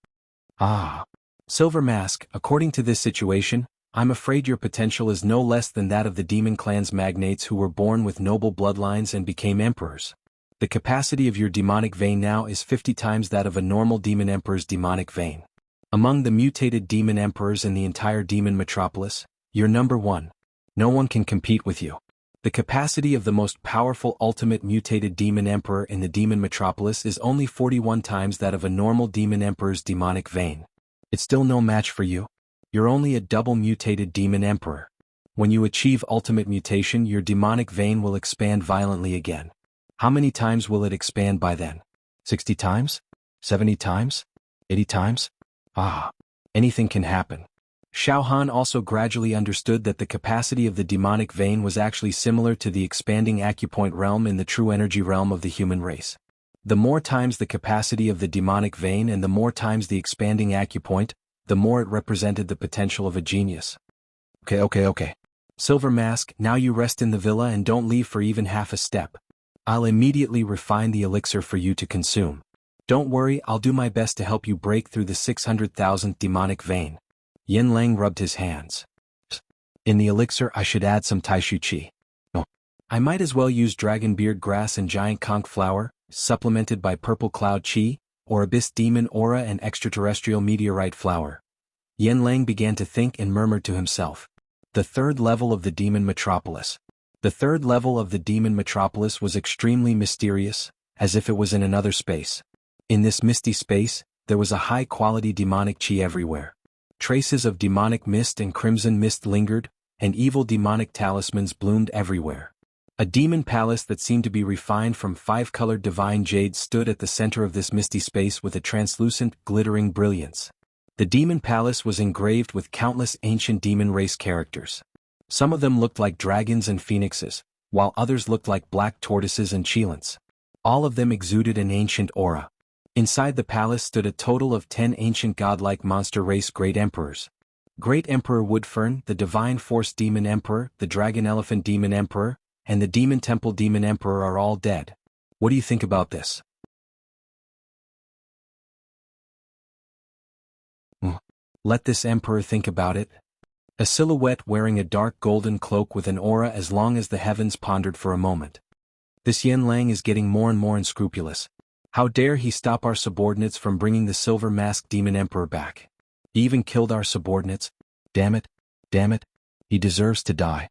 Ah. Silver Mask, according to this situation, I'm afraid your potential is no less than that of the demon clan's magnates who were born with noble bloodlines and became emperors. The capacity of your demonic vein now is 50 times that of a normal demon emperor's demonic vein. Among the mutated demon emperors in the entire demon metropolis, you're number one. No one can compete with you. The capacity of the most powerful ultimate mutated demon emperor in the demon metropolis is only 41 times that of a normal demon emperor's demonic vein. It's still no match for you. You're only a double mutated demon emperor. When you achieve ultimate mutation, your demonic vein will expand violently again. How many times will it expand by then? 60 times? 70 times? 80 times? Ah, anything can happen. Xiao Han also gradually understood that the capacity of the demonic vein was actually similar to the expanding acupoint realm in the true energy realm of the human race. The more times the capacity of the demonic vein and the more times the expanding acupoint, the more it represented the potential of a genius. Okay. Silver Mask, now you rest in the villa and don't leave for even half a step. I'll immediately refine the elixir for you to consume. Don't worry, I'll do my best to help you break through the 600,000th demonic vein. Yen Lang rubbed his hands. In the elixir I should add some Taishu Qi. Oh. I might as well use dragon beard grass and giant conch flower, supplemented by purple cloud Qi, or abyss demon aura and extraterrestrial meteorite flower. Yen Lang began to think and murmured to himself. The third level of the demon metropolis. The third level of the demon metropolis was extremely mysterious, as if it was in another space. In this misty space, there was a high-quality demonic Qi everywhere. Traces of demonic mist and crimson mist lingered, and evil demonic talismans bloomed everywhere. A demon palace that seemed to be refined from 5-colored divine jade stood at the center of this misty space with a translucent, glittering brilliance. The demon palace was engraved with countless ancient demon race characters. Some of them looked like dragons and phoenixes, while others looked like black tortoises and cheilants. All of them exuded an ancient aura. Inside the palace stood a total of 10 ancient godlike monster race Great Emperors. Great Emperor Woodfern, the Divine Force Demon Emperor, the Dragon Elephant Demon Emperor, and the Demon Temple Demon Emperor are all dead. What do you think about this? Let this emperor think about it. A silhouette wearing a dark golden cloak with an aura as long as the heavens pondered for a moment. This Yen Lang is getting more and more unscrupulous. How dare he stop our subordinates from bringing the Silver Masked Demon Emperor back? He even killed our subordinates. Damn it. He deserves to die.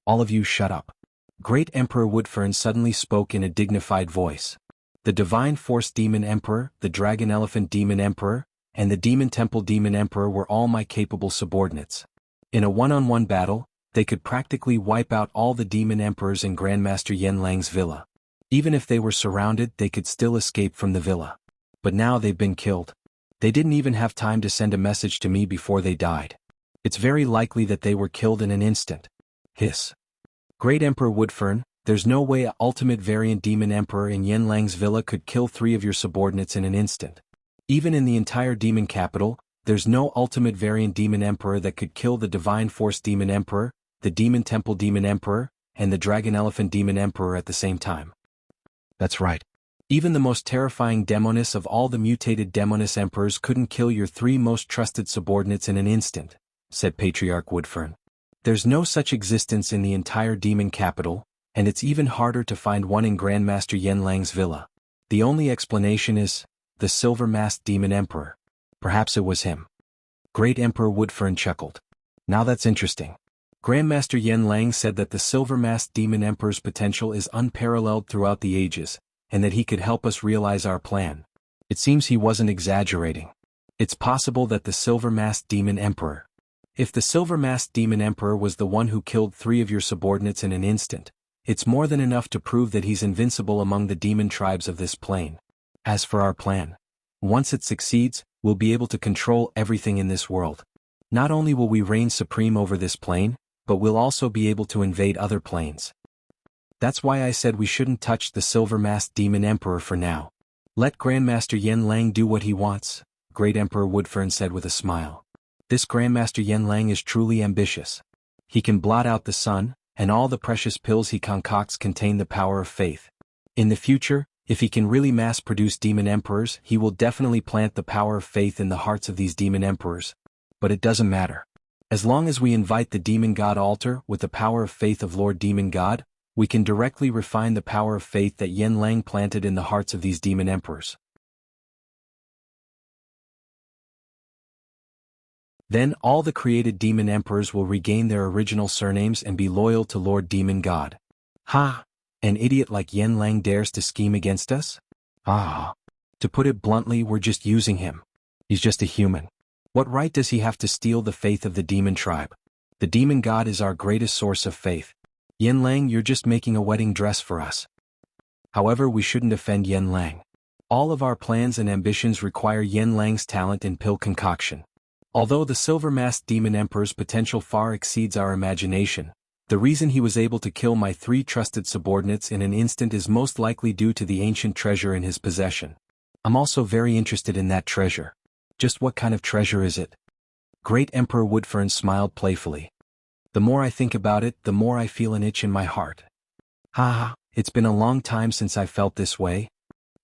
All of you shut up. Great Emperor Woodfern suddenly spoke in a dignified voice. The Divine Force Demon Emperor, the Dragon Elephant Demon Emperor, and the Demon Temple Demon Emperor were all my capable subordinates. In a one-on-one battle, they could practically wipe out all the Demon Emperors in Grandmaster Yen Lang's villa. Even if they were surrounded, they could still escape from the villa. But now they've been killed. They didn't even have time to send a message to me before they died. It's very likely that they were killed in an instant. Hiss. Great Emperor Woodfern, there's no way a ultimate variant Demon Emperor in Yen Lang's villa could kill 3 of your subordinates in an instant. Even in the entire demon capital, there's no ultimate variant Demon Emperor that could kill the Divine Force Demon Emperor, the Demon Temple Demon Emperor, and the Dragon Elephant Demon Emperor at the same time. That's right. Even the most terrifying demoness of all the mutated demoness emperors couldn't kill your 3 most trusted subordinates in an instant, said Patriarch Woodfern. There's no such existence in the entire demon capital, and it's even harder to find one in Grandmaster Yanlang's villa. The only explanation is the silver-masked demon emperor. Perhaps it was him. Great Emperor Woodfern chuckled. Now that's interesting. Grandmaster Yanlang said that the silver-masked demon emperor's potential is unparalleled throughout the ages, and that he could help us realize our plan. It seems he wasn't exaggerating. It's possible that the silver-masked demon emperor. If the silver-masked demon emperor was the one who killed 3 of your subordinates in an instant, it's more than enough to prove that he's invincible among the demon tribes of this plane. As for our plan, once it succeeds, we'll be able to control everything in this world. Not only will we reign supreme over this plane, but we'll also be able to invade other planes. That's why I said we shouldn't touch the silver-masked demon emperor for now. Let Grandmaster Yanlang do what he wants, Great Emperor Woodfern said with a smile. This Grandmaster Yanlang is truly ambitious. He can blot out the sun, and all the precious pills he concocts contain the power of faith. In the future, if he can really mass-produce demon emperors, he will definitely plant the power of faith in the hearts of these demon emperors. But it doesn't matter. As long as we invite the demon god altar with the power of faith of Lord Demon God, we can directly refine the power of faith that Yanlang planted in the hearts of these demon emperors. Then all the created demon emperors will regain their original surnames and be loyal to Lord Demon God. Ha! An idiot like Yanlang dares to scheme against us? Ah! To put it bluntly, we're just using him. He's just a human. What right does he have to steal the faith of the demon tribe? The demon god is our greatest source of faith. Yanlang, you're just making a wedding dress for us. However, we shouldn't offend Yanlang. All of our plans and ambitions require Yanlang's talent in pill concoction. Although the silver-masked demon emperor's potential far exceeds our imagination, the reason he was able to kill my 3 trusted subordinates in an instant is most likely due to the ancient treasure in his possession. I'm also very interested in that treasure. Just what kind of treasure is it? Great Emperor Woodfern smiled playfully. The more I think about it, the more I feel an itch in my heart. Ha! It's been a long time since I felt this way.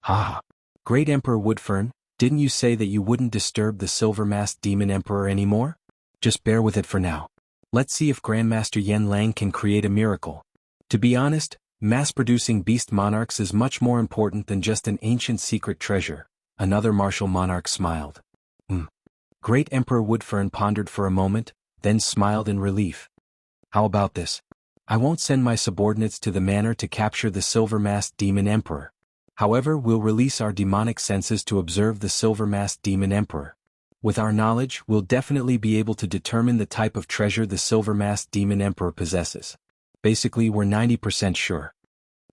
Ha! Great Emperor Woodfern, didn't you say that you wouldn't disturb the silver-masked demon emperor anymore? Just bear with it for now. Let's see if Grandmaster Yanlang can create a miracle. To be honest, mass-producing beast monarchs is much more important than just an ancient secret treasure. Another martial monarch smiled. Great Emperor Woodfern pondered for a moment, then smiled in relief. How about this? I won't send my subordinates to the manor to capture the silver-masked demon emperor. However, we'll release our demonic senses to observe the silver-masked demon emperor. With our knowledge, we'll definitely be able to determine the type of treasure the silver-masked demon emperor possesses. Basically, we're 90% sure.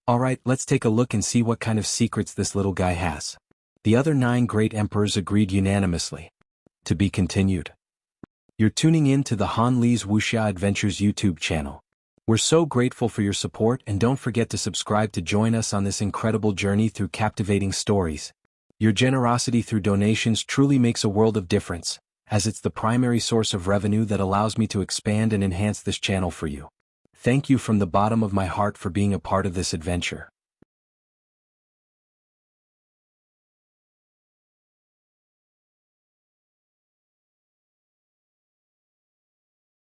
Alright, let's take a look and see what kind of secrets this little guy has. The other 9 great emperors agreed unanimously. To be continued. You're tuning in to the Han Li's Wuxia Adventures YouTube channel. We're so grateful for your support, and don't forget to subscribe to join us on this incredible journey through captivating stories. Your generosity through donations truly makes a world of difference, as it's the primary source of revenue that allows me to expand and enhance this channel for you. Thank you from the bottom of my heart for being a part of this adventure.